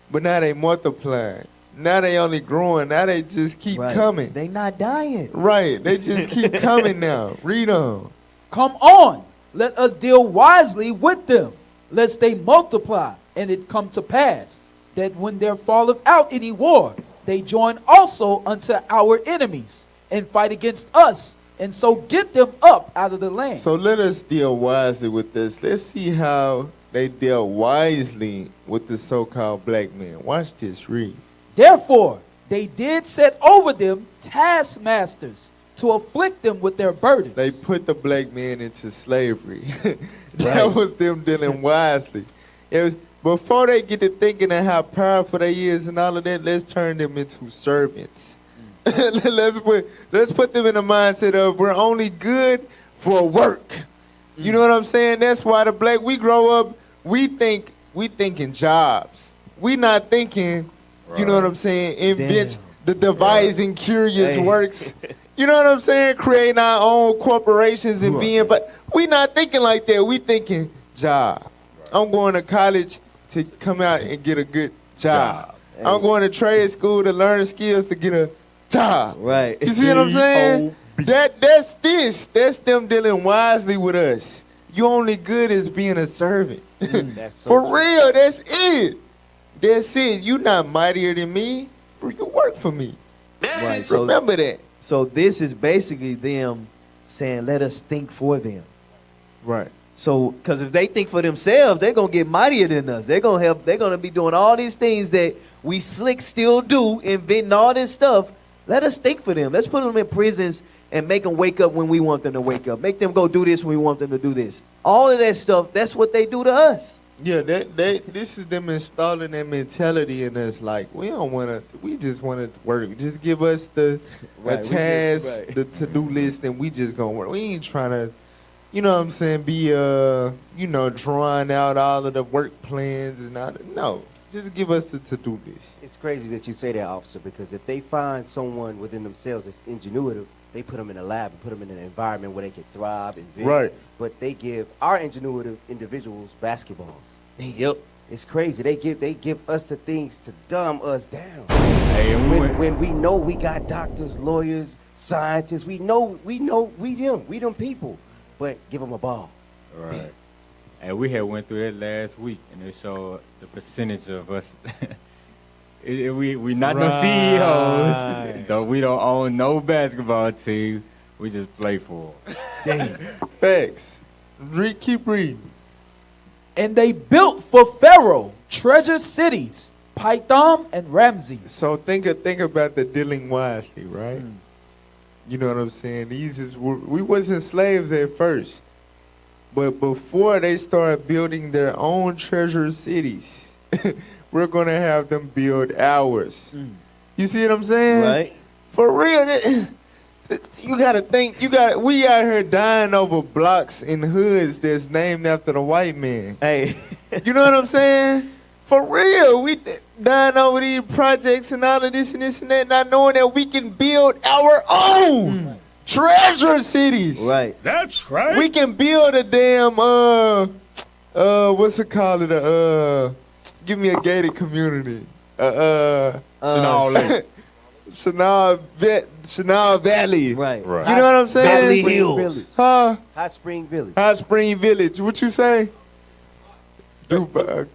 Speaker 5: but now they multiplying. Now they only growing. Now they just keep coming.
Speaker 6: They not dying.
Speaker 5: Right. They just keep coming now. Read on.
Speaker 8: Come on, let us deal wisely with them, lest they multiply, and it come to pass that when there falleth out any war, they join also unto our enemies, and fight against us, and so get them up out of the land.
Speaker 5: So let us deal wisely with this. Let's see how they deal wisely with the so-called black man. Watch this. Read.
Speaker 8: Therefore, they did set over them taskmasters to afflict them with their burdens.
Speaker 5: They put the black man into slavery. That was them dealing wisely. Before they get to thinking of how powerful they is and all of that, let's turn them into servants. let's put them in the mindset of we're only good for work. You know what I'm saying? That's why we grow up, we thinking jobs. We not thinking, you know what I'm saying, the devising curious works. You know what I'm saying? Creating our own corporations and but we not thinking like that. We thinking job. I'm going to college to come out and get a good job. I'm going to trade school to learn skills to get a job.
Speaker 6: Right.
Speaker 5: You see what I'm saying? That's this. That's them dealing wisely with us. You only good as being a servant.
Speaker 6: That's so
Speaker 5: For
Speaker 6: true.
Speaker 5: real, that's it. That's it. You not mightier than me. You work for me.
Speaker 6: Right.
Speaker 5: Remember that.
Speaker 6: So this is basically them saying, let us think for them.
Speaker 5: Right.
Speaker 6: So, because if they think for themselves, they're going to get mightier than us. They're going to be doing all these things that we slick still do, inventing all this stuff. Let us think for them. Let's put them in prisons and make them wake up when we want them to wake up. Make them go do this when we want them to do this. All of that stuff, that's what they do to us.
Speaker 5: Yeah, this is them installing that mentality in us. Like, we just want to work. Just give us the task, the to-do list, and we just going to work. We ain't trying to, you know what I'm saying, be, drawing out all of the work plans and all that. No, just give us the to-do list.
Speaker 13: It's crazy that you say that, officer, because if they find someone within themselves that's ingenuitive, they put them in a lab and put them in an environment where they can thrive and invent.
Speaker 5: Right.
Speaker 13: But they give our ingenuitive individuals basketballs.
Speaker 6: Yep.
Speaker 13: It's crazy. They give us the things to dumb us down.
Speaker 7: Hey,
Speaker 13: when we know we got doctors, lawyers, scientists, we them people, but give them a ball.
Speaker 7: Right. And we had went through that last week, and it showed the percentage of us. we not no CEOs, though we don't own no basketball team. We just play for them.
Speaker 5: Damn. Facts. Keep reading.
Speaker 8: And they built for Pharaoh treasure cities, Pithom and Ramses.
Speaker 5: So think about the dealing wisely, right? You know what I'm saying? We wasn't slaves at first, but before they started building their own treasure cities, we're gonna have them build ours. You see what I'm saying?
Speaker 6: Right.
Speaker 5: For real. You gotta think. We out here dying over blocks and hoods that's named after the white man.
Speaker 6: Hey,
Speaker 5: you know what I'm saying? For real, we dying over these projects and all of this and that, not knowing that we can build our own treasure cities.
Speaker 6: Right.
Speaker 12: That's right.
Speaker 5: We can build a damn what's it called? Give me a gated community. Chanel Valley.
Speaker 13: Right.
Speaker 5: You know what I'm saying?
Speaker 13: Beverly Hills.
Speaker 5: Huh?
Speaker 13: Hot Spring Village.
Speaker 5: Hot Spring Village. What you say? Dubai.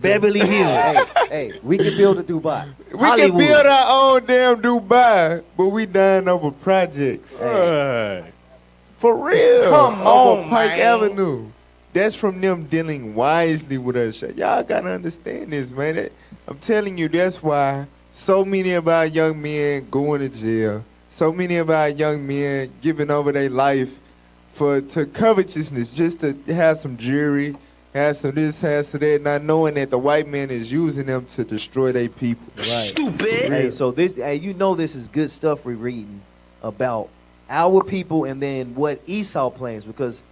Speaker 6: Beverly Hills.
Speaker 13: hey, we can build a Dubai.
Speaker 5: We can build our own damn Dubai, but we dying over projects.
Speaker 7: Right.
Speaker 5: For real.
Speaker 23: Come
Speaker 5: Over
Speaker 23: on,
Speaker 5: Pike
Speaker 23: man.
Speaker 5: Avenue. That's from them dealing wisely with us. Y'all gotta understand this, man. I'm telling you, that's why so many of our young men going to jail. So many of our young men giving over their life to covetousness, just to have some jewelry, have some this, have some that, not knowing that the white man is using them to destroy their people.
Speaker 6: Right. Stupid. Hey, so this, hey, you know this is good stuff we're reading about our people and then what Esau plans, because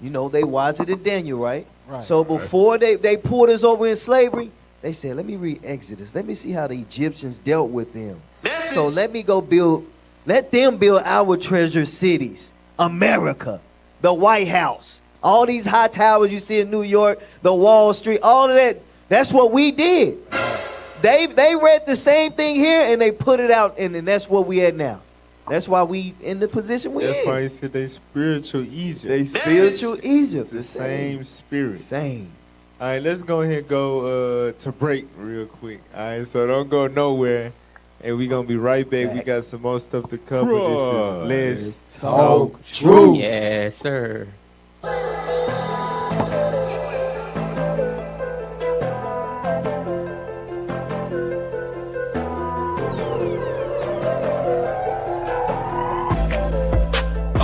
Speaker 6: you know they wiser than Daniel, right?
Speaker 8: Right.
Speaker 6: So before they pulled us over in slavery, they said, let me read Exodus. Let me see how the Egyptians dealt with them. So let them build our treasure cities. America, the White House, all these high towers you see in New York, the Wall Street, all of that, that's what we did. They read the same thing here and they put it out, and that's what we had now. That's why we in the position we in.
Speaker 5: That's why he said they spiritual Egypt.
Speaker 6: They spiritual Egypt.
Speaker 5: The same spirit.
Speaker 6: Same.
Speaker 5: All right, let's go ahead and go to break real quick. All right, so don't go nowhere. And we're going to be right back. We got some more stuff to cover. This is Let's Talk Truth.
Speaker 10: Yes, sir.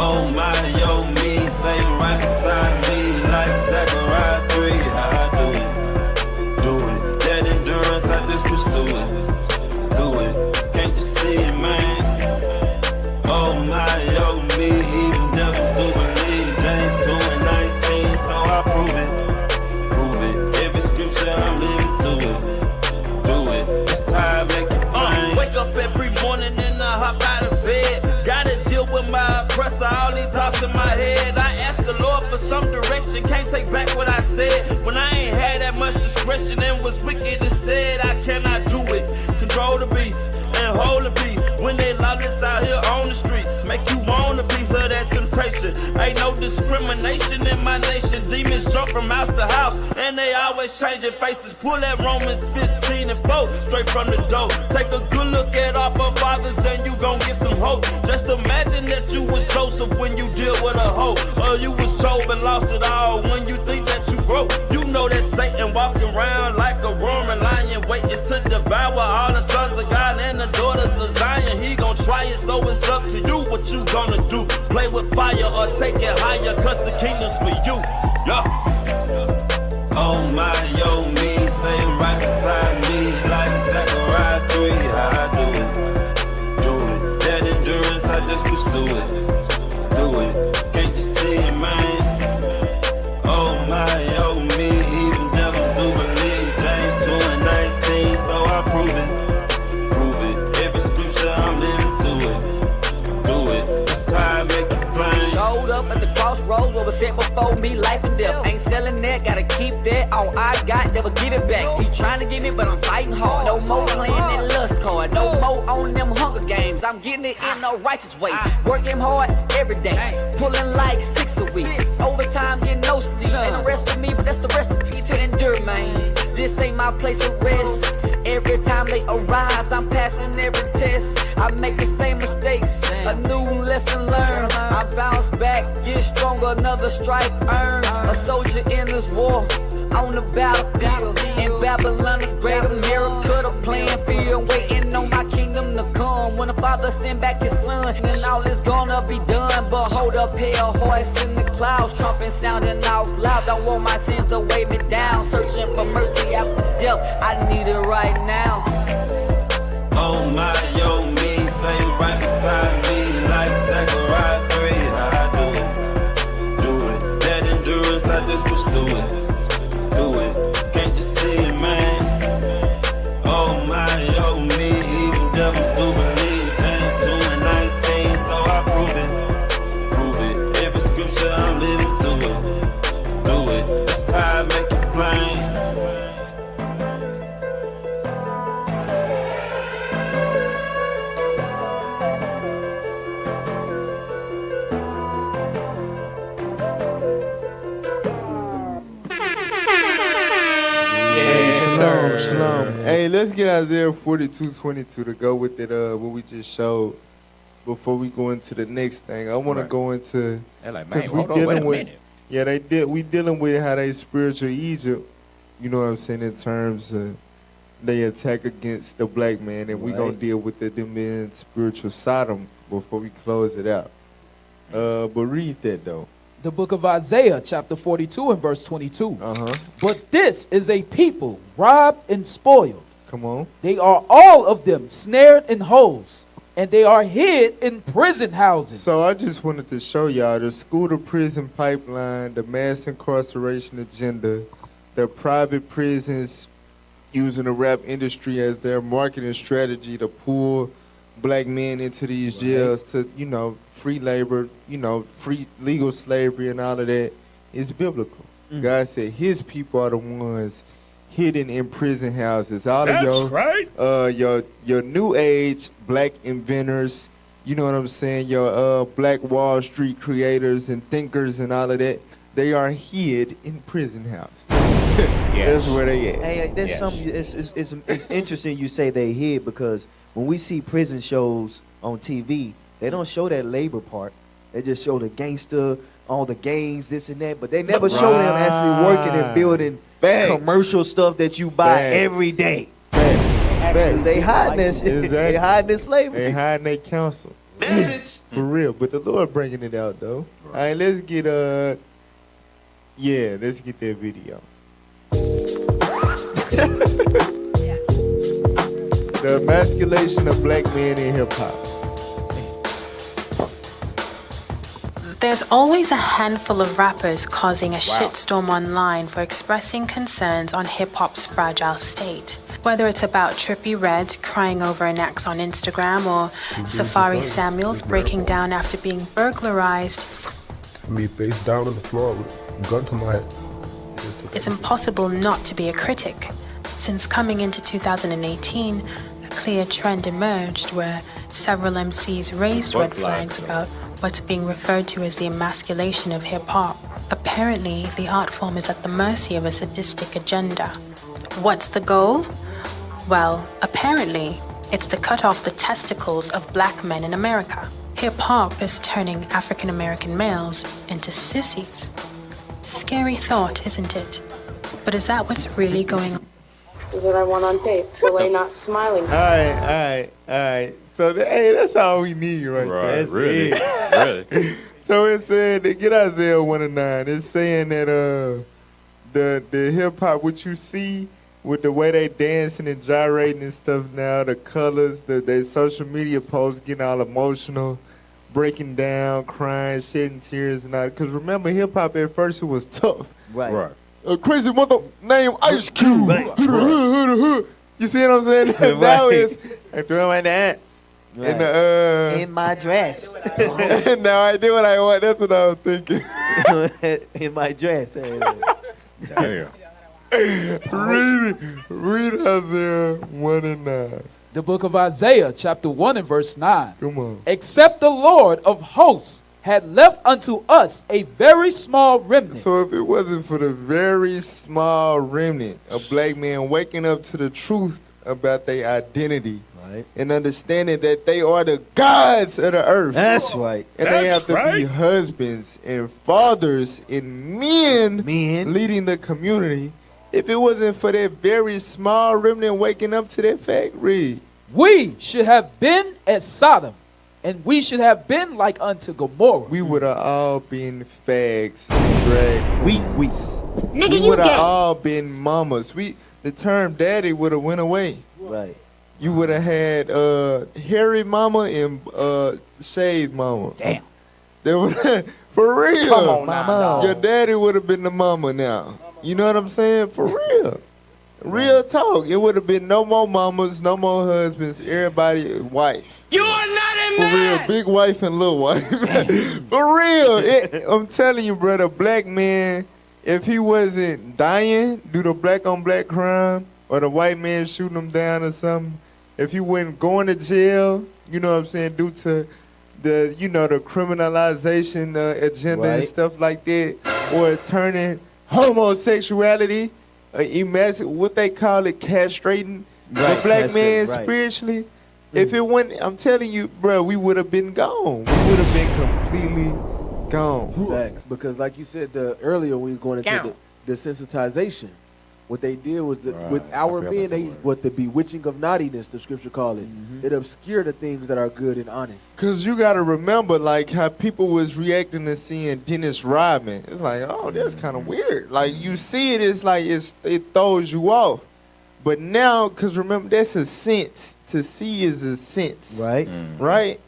Speaker 1: Oh my, yo, me, say right beside me like Zachariah 3. How I do it, do it. That endurance, I just push through it, do it. Can't you see it, man? Oh my, yo, me, even devils do believe. James 2:19, so I prove it. Every scripture I'm living through it, do it. That's how I make it plain. Wake up every morning and I hop out of bed. Gotta deal with my oppressor, all these thoughts in my head. I asked the Lord for some direction, can't take back what I said. When I ain't had that much discretion and was wicked instead, I cannot do it. Control the beast and hold the peace. When they lawless out here on the streets, make you want a piece of that temptation. Ain't no discrimination in my nation. Demons jump from house to house, and they always changing faces. Pull that Romans 15 and 4 straight from the door. Take a good look at our fathers, and you gon' get some hope. Just imagine that you was Joseph when you deal with a hoe, or you was Job and lost it all when you think that you broke. You know that Satan walking around like a roaring lion, waiting to devour all the sons of God and the daughters of Zion. He gon' try it, so it's up to you what you gonna do. Play with fire or take it higher, cause the kingdom's for you. Yeah. Oh my, yo, me, say right beside me like Zachariah 3. How I do it. That endurance, I just push through it, do it. Can't you see it, man? Oh my, yo, me, even devils do believe. James 2:19, so I prove it. Every scripture I'm living through it, do it. That's how I make it plain.
Speaker 14: Showed up at the crossroads, what was set before me, life and death. Ain't selling that, gotta keep that. All I got, never give it back. He trying to get me, but I'm fighting hard. No more playing that lust card, no more on them Hunger Games. I'm getting it in a righteous way. Working hard every day, pulling like 6 a week. Overtime, getting no sleep. Ain't the rest of me, but that's the recipe to endure, man. This ain't my place of rest. Every time they arise, I'm passing every test. I make the same mistakes, a new lesson learned. I bounce back, get stronger, another strike earned. A soldier in this war, on the battlefield. In Babylon, the great America, the playing field. Waiting on my kingdom to come. When the Father send back his son, then all is gonna be done. But hold up, pale horse in the clouds, trumpet sounding out loud. I want my sins to weigh me down. Searching for mercy after death, I need it right now.
Speaker 1: Oh my, yo, me, say right beside me like Zachariah 3. How I do it. That endurance, I just push through it, do it. Can't you see it, man? Oh my, yo, me, even devils do believe. James 2:19, so I prove it. Every scripture I'm living through it, do it. That's how I make it plain.
Speaker 5: Shalom. Hey, let's get Isaiah 42:22 to go with it. What we just showed. before we go into the next thing. I want to go into
Speaker 7: They're like, man,
Speaker 5: we
Speaker 7: hold on, wait a
Speaker 5: dealing with
Speaker 7: minute.
Speaker 5: we dealing with how they spiritual Egypt. You know what I'm saying, in terms of they attack against the black man, and we gonna deal with them in spiritual Sodom before we close it out. But read that though.
Speaker 8: The book of Isaiah, chapter 42 and verse 22. But this is a people robbed and spoiled.
Speaker 5: Come on.
Speaker 8: They are all of them snared in holes, and they are hid in prison houses.
Speaker 5: So I just wanted to show y'all the school to prison pipeline, the mass incarceration agenda, the private prisons using the rap industry as their marketing strategy to pull black men into these jails to, you know, free labor, you know, free legal slavery and all of that is biblical. God said his people are the ones hidden in prison houses. All of your new age black inventors, you know what I'm saying, your black Wall Street creators and thinkers and all of that, they are hid in prison houses. That's where they at.
Speaker 6: Hey, there's something. It's interesting you say they hid, because when we see prison shows on TV, they don't show that labor part. They just show the gangster, all the gangs, this and that, but they never show them actually working and building commercial stuff that you buy every day. Actually, they hiding that shit.
Speaker 5: Exactly.
Speaker 6: They hiding this slavery.
Speaker 5: They hiding their counsel. For real. But the Lord bringing it out though. All right, let's get let's get that video. The emasculation of black men in hip hop.
Speaker 3: There's always a handful of rappers causing a shitstorm online for expressing concerns on hip-hop's fragile state. Whether it's about Trippie Redd crying over an ex on Instagram or Safari Samuels breaking down after being burglarized,
Speaker 4: Me face down on the floor with a gun to my head.
Speaker 3: it's impossible not to be a critic. Since coming into 2018, a clear trend emerged where several MCs raised red flags about what's being referred to as the emasculation of hip-hop. Apparently, the art form is at the mercy of a sadistic agenda. What's the goal? Well, apparently, it's to cut off the testicles of black men in America. Hip-hop is turning African-American males into sissies. Scary thought, isn't it? But is that what's really going on?
Speaker 10: This is what I want on tape, so they're not smiling.
Speaker 5: All right. So, hey, that's all we need right there. That's
Speaker 7: really,
Speaker 5: it.
Speaker 7: really.
Speaker 5: So it said, get Isaiah 1 and 9. It's saying that the hip hop, what you see with the way they dancing and gyrating and stuff now, the colors, their social media posts getting all emotional, breaking down, crying, shedding tears and all. Because remember, hip hop at first it was tough.
Speaker 6: Right.
Speaker 5: A crazy mother named Ice Cube. You see what I'm saying? Now it's I do my dance.
Speaker 6: In my dress.
Speaker 5: Now I do what I want. That's what I was thinking.
Speaker 6: In my dress.
Speaker 7: Damn.
Speaker 5: Read Isaiah 1 and 9.
Speaker 8: The book of Isaiah, chapter 1 and verse 9.
Speaker 5: Come on.
Speaker 8: Except the Lord of hosts had left unto us a very small remnant.
Speaker 5: So if it wasn't for the very small remnant of black men waking up to the truth about their identity, and understanding that they are the gods of the earth.
Speaker 6: That's right.
Speaker 5: And they have to be husbands and fathers and men leading the community. If it wasn't for that very small remnant waking up to that fact, read.
Speaker 8: We should have been as Sodom, and we should have been like unto Gomorrah.
Speaker 5: We would have all been fags, drag queens.
Speaker 8: Nigga,
Speaker 5: We
Speaker 8: you
Speaker 5: would have
Speaker 8: gay.
Speaker 5: all been mamas. The term daddy would have went away.
Speaker 6: Right.
Speaker 5: You would have had hairy mama and shaved mama.
Speaker 8: Damn.
Speaker 5: For real.
Speaker 8: Come on now, dog.
Speaker 5: Your daddy would have been the mama now. You know what I'm saying? For real. Real talk. It would have been no more mamas, no more husbands, everybody wife.
Speaker 12: You are not a
Speaker 5: For real, big wife and little wife. For real. I'm telling you, brother, black man, if he wasn't dying due to black on black crime or the white man shooting him down or something, if he wasn't going to jail, you know what I'm saying, due to the, the criminalization agenda and stuff like that, or turning homosexuality, what they call it, castrating the black man spiritually, If it went, I'm telling you, bro, we would have been gone. We would have been completely gone.
Speaker 15: Facts. Because like you said earlier, when we was going into the desensitization, what they did was with our men, the bewitching of naughtiness, the scripture call it. It obscured the things that are good and honest.
Speaker 5: Cause you gotta remember, like how people was reacting to seeing Dennis Rodman. It's like, oh, that's kind of weird. Like you see it, it's like it throws you off. But now, cause remember, that's a sense. To see is a sense,
Speaker 6: right?
Speaker 5: Right.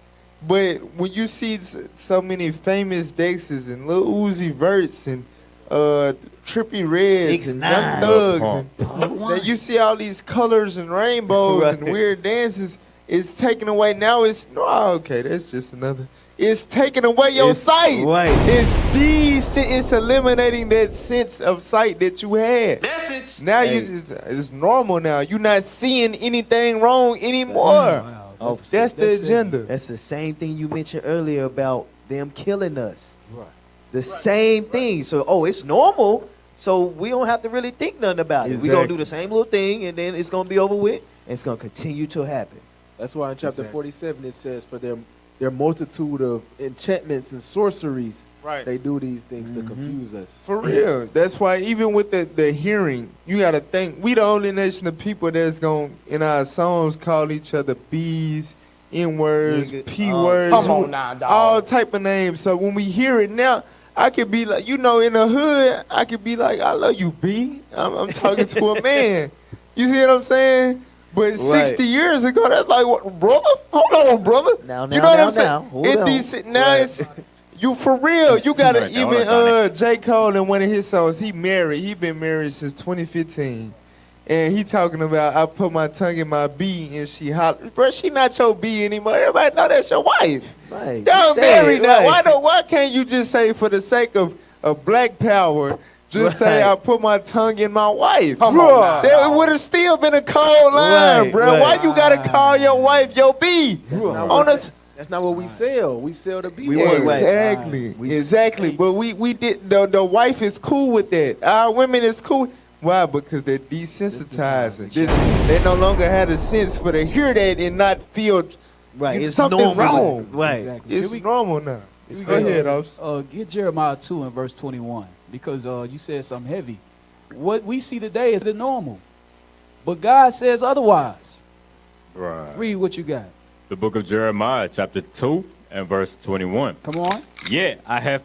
Speaker 5: But when you see so many famous Dexys and Lil Uzi Verts and Trippie Reds and Young Thugs, and you see all these colors and rainbows and weird dances, it's taken away. Now it's okay. That's just another. It's taking away your sight.
Speaker 6: Right.
Speaker 5: It's eliminating that sense of sight that you had. That's it. Now it's normal now. You're not seeing anything wrong anymore.
Speaker 6: Wow.
Speaker 5: That's the agenda.
Speaker 6: That's the same thing you mentioned earlier about them killing us. Right. The same thing. So, it's normal. So we don't have to really think nothing about it. We're going to do the same little thing, and then it's going to be over with, and it's going to continue to happen.
Speaker 15: That's why in chapter 47 it says, for their multitude of enchantments and sorceries, they do these things to confuse us.
Speaker 5: For real. That's why even with the hearing, you got to think, we the only nation of people that's going to, in our songs, call each other B's, N-words, P-words.
Speaker 24: Come on now, dog.
Speaker 5: All type of names. So when we hear it now, I could be like, in the hood, I could be like, I love you, B. I'm talking to a man. You see what I'm saying? But 60 years ago, that's like, what, brother? Hold on, brother.
Speaker 6: Now,
Speaker 5: you know what I'm saying?
Speaker 6: Hold on.
Speaker 5: Now it's, you for real. You got to even J. Cole in one of his songs, he been married since 2015. And he talking about, I put my tongue in my B and she hollered. Bro, she not your B anymore. Everybody know that's your wife.
Speaker 6: Right.
Speaker 5: Y'all married now. Why can't you just say, for the sake of black power, just say I put my tongue in my wife?
Speaker 24: Come on.
Speaker 5: There would have still been a cold line, bro. Why you gotta call your wife your B?
Speaker 15: That's not what we sell. We sell the B.
Speaker 5: Exactly. But we did. The wife is cool with that. Our women is cool. Why? Because they're desensitizing. They no longer had a sense for to hear that and not feel
Speaker 6: it's
Speaker 5: something
Speaker 6: normal.
Speaker 5: wrong.
Speaker 6: Right.
Speaker 15: Exactly.
Speaker 5: It's normal now. Go ahead, Ops.
Speaker 8: Get Jeremiah 2 and verse 21, because you said something heavy. What we see today is the normal, but God says otherwise.
Speaker 7: Right.
Speaker 8: Read what you got.
Speaker 7: The book of Jeremiah, chapter 2 and verse 21.
Speaker 8: Come on.
Speaker 7: Yeah, I had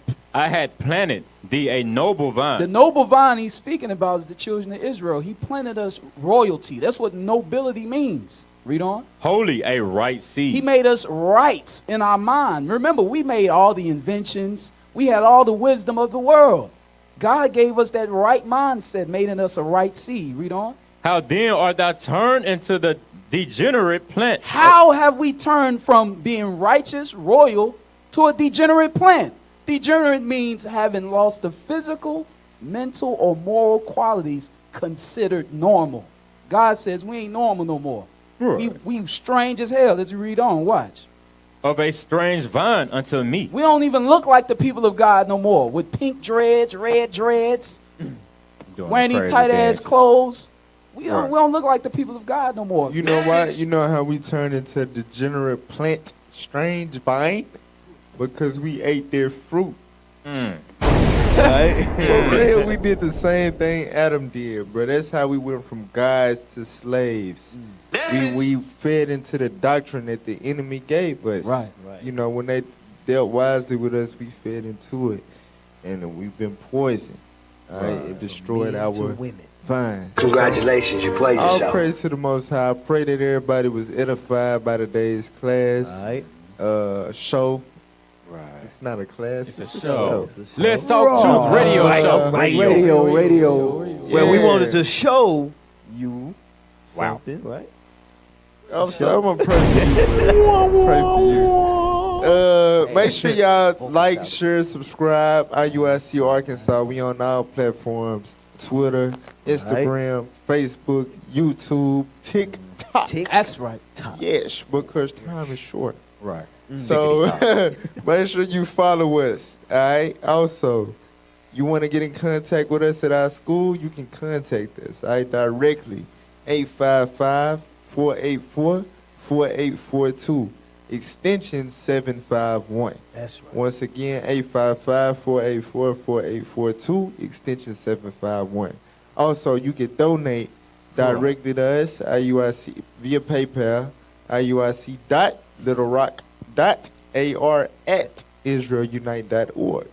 Speaker 7: planted thee a noble vine.
Speaker 8: The noble vine he's speaking about is the children of Israel. He planted us royalty. That's what nobility means. Read on.
Speaker 7: Holy, a right seed.
Speaker 8: He made us right in our mind. Remember, we made all the inventions. We had all the wisdom of the world. God gave us that right mindset, made in us a right seed. Read on.
Speaker 7: How then art thou turned into the degenerate plant?
Speaker 8: How have we turned from being righteous, royal, to a degenerate plant? Degenerate means having lost the physical, mental, or moral qualities considered normal. God says we ain't normal no more. Right. We strange as hell. Let's read on. Watch.
Speaker 7: Of a strange vine unto me.
Speaker 8: We don't even look like the people of God no more. With pink dreads, red dreads, wearing these tight ass clothes. We don't look like the people of God no more.
Speaker 5: You know why? You know how we turned into a degenerate plant, strange vine? Because we ate their fruit. Right? For real, we did the same thing Adam did, bro. That's how we went from guys to slaves. We fed into the doctrine that the enemy gave us.
Speaker 6: Right.
Speaker 5: You know, when they dealt wisely with us, we fed into it. And we've been poisoned. It destroyed our vine.
Speaker 19: Congratulations, you played yourself.
Speaker 5: All praise to the Most High. I pray that everybody was edified by today's class. Show.
Speaker 7: Right.
Speaker 5: It's not a class.
Speaker 7: It's a show. Let's Talk Truth radio show.
Speaker 6: Radio. Where we wanted to show you something, right?
Speaker 5: I'm going to pray for you. Pray for you. Make sure y'all like, share, subscribe. IUIC Arkansas. We on all platforms. Twitter, Instagram, Facebook, YouTube, TikTok.
Speaker 8: That's right.
Speaker 5: Yes, because time is short.
Speaker 7: Right.
Speaker 5: So make sure you follow us. All right. Also, you want to get in contact with us at our school, you can contact us. All right, directly. 855-484-4255. 4842, extension 751.
Speaker 6: That's right.
Speaker 5: Once again, 855-484-4842, extension 751. Also, you can donate directly to us, IUIC, via PayPal, IUIC.littlerock.ar@israelunite.org.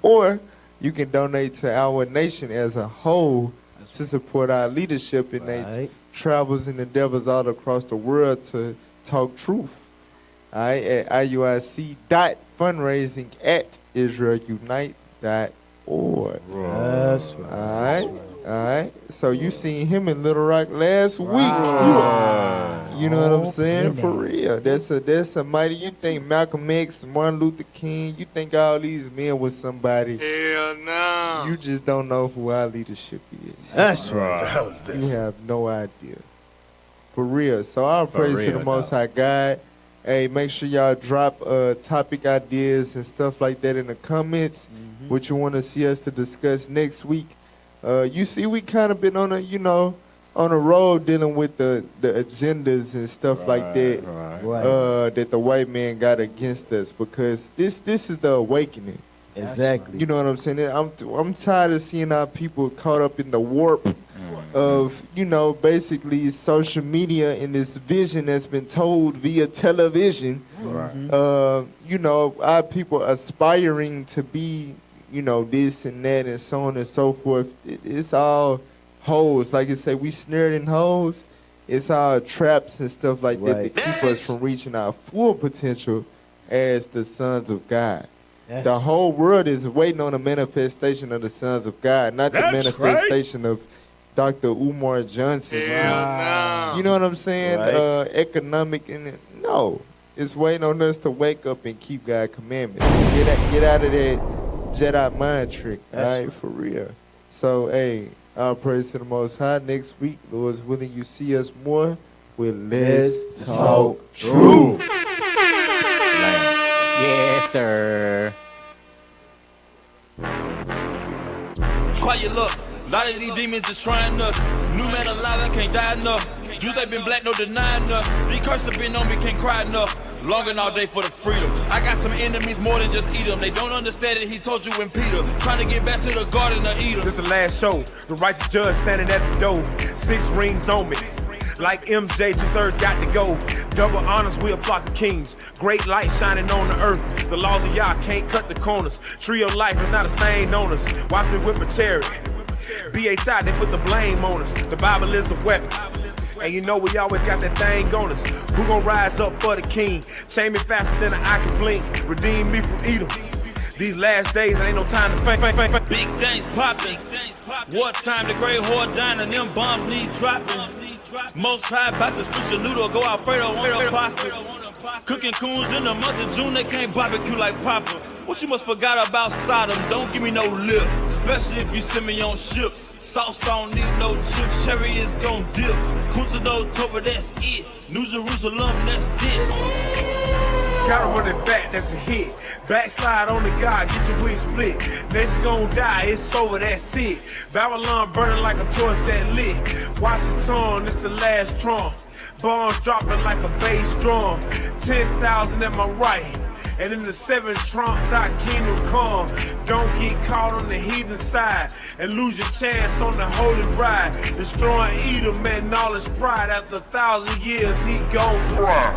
Speaker 5: Or you can donate to our nation as a whole to support our leadership in their travels and endeavors all across the world to talk truth. All right, at IUIC.fundraising@israelunite.org.
Speaker 6: That's right.
Speaker 5: All right. So you seen him in Little Rock last week. You know what I'm saying? For real. That's a mighty. You think Malcolm X, Martin Luther King, you think all these men was somebody.
Speaker 22: Hell no.
Speaker 5: You just don't know who our leadership is.
Speaker 6: That's right.
Speaker 5: You have no idea. For real. So I'll praise to the Most High God. Hey, make sure y'all drop topic ideas and stuff like that in the comments. What you want to see us to discuss next week. You see, we kind of been on a, on a road dealing with the agendas and stuff like that, that the white man got against us, because this is the awakening.
Speaker 6: Exactly.
Speaker 5: You know what I'm saying? I'm tired of seeing our people caught up in the warp of, basically social media and this vision that's been told via television. Our people aspiring to be, this and that and so on and so forth. It's all holes. Like I say, we snared in holes. It's all traps and stuff like that keep us from reaching our full potential as the sons of God. The whole world is waiting on the manifestation of the sons of God, not the manifestation of Dr. Umar Johnson. You know what I'm saying? Economic and no. It's waiting on us to wake up and keep God's commandments. Get out of that Jedi mind trick. All right, for real. So, hey, all praise to the Most High. Next week, Lord's willing, you see us more with Let's Talk Truth.
Speaker 7: Yes, sir.
Speaker 1: Try your luck. A lot of these demons just trying us. New man alive, I can't die enough. Jews they been black, no denying us. These curses have been on me, can't cry enough. Longing all day for the freedom. I got some enemies more than just eat them. They don't understand it, he told you in Peter. Trying to get back to the garden of Eden.
Speaker 9: This the last show. The righteous judge standing at the door. 6 rings on me. Like MJ, 2/3 got to go. Double honors, we a flock of kings. Great light shining on the earth. The laws of Yah can't cut the corners. Tree of life is not a stain on us. Watch me whip a chariot. BHI, they put the blame on us. The Bible is a weapon. And we always got that thing on us. Who gon' rise up for the king? Chain me faster than an eye can blink. Redeem me from Edom. These last days, ain't no time to think.
Speaker 1: Big things popping. What time the great whore dying and them bombs need dropping. Most high about to switch the noodle, go Alfredo, pasta. Cooking coons in the month of June, they can't barbecue like Papa. What you must forgot about Sodom, don't give me no lip. Especially if you send me on ships. Sauce, I don't need no chips, cherry is gon' dip. Kunza no Toba, that's it. New Jerusalem, that's this.
Speaker 9: Gotta run it back, that's a hit. Backslide on the God, get your wig split. Next gon' die, it's over, that's it. Babylon burning like a torch that lit. Washington, it's the last Trump. Bombs dropping like a bass drum. 10,000 at my right. And in the 7th trump, thy kingdom come. Don't get caught on the heathen side and lose your chance on the holy bride. Destroying Edom and all his pride. After 1,000 years, he gon' cry.